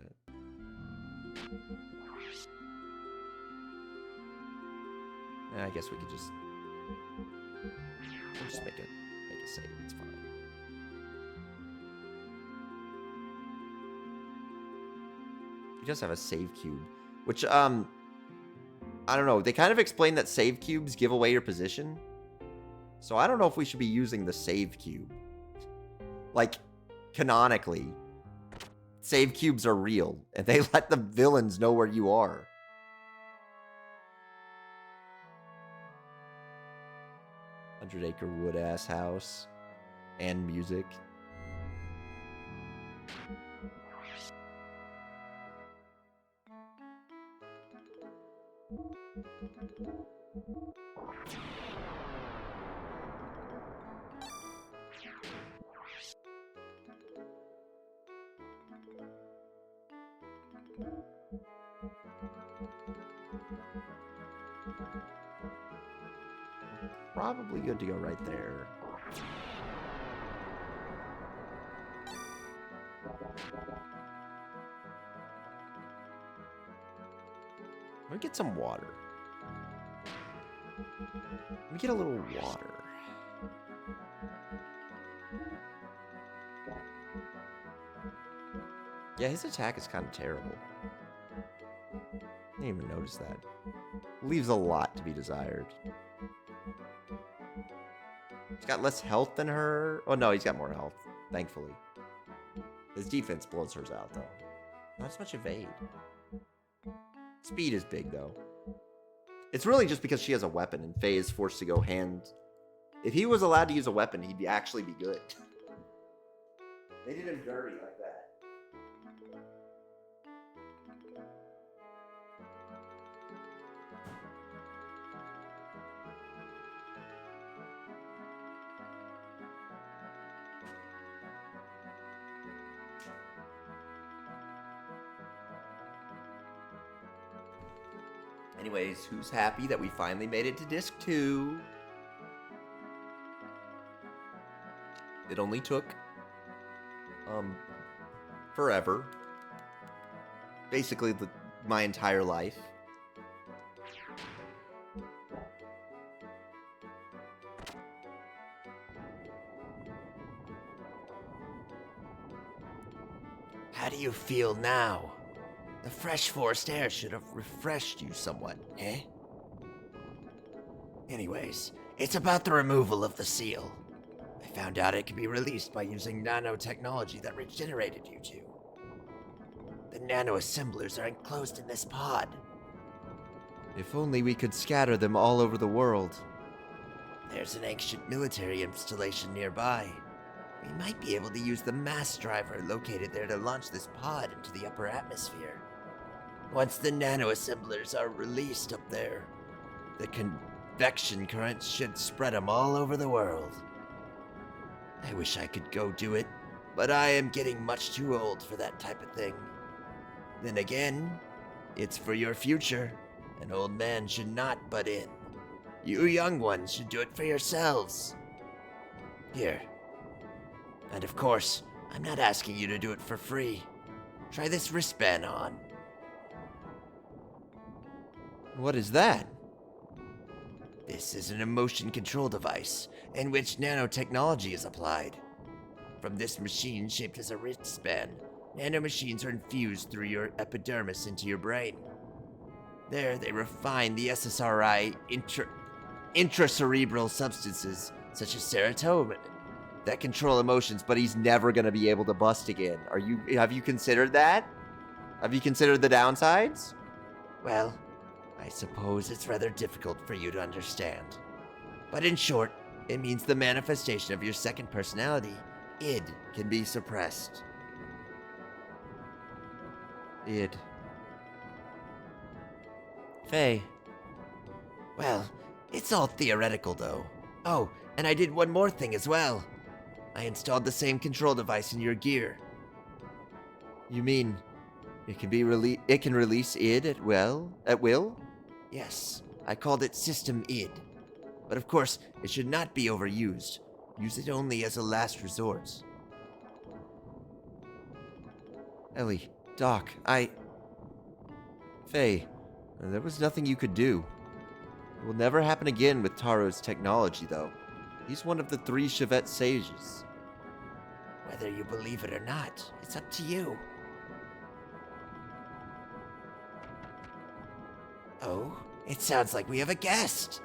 I guess we could just... We'll just make a save, it's fine. He does have a save cube, which, I don't know. They kind of explain that save cubes give away your position. So I don't know if we should be using the save cube. Like, canonically, save cubes are real, and they let the villains know where you are. Hundred-acre wood-ass house. And music. probably good to go right there. Let me get some water. Let me get a little water. Yeah, his attack is kind of terrible. I didn't even notice that. Leaves a lot to be desired. He's got less health than her. Oh, no, he's got more health, thankfully. His defense blows hers out, though. Not as much evade. Speed is big, though. It's really just because she has a weapon, and Faye is forced to go hand... If he was allowed to use a weapon, he'd actually be good. They did him dirty like that. Anyways, who's happy that we finally made it to disc 2? It only took, forever. Basically, my entire life. How do you feel now? The fresh forest air should have refreshed you somewhat, eh? Anyways, it's about the removal of the seal. I found out it can be released by using nanotechnology that regenerated you two. The nanoassemblers are enclosed in this pod. If only we could scatter them all over the world. There's an ancient military installation nearby. We might be able to use the mass driver located there to launch this pod into the upper atmosphere. Once the nanoassemblers are released up there, the convection current should spread them all over the world. I wish I could go do it, but I am getting much too old for that type of thing. Then again, it's for your future. An old man should not butt in. You young ones should do it for yourselves. Here. And of course, I'm not asking you to do it for free. Try this wristband on. What is that? This is an emotion control device in which nanotechnology is applied. From this machine shaped as a wristband, nanomachines are infused through your epidermis into your brain. There, they refine the SSRI intracerebral substances, such as serotonin, that control emotions, but he's never going to be able to bust again. Have you considered that? Have you considered the downsides? Well, I suppose it's rather difficult for you to understand. But in short, it means the manifestation of your second personality, id, can be suppressed. Id. Faye. Well, it's all theoretical though. Oh, and I did one more thing as well. I installed the same control device in your gear. You mean it can release id at will? Yes, I called it System id. But of course, it should not be overused. Use it only as a last resort. Ellie, Doc, Faye, there was nothing you could do. It will never happen again with Taro's technology, though. He's one of the 3 Chevette sages. Whether you believe it or not, it's up to you. Oh, it sounds like we have a guest.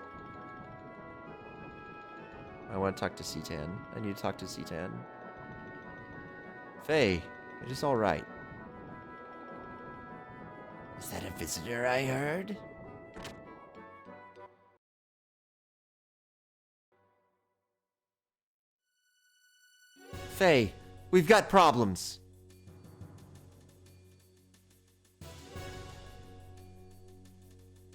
I want to talk to C-Tan. I need to talk to C-Tan. Faye, it is all right. Is that a visitor I heard? Faye, we've got problems.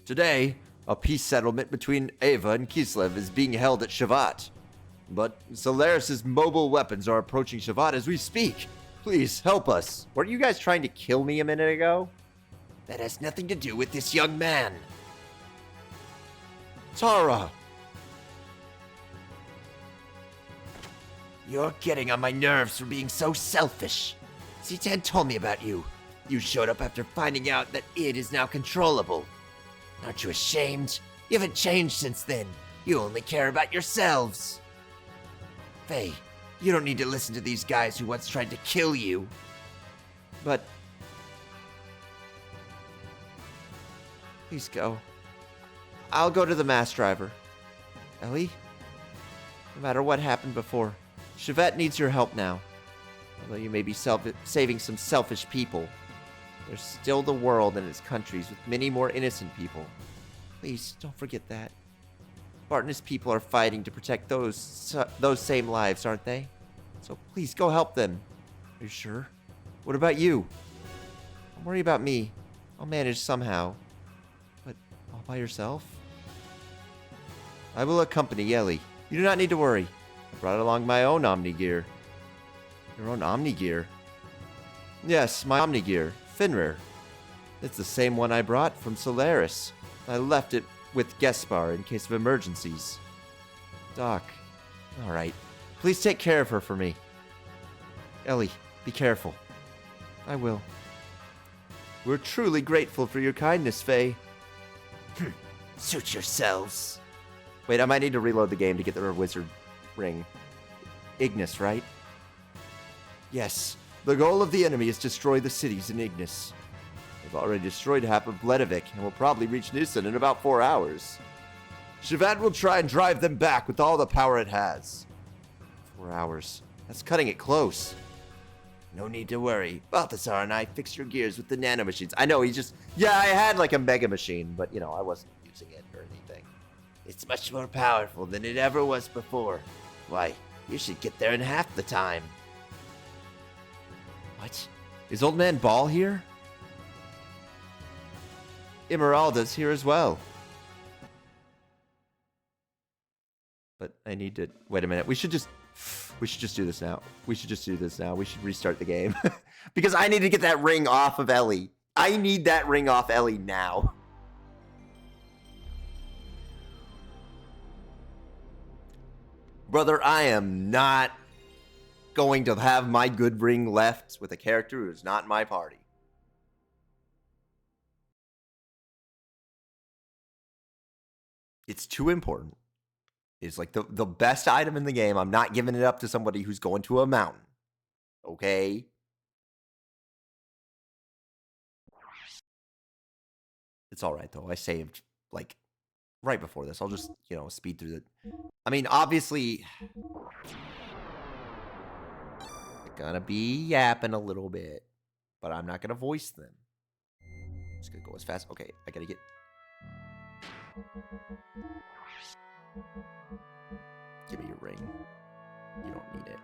Today, a peace settlement between Ava and Kislev is being held at Shavat. But Solaris's mobile weapons are approaching Shavat as we speak. Please, help us. Weren't you guys trying to kill me a minute ago? That has nothing to do with this young man. Tara! You're getting on my nerves for being so selfish. C10 told me about you. You showed up after finding out that it is now controllable. Aren't you ashamed? You haven't changed since then. You only care about yourselves. Faye, you don't need to listen to these guys who once tried to kill you. But... Please go. I'll go to the mass driver. Ellie? No matter what happened before, Chevette needs your help now. Although you may be saving some selfish people, there's still the world and its countries with many more innocent people. Please, don't forget that. Bart and his people are fighting to protect those same lives, aren't they? So please, go help them. Are you sure? What about you? Don't worry about me. I'll manage somehow. But all by yourself? I will accompany Ellie. You do not need to worry. I brought along my own Omni-Gear. Your own Omni-Gear? Yes, my Omni-Gear. Finrir. It's the same one I brought from Solaris. I left it with Gespar in case of emergencies. Doc. Alright. Please take care of her for me. Ellie, be careful. I will. We're truly grateful for your kindness, Faye. Suit yourselves. Wait, I might need to reload the game to get the wizard ring. Ignis, right? Yes. The goal of the enemy is to destroy the cities in Ignis. They've already destroyed half of Bledavik and will probably reach Newson in about 4 hours. Shavad will try and drive them back with all the power it has. 4 hours. That's cutting it close. No need to worry. Balthazar and I fixed your gears with the nanomachines. I know, he just... Yeah, I had like a mega machine, but, you know, I wasn't using it or anything. It's much more powerful than it ever was before. Why, you should get there in half the time. What? Is Old Man Ball here? Emeralda's here as well. But I need to... Wait a minute. We should just do this now. We should restart the game. Because I need to get that ring off of Ellie. I need that ring off Ellie now. Brother, I am not going to have my good ring left with a character who is not in my party. It's too important. It's like the best item in the game. I'm not giving it up to somebody who's going to a mountain. Okay? It's alright, though. I saved, like, right before this. I'll just, you know, speed through the... I mean, obviously... They're gonna be yapping a little bit. But I'm not gonna voice them. I'm just gonna go as fast... Okay, I gotta get... Give me your ring. You don't need it.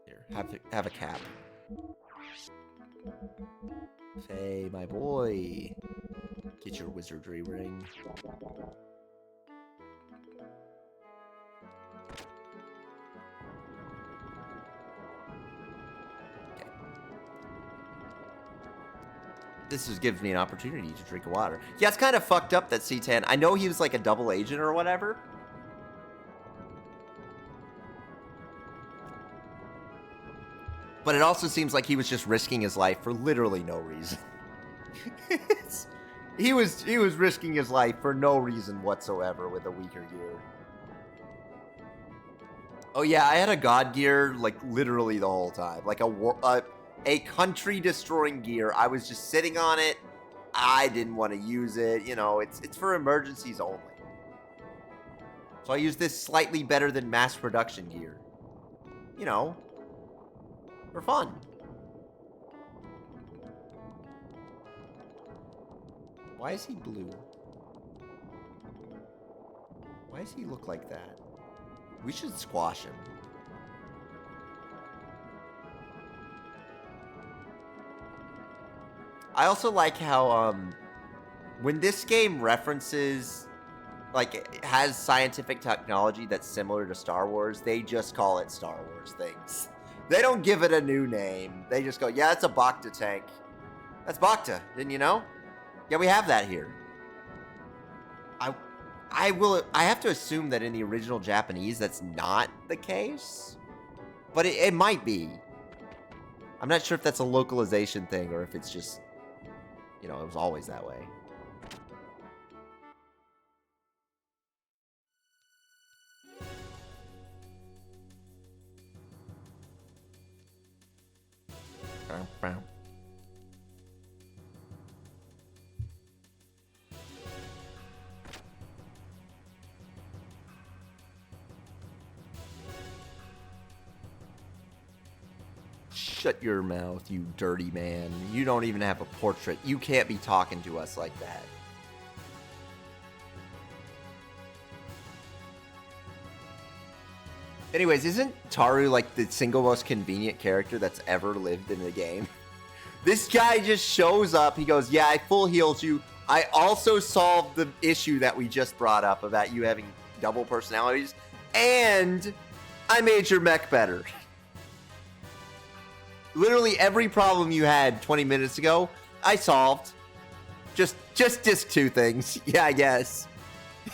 Here, have a cap. Faye, my boy. Get your wizardry ring. This just gives me an opportunity to drink water. Yeah, it's kind of fucked up that C10. I know he was like a double agent or whatever. But it also seems like he was just risking his life for literally no reason. he was risking his life for no reason whatsoever with a weaker gear. Oh yeah, I had a god gear like literally the whole time. Like a country-destroying gear. I was just sitting on it. I didn't want to use it. You know, it's for emergencies only. So I use this slightly better than mass production gear. You know, for fun. Why is he blue? Why does he look like that? We should squash him. I also like how, when this game references, like, it has scientific technology that's similar to Star Wars, they just call it Star Wars things. They don't give it a new name. They just go, yeah, it's a Bacta tank. That's Bacta, didn't you know? Yeah, we have that here. I have to assume that in the original Japanese that's not the case. But it might be. I'm not sure if that's a localization thing or if it's just, it was always that way. Shut your mouth, you dirty man. You don't even have a portrait. You can't be talking to us like that. Anyways, isn't Taru like the single most convenient character that's ever lived in the game? This guy just shows up. He goes, yeah, I full healed you. I also solved the issue that we just brought up about you having double personalities. And I made your mech better. Literally every problem you had 20 minutes ago, I solved. Just disc 2 things. Yeah, I guess.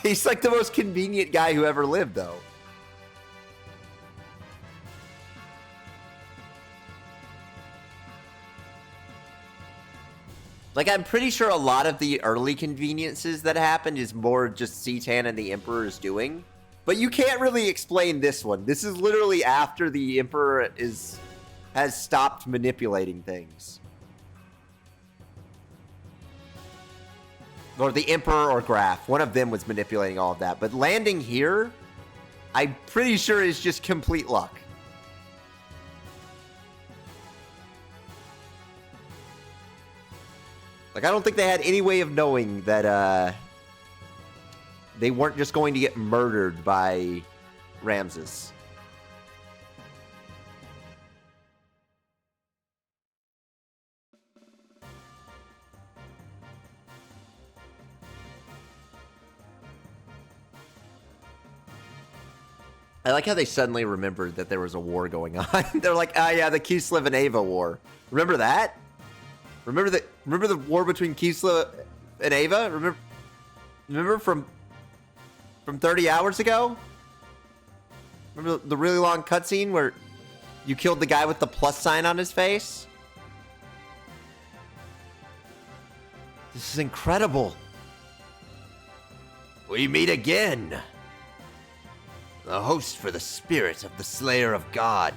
He's like the most convenient guy who ever lived, though. Like, I'm pretty sure a lot of the early conveniences that happened is more just Citan and the Emperor is doing. But you can't really explain this one. This is literally after the Emperor has stopped manipulating things. Or the Emperor or Graf. One of them was manipulating all of that. But landing here, I'm pretty sure is just complete luck. Like, I don't think they had any way of knowing that they weren't just going to get murdered by Ramses. I like how they suddenly remembered that there was a war going on. They're like, ah, yeah, the Kislev and Ava war. Remember that? Remember the war between Kislev and Ava? Remember from 30 hours ago? Remember the really long cutscene where you killed the guy with the plus sign on his face? This is incredible. We meet again. The host for the spirit of the Slayer of God.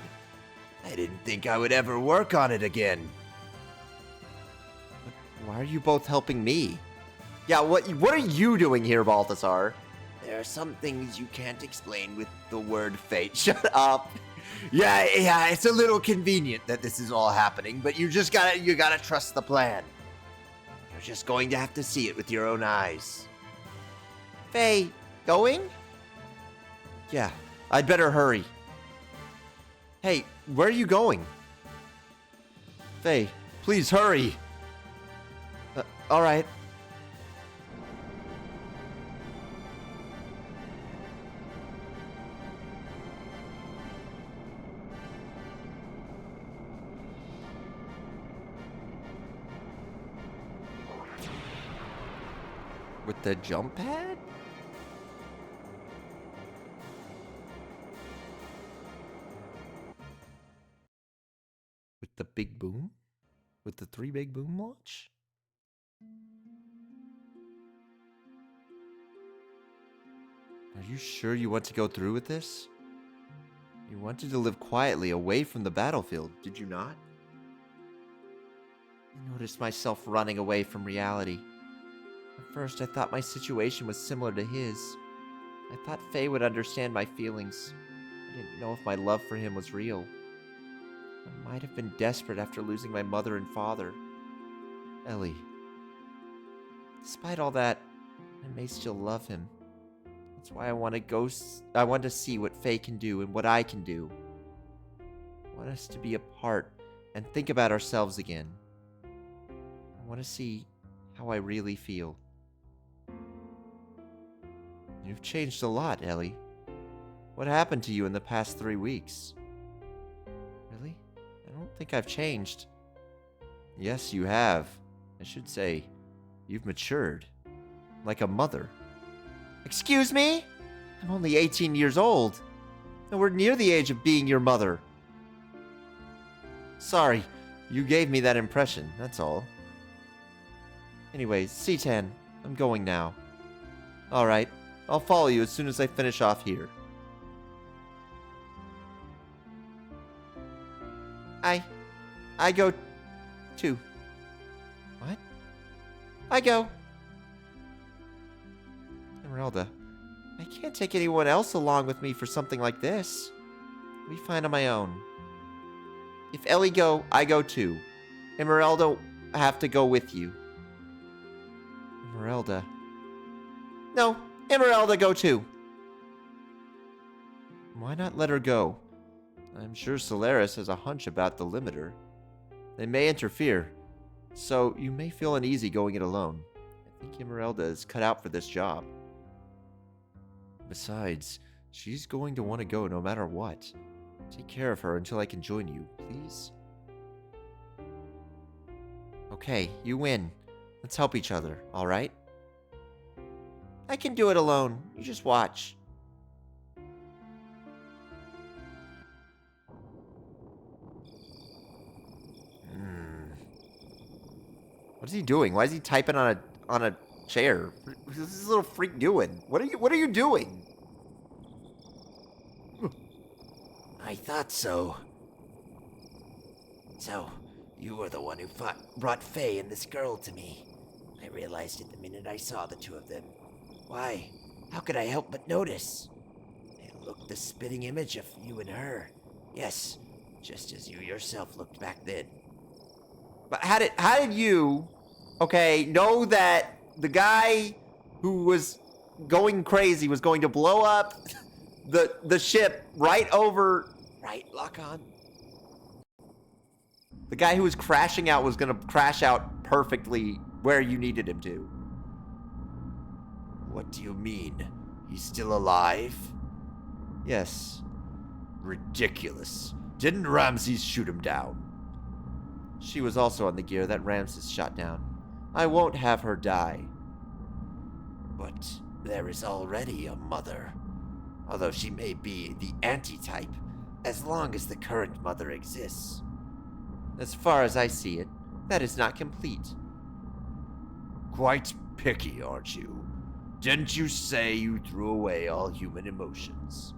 I didn't think I would ever work on it again. Why are you both helping me? Yeah, what are you doing here, Balthasar? There are some things you can't explain with the word fate. Shut up. Yeah, it's a little convenient that this is all happening, but you gotta trust the plan. You're just going to have to see it with your own eyes. Faye, going? Yeah, I'd better hurry. Hey, where are you going? Faye, please hurry. All right. With the jump pad? With the big boom? With the 3 big boom launch? Are you sure you want to go through with this? You wanted to live quietly away from the battlefield, did you not? I noticed myself running away from reality. At first, I thought my situation was similar to his. I thought Faye would understand my feelings. I didn't know if my love for him was real. I might have been desperate after losing my mother and father. Ellie. Despite all that, I may still love him. That's why I want to see what Faye can do and what I can do. I want us to be apart and think about ourselves again. I want to see how I really feel. You've changed a lot, Ellie. What happened to you in the past 3 weeks? Really? I don't think I've changed. Yes, you have. I should say, you've matured. Like a mother. Excuse me? I'm only 18 years old. And we're near the age of being your mother. Sorry, you gave me that impression, that's all. Anyways, C-Tan, I'm going now. Alright, I'll follow you as soon as I finish off here. I go too. What? I go. Emeralda, I can't take anyone else along with me for something like this. I'll be fine on my own. If Ellie go, I go too. Emeralda, I have to go with you. Emeralda. No, Emeralda go too. Why not let her go? I'm sure Solaris has a hunch about the limiter. They may interfere, so you may feel uneasy going it alone. I think Emeralda is cut out for this job. Besides, she's going to want to go no matter what. Take care of her until I can join you, please. Okay, you win. Let's help each other, alright? I can do it alone. You just watch. What is he doing? Why is he typing on a chair? What's this little freak doing? What are you doing? I thought so. So, you were the one who brought Faye and this girl to me. I realized it the minute I saw the two of them. Why? How could I help but notice? They looked the spitting image of you and her. Yes, just as you yourself looked back then. But how did you, okay, know that the guy who was going crazy was going to blow up the ship right over... Right, Lock-On? The guy who was crashing out was going to crash out perfectly where you needed him to. What do you mean? He's still alive? Yes. Ridiculous. Didn't Ramses shoot him down? She was also on the gear that Ramses shot down. I won't have her die. But there is already a mother. Although she may be the anti-type, as long as the current mother exists. As far as I see it, that is not complete. Quite picky, aren't you? Didn't you say you threw away all human emotions?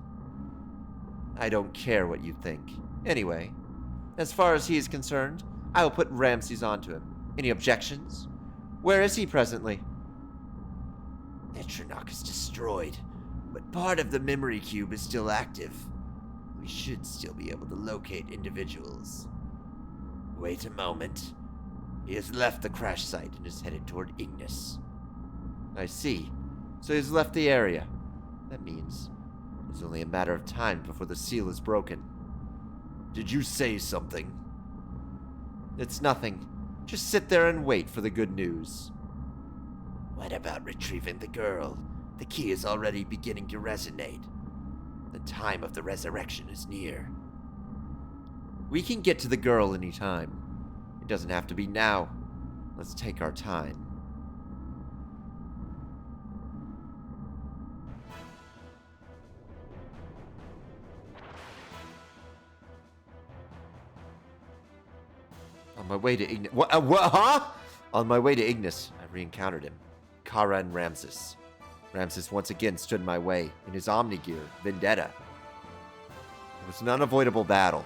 I don't care what you think. Anyway, as far as he is concerned, I will put Ramses onto him. Any objections? Where is he presently? Etronach is destroyed, but part of the memory cube is still active. We should still be able to locate individuals. Wait a moment. He has left the crash site and is headed toward Ignis. I see. So he's left the area. That means it's only a matter of time before the seal is broken. Did you say something? It's nothing. Just sit there and wait for the good news. What about retrieving the girl? The key is already beginning to resonate. The time of the resurrection is near. We can get to the girl anytime. It doesn't have to be now. Let's take our time. On my way to Ignis... What? Huh? On my way to Ignis, I re-encountered him. Karan Ramses. Ramses once again stood in my way, in his Omni gear, Vendetta. It was an unavoidable battle.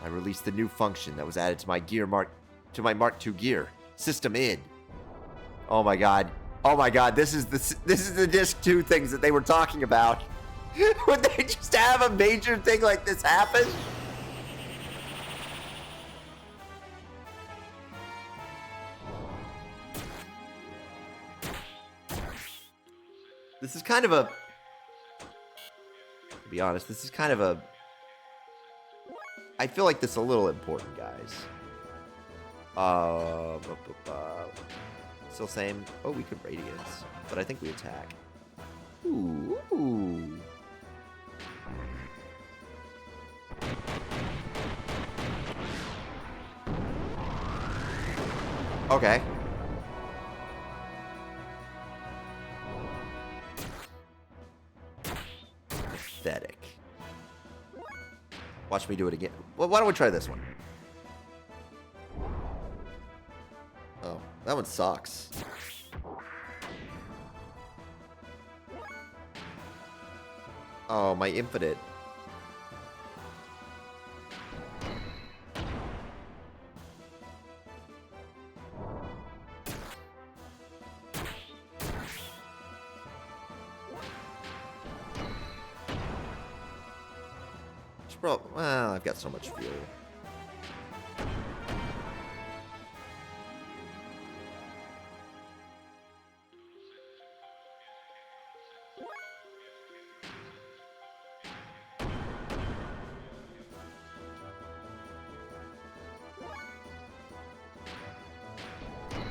I released the new function that was added to my Mark II gear, System Id. Oh my god. Oh my god, this is the Disc 2 things that they were talking about. Would they just have a major thing like this happen? This is kind of a... To be honest, this is kind of a... I feel like this is a little important, guys. Still same. Oh, we could Radiance, but I think we attack. Ooh. Okay. pathetic. Watch me do it again. Well, why don't we try this one? Oh, that one sucks. Oh, my infinite. Well, I've got so much fuel.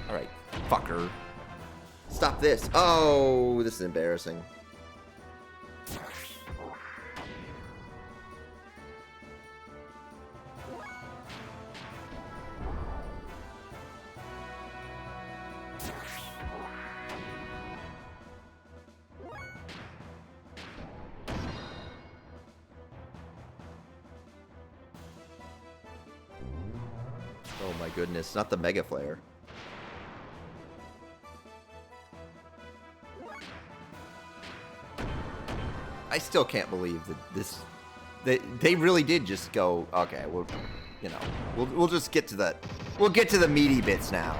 Alright, fucker. Stop this. Oh, this is embarrassing. Oh my goodness, not the Mega Flare. I still can't believe that this... They really did just go, okay, well, you know, we'll just get to the... We'll get to the meaty bits now.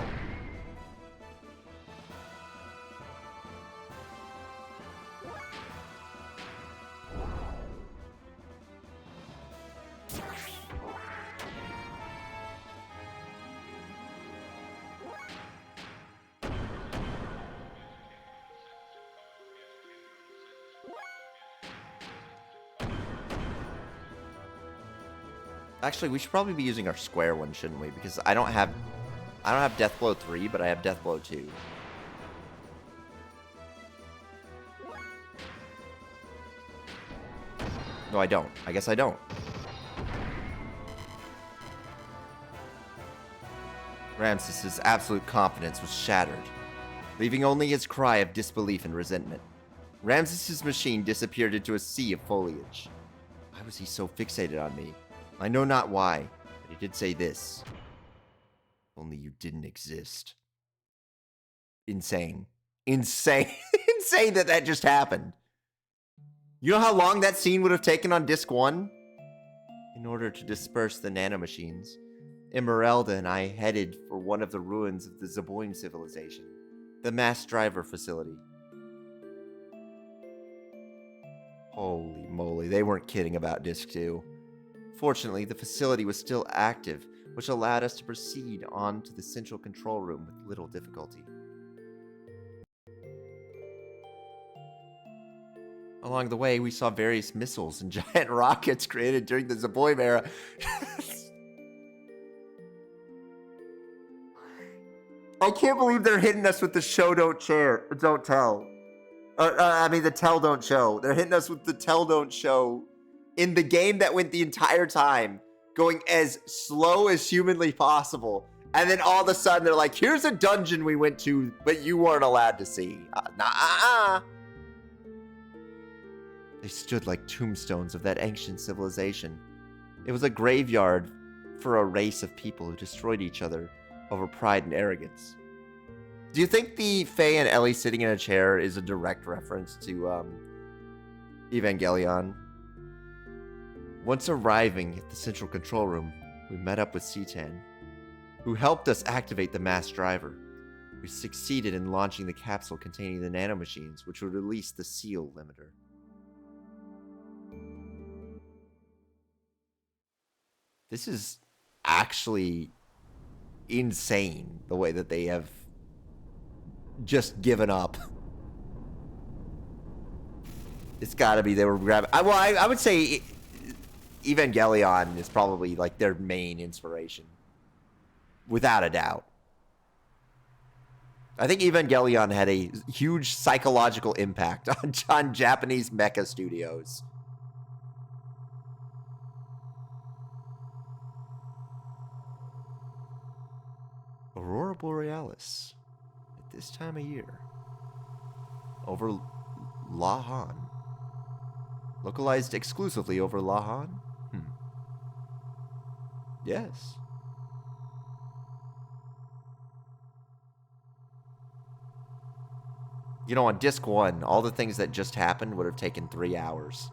Actually, we should probably be using our square one, shouldn't we? Because I don't have Death Blow 3, but I have Death Blow 2. No, I don't. I guess I don't. Ramses's absolute confidence was shattered, leaving only his cry of disbelief and resentment. Ramses's machine disappeared into a sea of foliage. Why was he so fixated on me? I know not why, but he did say this. Only you didn't exist. Insane. Insane. Insane that just happened. You know how long that scene would have taken on Disc 1? In order to disperse the nanomachines, Emeralda and I headed for one of the ruins of the Zeboyne civilization, the mass driver facility. Holy moly, they weren't kidding about Disc 2. Fortunately, the facility was still active, which allowed us to proceed on to the central control room with little difficulty. Along the way, we saw various missiles and giant rockets created during the Zeboyne era. I can't believe they're hitting us with the show don't tell. I mean, the tell don't show. They're hitting us with the tell don't show in the game that went the entire time going as slow as humanly possible. And then all of a sudden they're like, here's a dungeon we went to, but you weren't allowed to see. They stood like tombstones of that ancient civilization. It was a graveyard for a race of people who destroyed each other over pride and arrogance. Do you think the Faye and Ellie sitting in a chair is a direct reference to Evangelion? Once arriving at the central control room, we met up with C-Tan, who helped us activate the mass driver. We succeeded in launching the capsule containing the nanomachines, which would release the seal limiter. This is actually insane, the way that they have just given up. It's gotta be they were grabbing... I would say Evangelion is probably like their main inspiration. Without a doubt. I think Evangelion had a huge psychological impact on Japanese mecha studios. Aurora Borealis. At this time of year. Over Lahan. Localized exclusively over Lahan? Yes. You know, on disc 1, all the things that just happened would have taken 3 hours.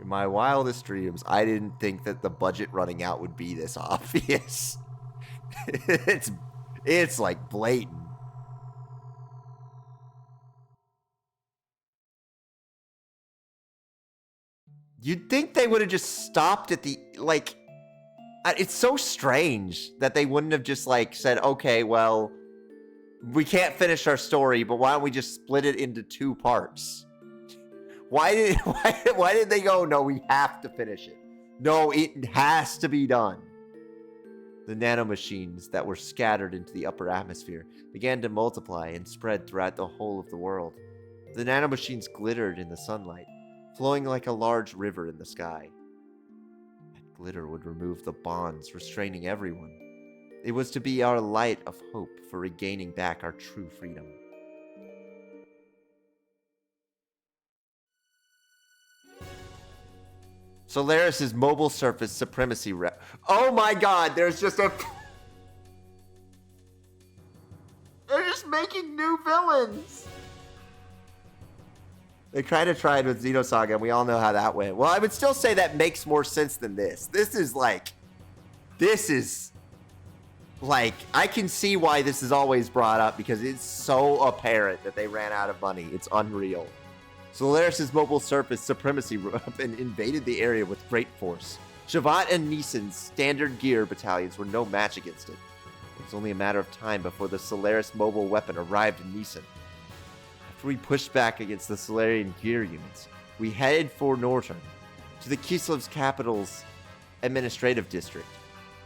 In my wildest dreams, I didn't think that the budget running out would be this obvious. It's like blatant. You'd think they would have just stopped at the, like, it's so strange that they wouldn't have just, like, said, okay, well, we can't finish our story, but why don't we just split it into 2 parts? Why did they go, no, we have to finish it? No, it has to be done. The nanomachines that were scattered into the upper atmosphere began to multiply and spread throughout the whole of the world. The nanomachines glittered in the sunlight, flowing like a large river in the sky. That glitter would remove the bonds restraining everyone. It was to be our light of hope for regaining back our true freedom. Solaris' mobile surface supremacy Oh my god, there's just a... They're just making new villains! They tried with Xenosaga, and we all know how that went. Well, I would still say that makes more sense than this. This is, I can see why this is always brought up, because it's so apparent that they ran out of money. It's unreal. Solaris' mobile surface supremacy weapon invaded the area with great force. Shavat and Neeson's standard gear battalions were no match against it. It was only a matter of time before the Solaris mobile weapon arrived in Neeson. After we pushed back against the Solarian gear units, we headed for Norton, to the Kislev's capital's administrative district.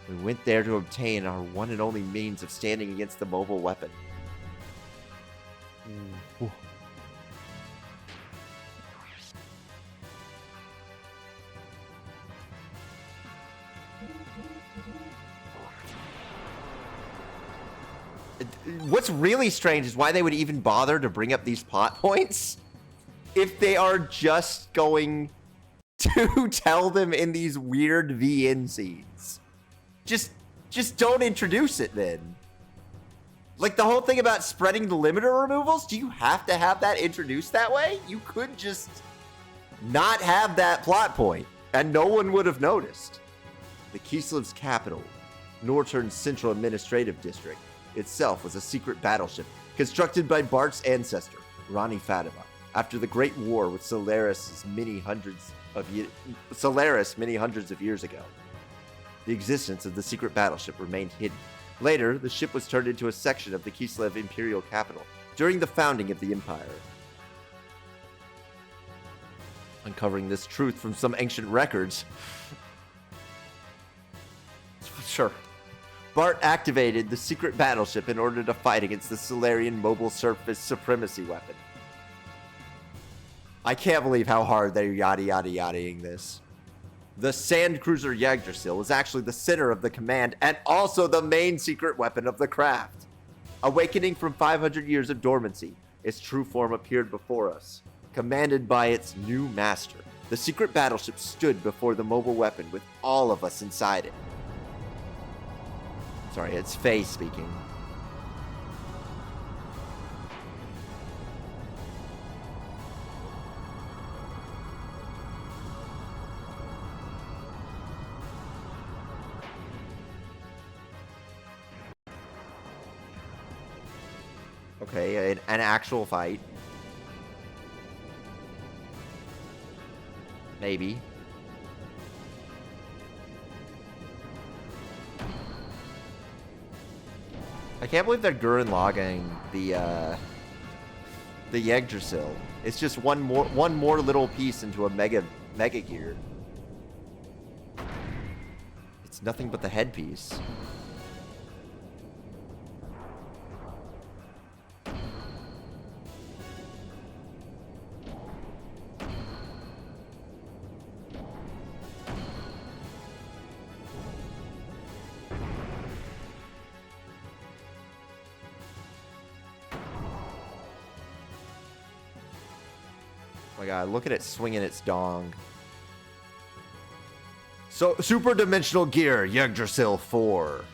We went there to obtain our one and only means of standing against the mobile weapon. Ooh. What's really strange is why they would even bother to bring up these plot points if they are just going to tell them in these weird VN scenes. Just don't introduce it then. Like the whole thing about spreading the limiter removals, do you have to have that introduced that way? You could just not have that plot point and no one would have noticed. The Kislev's capital, Norturn's central administrative district, itself was a secret battleship constructed by Bart's ancestor, Rani Fatima, after the Great War with Solaris many hundreds of years ago. The existence of the secret battleship remained hidden. Later, the ship was turned into a section of the Kislev imperial capital during the founding of the empire. Uncovering this truth from some ancient records. Sure. Bart activated the secret battleship in order to fight against the Solarian mobile surface supremacy weapon. I can't believe how hard they're yada-yada-yadaing this. The sand cruiser Yggdrasil was actually the center of the command and also the main secret weapon of the craft. Awakening from 500 years of dormancy, its true form appeared before us. Commanded by its new master, the secret battleship stood before the mobile weapon with all of us inside it. Sorry, it's Faye speaking. Okay, an actual fight. Maybe. I can't believe they're Gurren logging the Yggdrasil. It's just one more little piece into a mega gear. It's nothing but the headpiece. my god, look at it swinging its dong. So, super dimensional gear, Yggdrasil 4.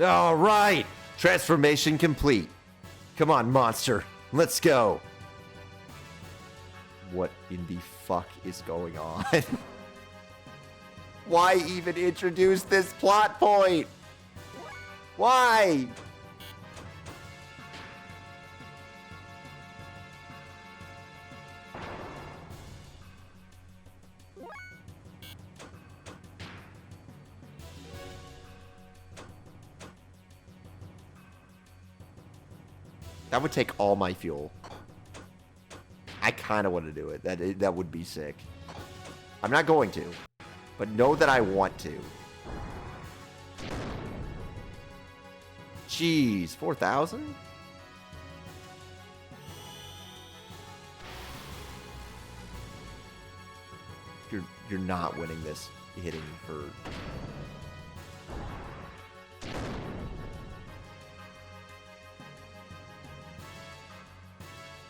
All right, transformation complete. Come on, monster, let's go. What in the fuck is going on? Why even introduce this plot point? Why? That would take all my fuel. I kind of want to do it. That would be sick. I'm not going to, but know that I want to. Jeez, 4,000? You're not winning this hitting for...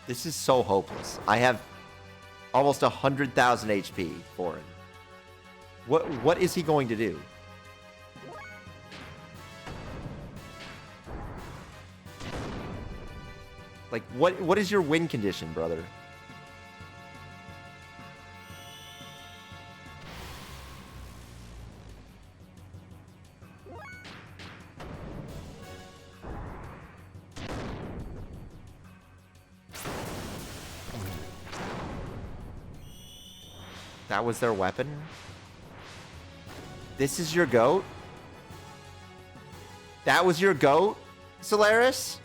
This is so hopeless. I have almost 100,000 HP for him. What is he going to do? Like, what is your win condition, brother? That was their weapon? This is your goat? That was your goat, Solaris?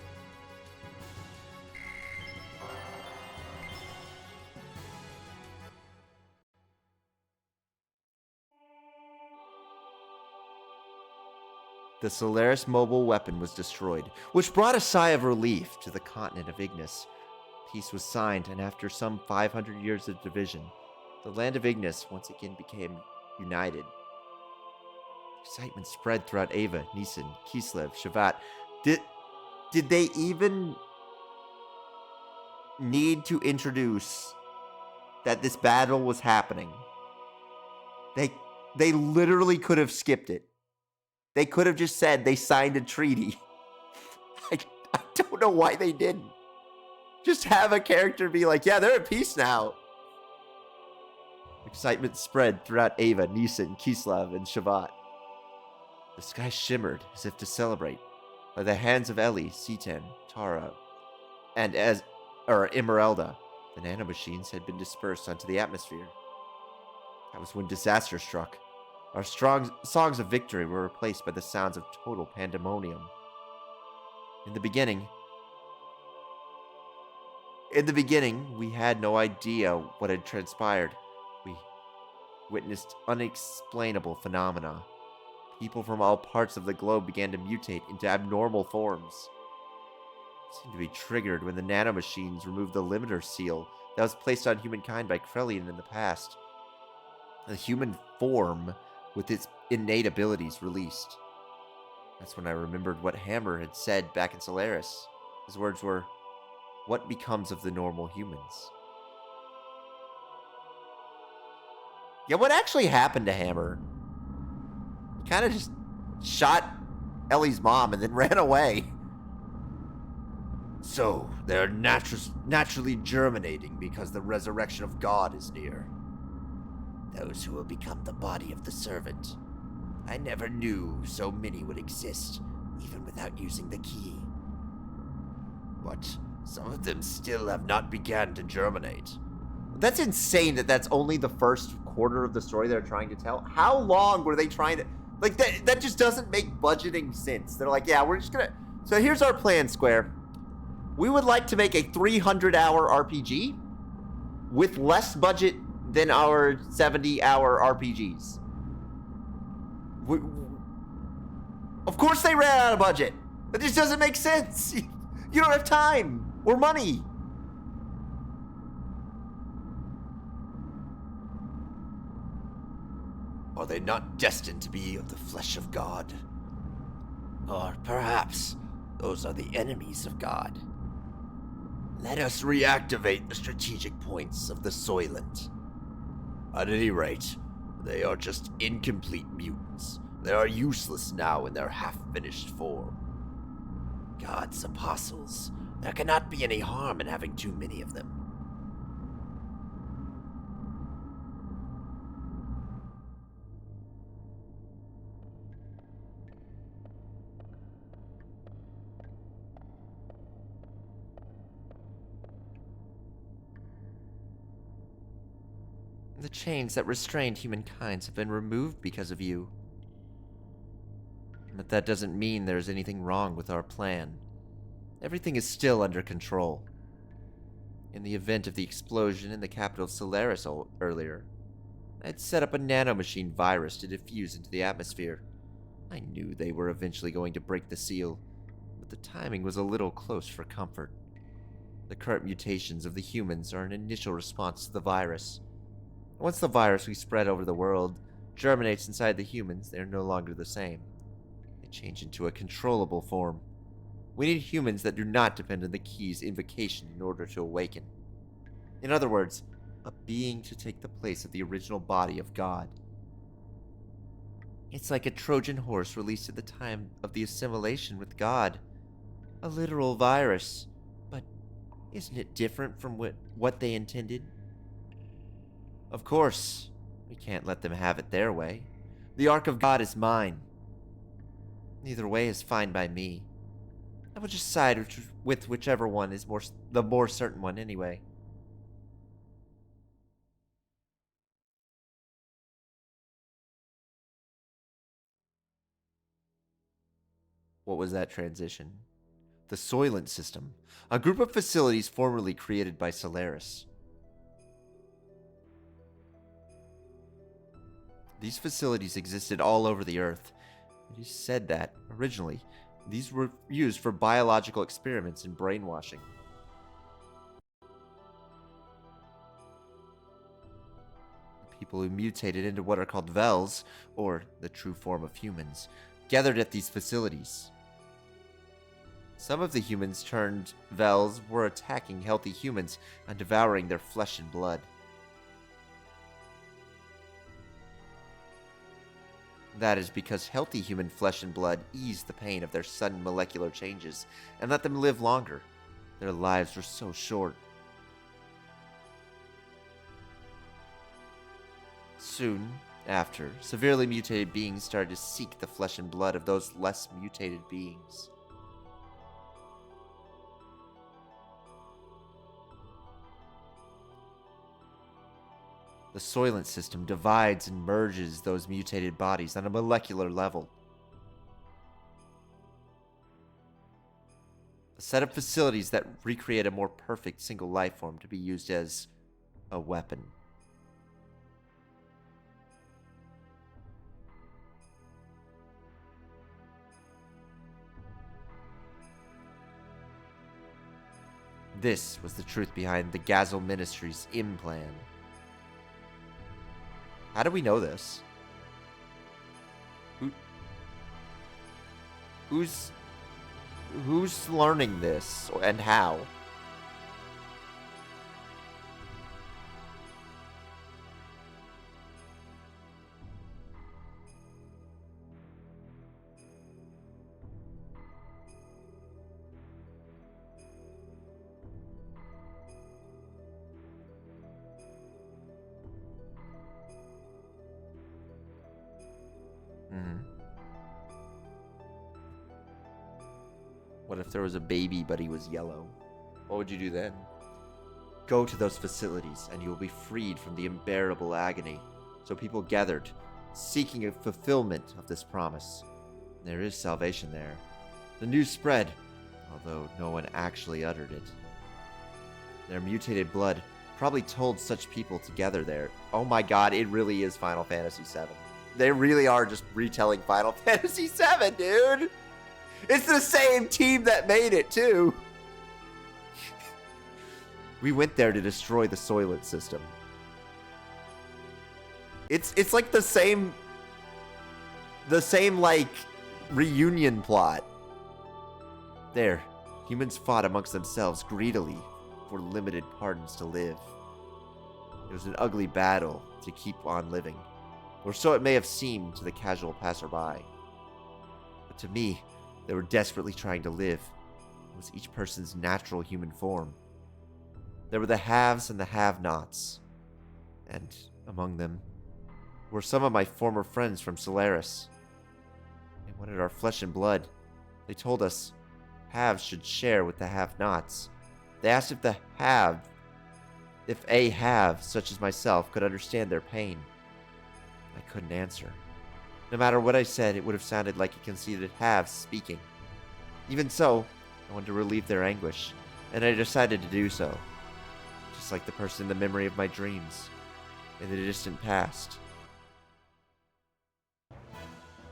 The Solaris mobile weapon was destroyed, which brought a sigh of relief to the continent of Ignis. Peace was signed, and after some 500 years of division, the land of Ignis once again became united. Excitement spread throughout Ava, Nisan, Kislev, Shavat. Did they even need to introduce that this battle was happening? They literally could have skipped it. They could have just said they signed a treaty. I don't know why they didn't. Just have a character be like, yeah, they're at peace now. Excitement spread throughout Ava, Nisan, Kislev, and Shavat. The sky shimmered as if to celebrate. By the hands of Ellie, Citan, Tara, and Emeralda, the nanomachines had been dispersed onto the atmosphere. That was when disaster struck. Our strong songs of victory were replaced by the sounds of total pandemonium. In the beginning, we had no idea what had transpired. We witnessed unexplainable phenomena. People from all parts of the globe began to mutate into abnormal forms. It seemed to be triggered when the nanomachines removed the limiter seal that was placed on humankind by Krellian in the past. The human form with its innate abilities released. That's when I remembered what Hammer had said back in Solaris. His words were, "What becomes of the normal humans?" Yeah, what actually happened to Hammer? He kind of just shot Ellie's mom and then ran away. So, they're naturally germinating because the resurrection of God is near. Those who will become the body of the servant. I never knew so many would exist, even without using the key. But some of them still have not begun to germinate. That's insane that that's only the first quarter of the story they're trying to tell. How long were they trying to... Like, that just doesn't make budgeting sense. They're like, yeah, we're just gonna... So here's our plan, Square. We would like to make a 300-hour RPG with less budget than our 70-hour RPGs. Of course they ran out of budget. That just doesn't make sense. You don't have time or money. Are they not destined to be of the flesh of God? Or perhaps those are the enemies of God. Let us reactivate the strategic points of the Soylent. At any rate, they are just incomplete mutants. They are useless now in their half-finished form. God's apostles, there cannot be any harm in having too many of them. The chains that restrained humankind have been removed because of you. But that doesn't mean there's anything wrong with our plan. Everything is still under control. In the event of the explosion in the capital of Solaris earlier, I'd set up a nanomachine virus to diffuse into the atmosphere. I knew they were eventually going to break the seal, but the timing was a little close for comfort. The current mutations of the humans are an initial response to the virus. Once the virus we spread over the world germinates inside the humans, they are no longer the same. They change into a controllable form. We need humans that do not depend on the key's invocation in order to awaken. In other words, a being to take the place of the original body of God. It's like a Trojan horse released at the time of the assimilation with God. A literal virus. But isn't it different from what they intended? Of course, we can't let them have it their way. The Ark of God is mine. Neither way is fine by me. I will just side with whichever one is the more certain one anyway. What was that transition? The Soylent System, a group of facilities formerly created by Solaris. These facilities existed all over the Earth. It is said that, originally, these were used for biological experiments and brainwashing. The people who mutated into what are called Vels, or the true form of humans, gathered at these facilities. Some of the humans turned Vels were attacking healthy humans and devouring their flesh and blood. That is because healthy human flesh and blood eased the pain of their sudden molecular changes and let them live longer. Their lives were so short. Soon after, severely mutated beings started to seek the flesh and blood of those less mutated beings. The Soylent System divides and merges those mutated bodies on a molecular level. A set of facilities that recreate a more perfect single life form to be used as a weapon. This was the truth behind the Gazel Ministry's implant. How do we know this? Who's learning this and how? What if there was a baby but he was yellow? What would you do then? Go to those facilities and you will be freed from the unbearable agony. So people gathered, seeking a fulfillment of this promise. There is salvation there. The news spread, although no one actually uttered it. Their mutated blood probably told such people to gather there. Oh my god, it really is Final Fantasy VII. They really are just retelling Final Fantasy VII, dude! It's the same team that made it, too! We went there to destroy the Soylent System. It's like the same like reunion plot. There, humans fought amongst themselves greedily for limited pardons to live. It was an ugly battle to keep on living, or so it may have seemed to the casual passerby. But to me, they were desperately trying to live. It was each person's natural human form. There were the haves and the have-nots, and among them were some of my former friends from Solaris. They wanted our flesh and blood. They told us haves should share with the have-nots. They asked if a have, such as myself, could understand their pain. I couldn't answer. No matter what I said, it would have sounded like a conceited have speaking. Even so, I wanted to relieve their anguish, and I decided to do so. Just like the person in the memory of my dreams, in the distant past.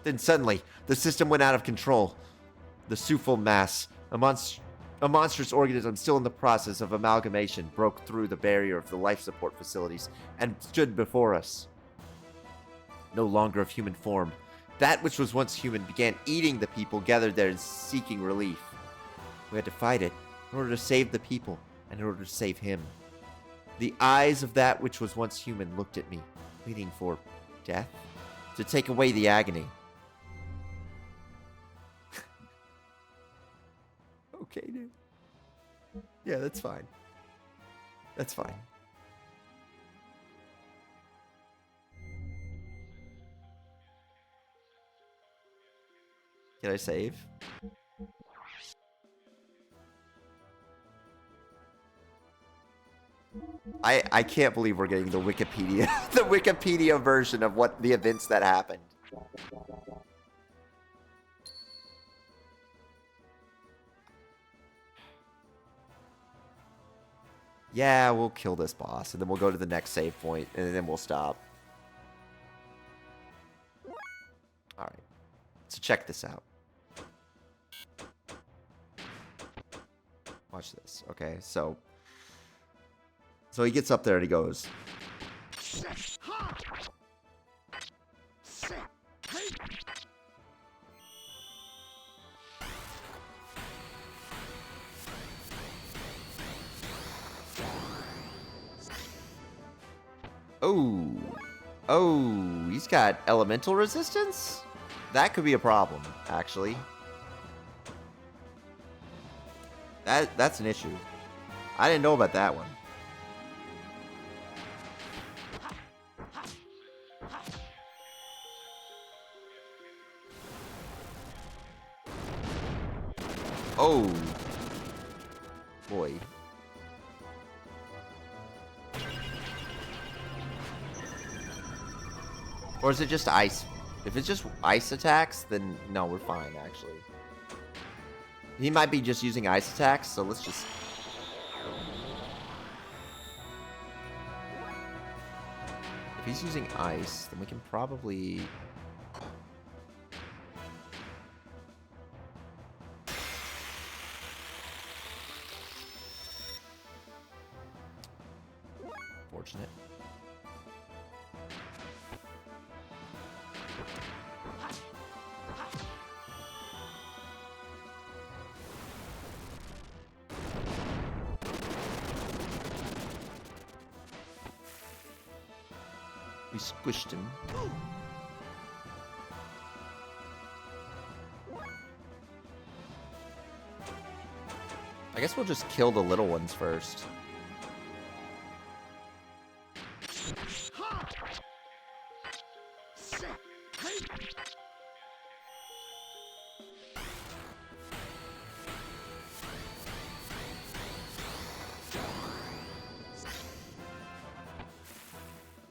Then suddenly, the system went out of control. The Sufal mass, a monstrous organism still in the process of amalgamation, broke through the barrier of the life support facilities and stood before us. No longer of human form, that which was once human began eating the people gathered there and seeking relief. We had to fight it in order to save the people and in order to save him. The eyes of that which was once human looked at me, pleading for death, to take away the agony. Okay, dude. Yeah, that's fine. That's fine. Can I save? I can't believe we're getting the Wikipedia the Wikipedia version of what the events that happened. Yeah, we'll kill this boss, and then we'll go to the next save point, and then we'll stop. Alright. So check this out. Watch this. Okay, so he gets up there and he goes. Oh, he's got elemental resistance? That could be a problem, actually. That's an issue. I didn't know about that one. Oh. Boy. Or is it just ice? If it's just ice attacks, then no, we're fine, actually. He might be just using ice attacks, so let's just... If he's using ice, then we can probably... Fortunate. We squished him. I guess we'll just kill the little ones first.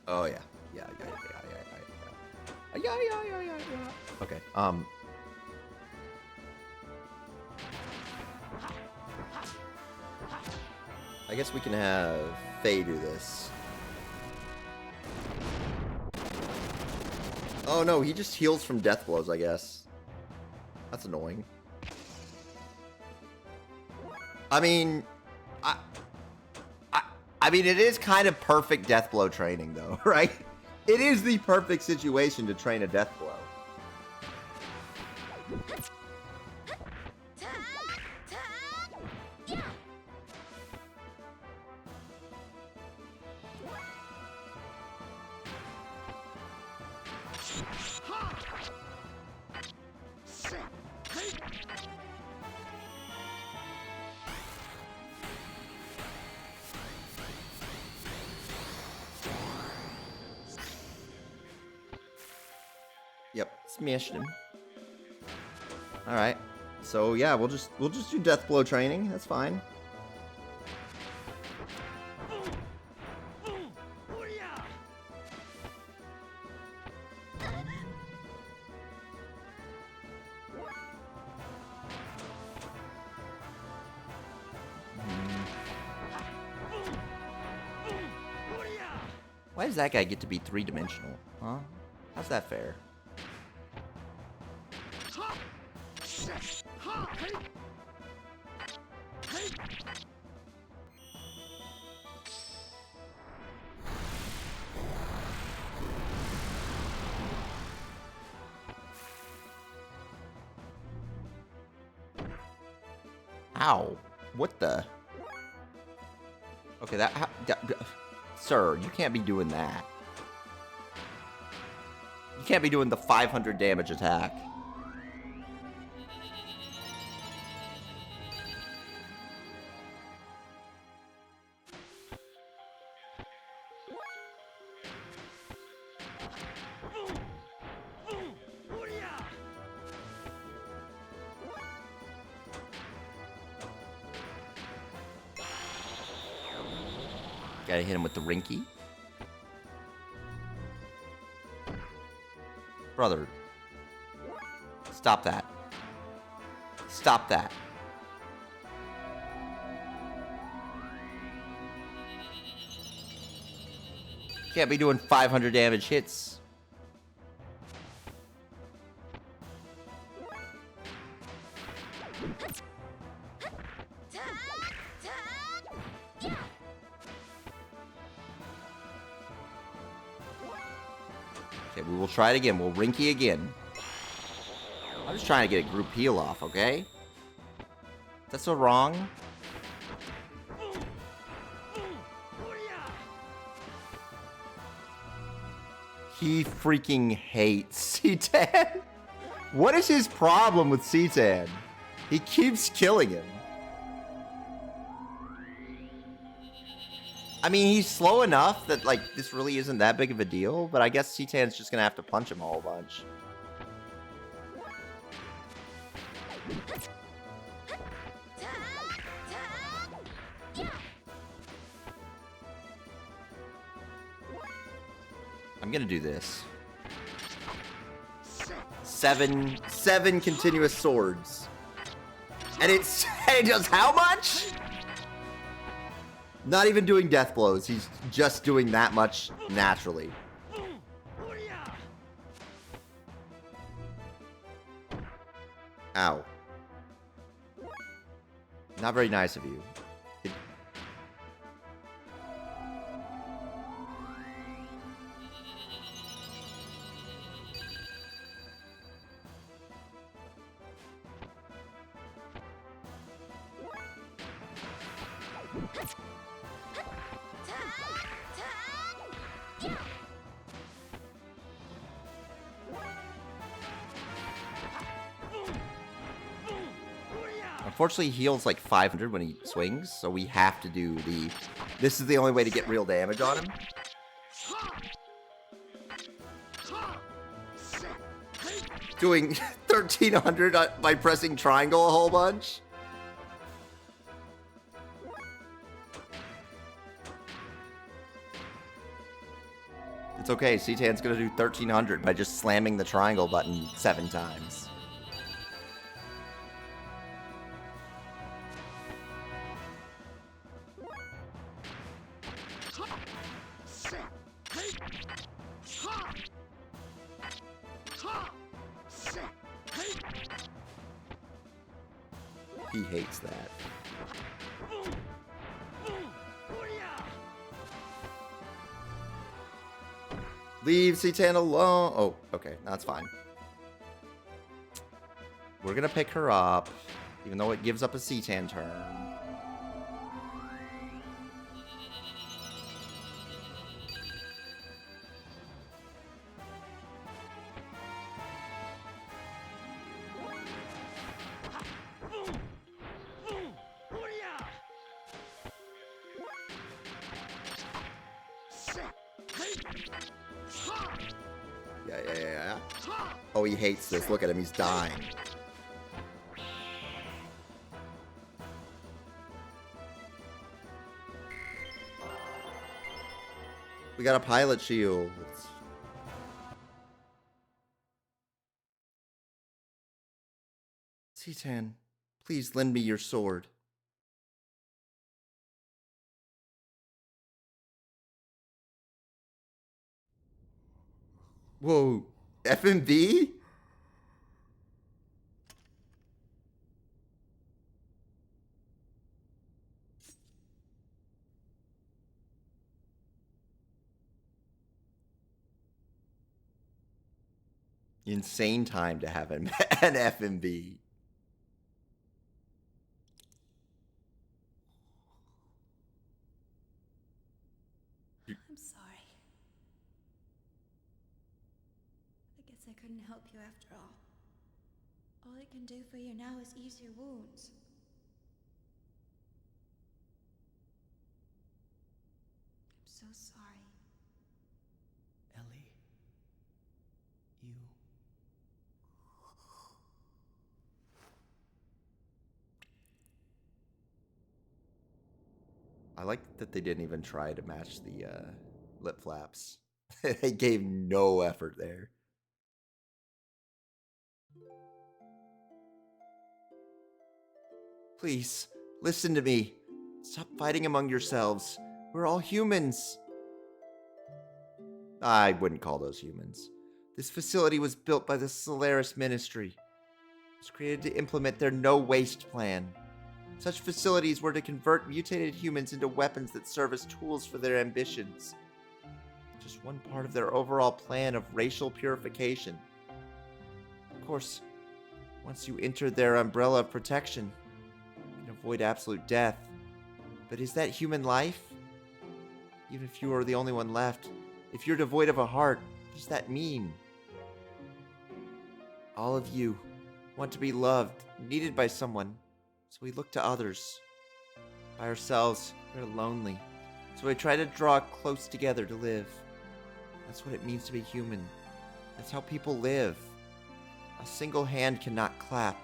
Oh yeah. Yeah. Okay. I guess we can have Faye do this. Oh no, he just heals from death blows, I guess. That's annoying. I mean, I mean, it is kind of perfect death blow training, though, right? It is the perfect situation to train a death blow. Yep, smashed him. All right. So yeah, we'll just do death blow training. That's fine. Why does that guy get to be three-dimensional? Huh? How's that fair? Ow. What the? Okay, sir, you can't be doing that. You can't be doing the 500 damage attack. Gotta hit him with the Rinky. Brother. Stop that. Stop that. Can't be doing 500 damage hits. Okay, we will try it again. We'll Rinky again. I'm just trying to get a group heal off, okay? That's so wrong. He freaking hates C-Tan. What is his problem with C-Tan? He keeps killing him. I mean, he's slow enough that, like, this really isn't that big of a deal, but I guess C-Tan's just gonna have to punch him a whole bunch. I'm gonna do this. Seven continuous swords. And it does how much? Not even doing death blows. He's just doing that much naturally. Ow. Not very nice of you. Unfortunately, he heals like 500 when he swings, so we have to do the... This is the only way to get real damage on him. Doing 1300 by pressing triangle a whole bunch. It's okay, C-Tan's gonna do 1300 by just slamming the triangle button 7 times. He hates that. Leave C-Tan alone. Oh, okay. That's fine. We're gonna pick her up, even though it gives up a C-Tan turn. Yeah. Oh, he hates this. Look at him. He's dying. We got a pilot shield. Citan, please lend me your sword. Whoa. FMV? Insane time to have an FMV. I'm sorry. I guess I couldn't help you after all. All I can do for you now is ease your wounds. I'm so sorry. Ellie, you... I like that they didn't even try to match the lip flaps. They gave no effort there. Please, listen to me. Stop fighting among yourselves. We're all humans. I wouldn't call those humans. This facility was built by the Solaris Ministry. It was created to implement their no-waste plan. Such facilities were to convert mutated humans into weapons that serve as tools for their ambitions. Just one part of their overall plan of racial purification. Of course, once you enter their umbrella of protection, you can avoid absolute death. But is that human life? Even if you are the only one left, if you're devoid of a heart, what does that mean? All of you want to be loved, needed by someone, so we look to others. By ourselves, we're lonely, so we try to draw close together to live. That's what it means to be human. That's how people live. A single hand cannot clap.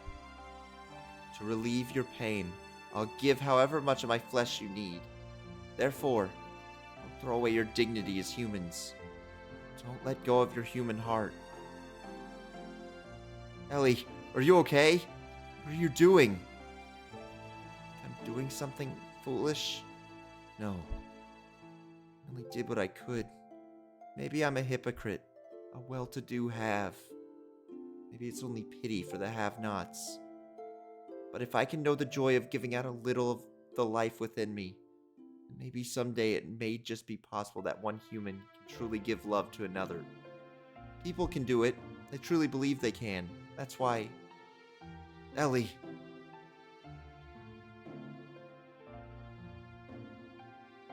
To relieve your pain, I'll give however much of my flesh you need. Therefore, don't throw away your dignity as humans. Don't let go of your human heart. Ellie, are you okay? What are you doing? I'm doing something foolish? No. I only did what I could. Maybe I'm a hypocrite, a well-to-do have. Maybe it's only pity for the have-nots. But if I can know the joy of giving out a little of the life within me, maybe someday it may just be possible that one human can truly give love to another. People can do it. They truly believe they can. That's why... Ellie.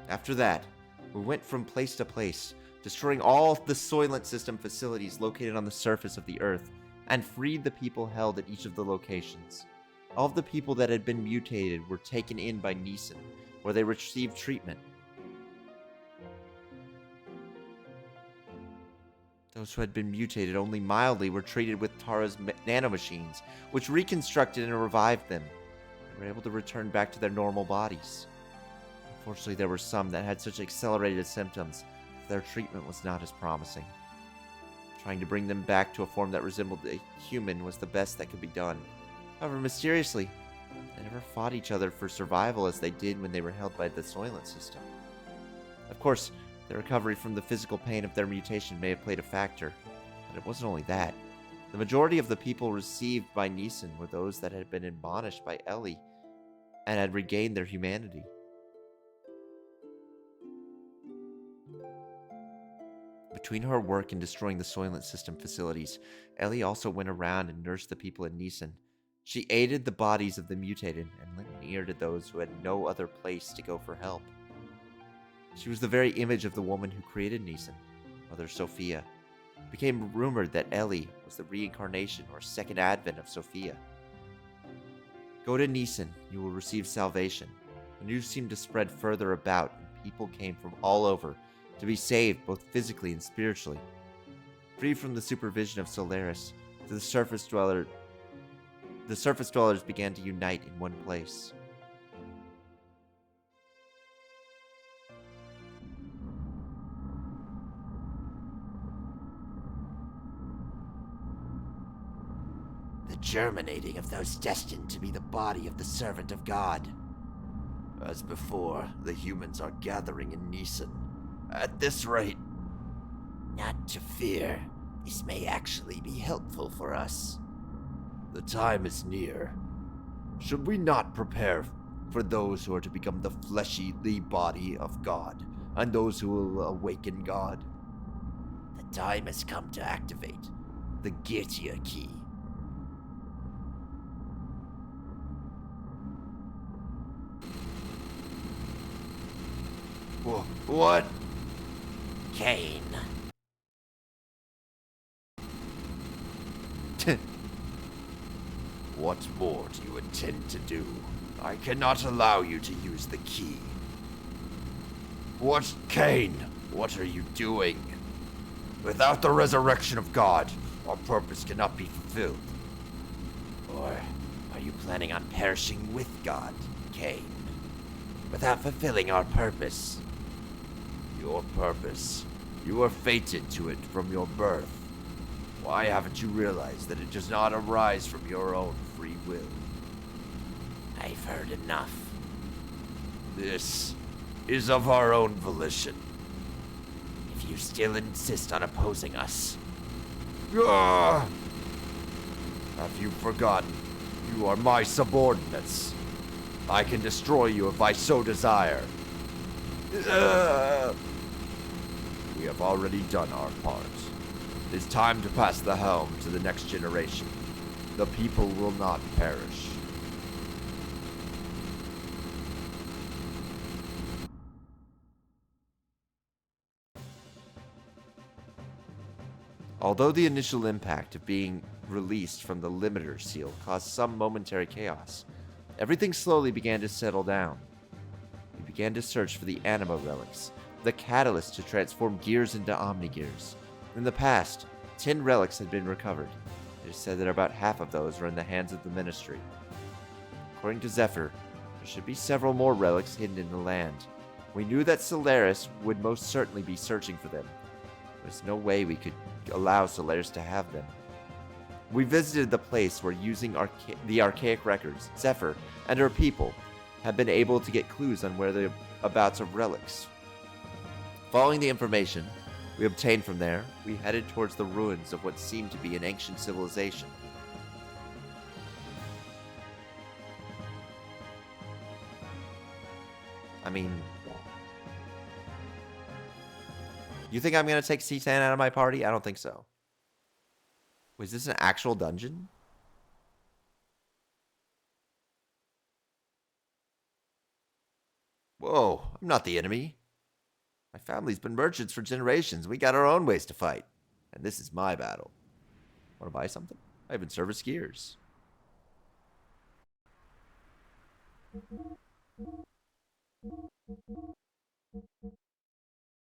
After that, we went from place to place, destroying all the Soylent System facilities located on the surface of the Earth, and freed the people held at each of the locations. All of the people that had been mutated were taken in by Neeson, where they received treatment. Those who had been mutated only mildly were treated with Tara's nanomachines, which reconstructed and revived them, and were able to return back to their normal bodies. Unfortunately, there were some that had such accelerated symptoms that their treatment was not as promising. Trying to bring them back to a form that resembled a human was the best that could be done. However, mysteriously, they never fought each other for survival as they did when they were held by the Soylent System. Of course, the recovery from the physical pain of their mutation may have played a factor, but it wasn't only that. The majority of the people received by Neeson were those that had been admonished by Ellie and had regained their humanity. Between her work in destroying the Soylent System facilities, Ellie also went around and nursed the people in Neeson. She aided the bodies of the mutated and lent an ear to those who had no other place to go for help. She was the very image of the woman who created Neeson, Mother Sophia. It became rumored that Ellie was the reincarnation or second advent of Sophia. Go to Neeson, you will receive salvation. The news seemed to spread further about, and people came from all over to be saved both physically and spiritually. Free from the supervision of Solaris, the surface dwellers began to unite in one place. The germinating of those destined to be the body of the servant of God. As before, the humans are gathering in Neeson. At this rate, not to fear, this may actually be helpful for us. The time is near. Should we not prepare for those who are to become the fleshy body of God, and those who will awaken God? The time has come to activate the Getia key. What? Kane. What more do you intend to do? I cannot allow you to use the key. What, Kane? What are you doing? Without the resurrection of God, our purpose cannot be fulfilled. Or are you planning on perishing with God, Kane, without fulfilling our purpose? Your purpose. You are fated to it from your birth. Why haven't you realized that it does not arise from your own free will? I've heard enough. This is of our own volition. If you still insist on opposing us... Have you forgotten? You are my subordinates. I can destroy you if I so desire. We have already done our part. It is time to pass the helm to the next generation. The people will not perish. Although the initial impact of being released from the limiter seal caused some momentary chaos, everything slowly began to settle down. We began to search for the anima relics, the catalyst to transform gears into omnigears. In the past, 10 relics had been recovered. It is said that about half of those were in the hands of the Ministry. According to Zephyr, there should be several more relics hidden in the land. We knew that Solaris would most certainly be searching for them. There was no way we could allow Solaris to have them. We visited the place where, using the archaic records, Zephyr and her people have been able to get clues on where the abouts of relics. Following the information we obtained from there, we headed towards the ruins of what seemed to be an ancient civilization. I mean, you think I'm going to take C10 out of my party? I don't think so. Was this an actual dungeon? Whoa, I'm not the enemy. My family's been merchants for generations. We got our own ways to fight. And this is my battle. Want to buy something? I even service gears.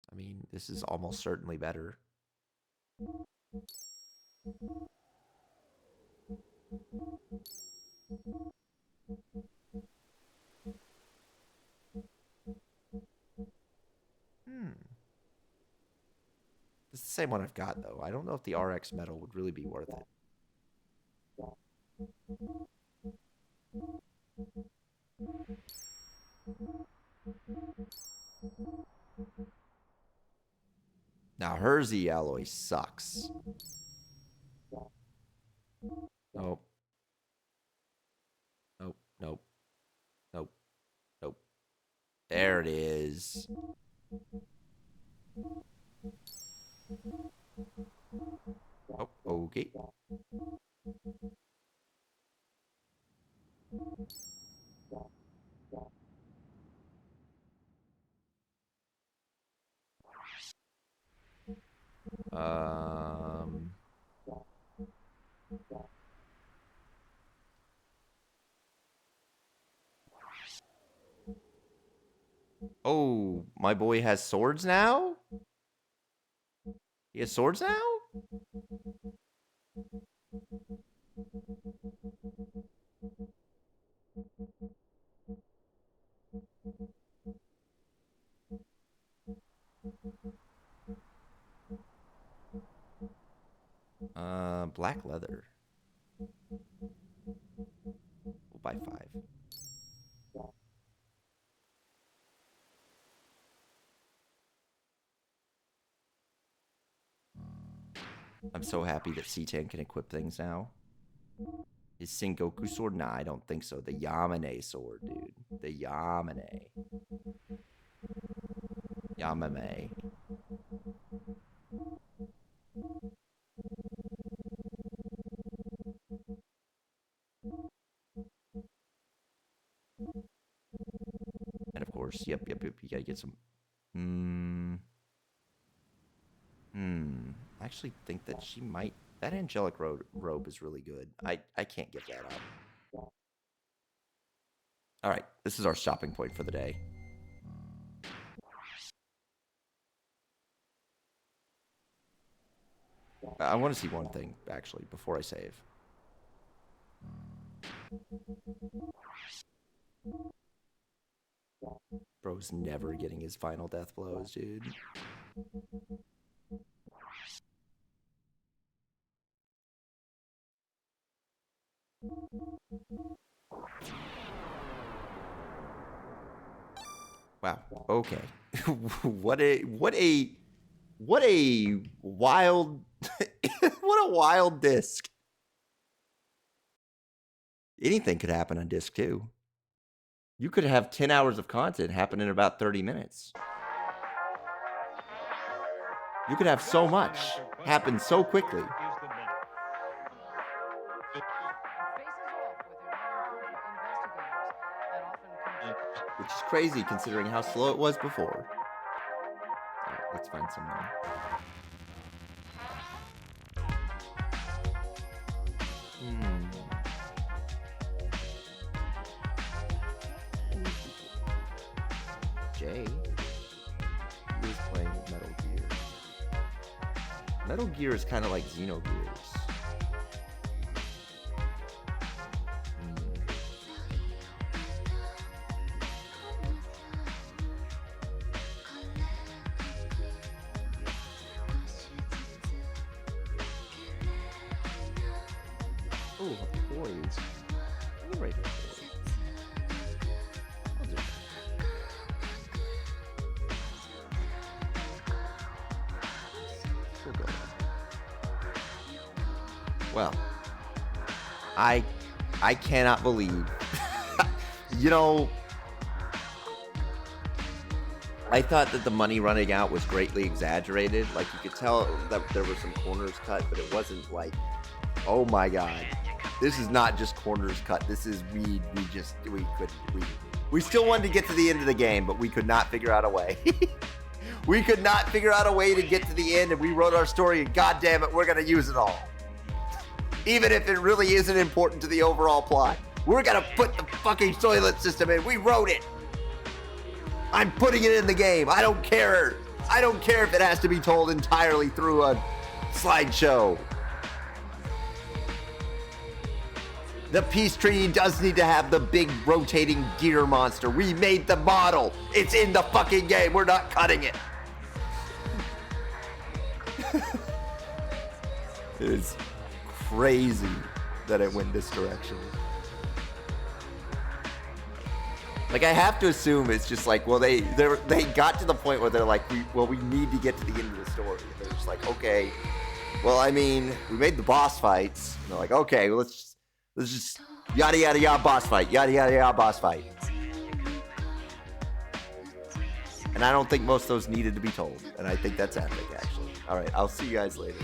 I mean, this is almost certainly better. It's the same one I've got, though. I don't know if the RX metal would really be worth it. Now, her Z alloy sucks. Nope. Nope, nope, nope, nope. There it is. Oh, okay. Um... Oh, my boy has swords now? He has swords now? Black leather. We'll buy 5. I'm so happy that C10 can equip things now. His Sengoku sword? Nah, I don't think so. The Yamane sword, dude. The Yamane. Yamame. And of course, yep. You gotta get some. I actually think that she might. That angelic robe is really good. I can't give that up. All right, this is our stopping point for the day. I want to see one thing, actually, before I save. Bro's never getting his final death blows, dude. Wow. Okay. What a wild what a wild disc. Anything could happen on disc 2. You could have 10 hours of content happen in about 30 minutes. You could have so much happen so quickly. Which is crazy considering how slow it was before. All right, let's find some money. Jay, he was playing Metal Gear. Metal Gear is kind of like Xenogears. Oh, toys. Right here. I'll do that. We'll go. Well, I cannot believe. You know, I thought that the money running out was greatly exaggerated. Like, you could tell that there were some corners cut, but it wasn't like, oh my god, this is not just corners cut. This is we still wanted to get to the end of the game, but we could not figure out a way. We could not figure out a way to get to the end, and we wrote our story, and god damn it, we're gonna use it all. Even if it really isn't important to the overall plot. We're gonna put the fucking toilet system in. We wrote it. I'm putting it in the game. I don't care. I don't care if it has to be told entirely through a slideshow. The peace treaty does need to have the big rotating gear monster. We made the model. It's in the fucking game. We're not cutting it. It is crazy that it went this direction. Like, I have to assume it's just like, well, they got to the point where they're like, we need to get to the end of the story. And they're just like, okay, well, I mean, we made the boss fights. And they're like, okay, well, let's just yada yada yada boss fight, yada yada yada boss fight. And I don't think most of those needed to be told. And I think that's epic, actually. All right, I'll see you guys later.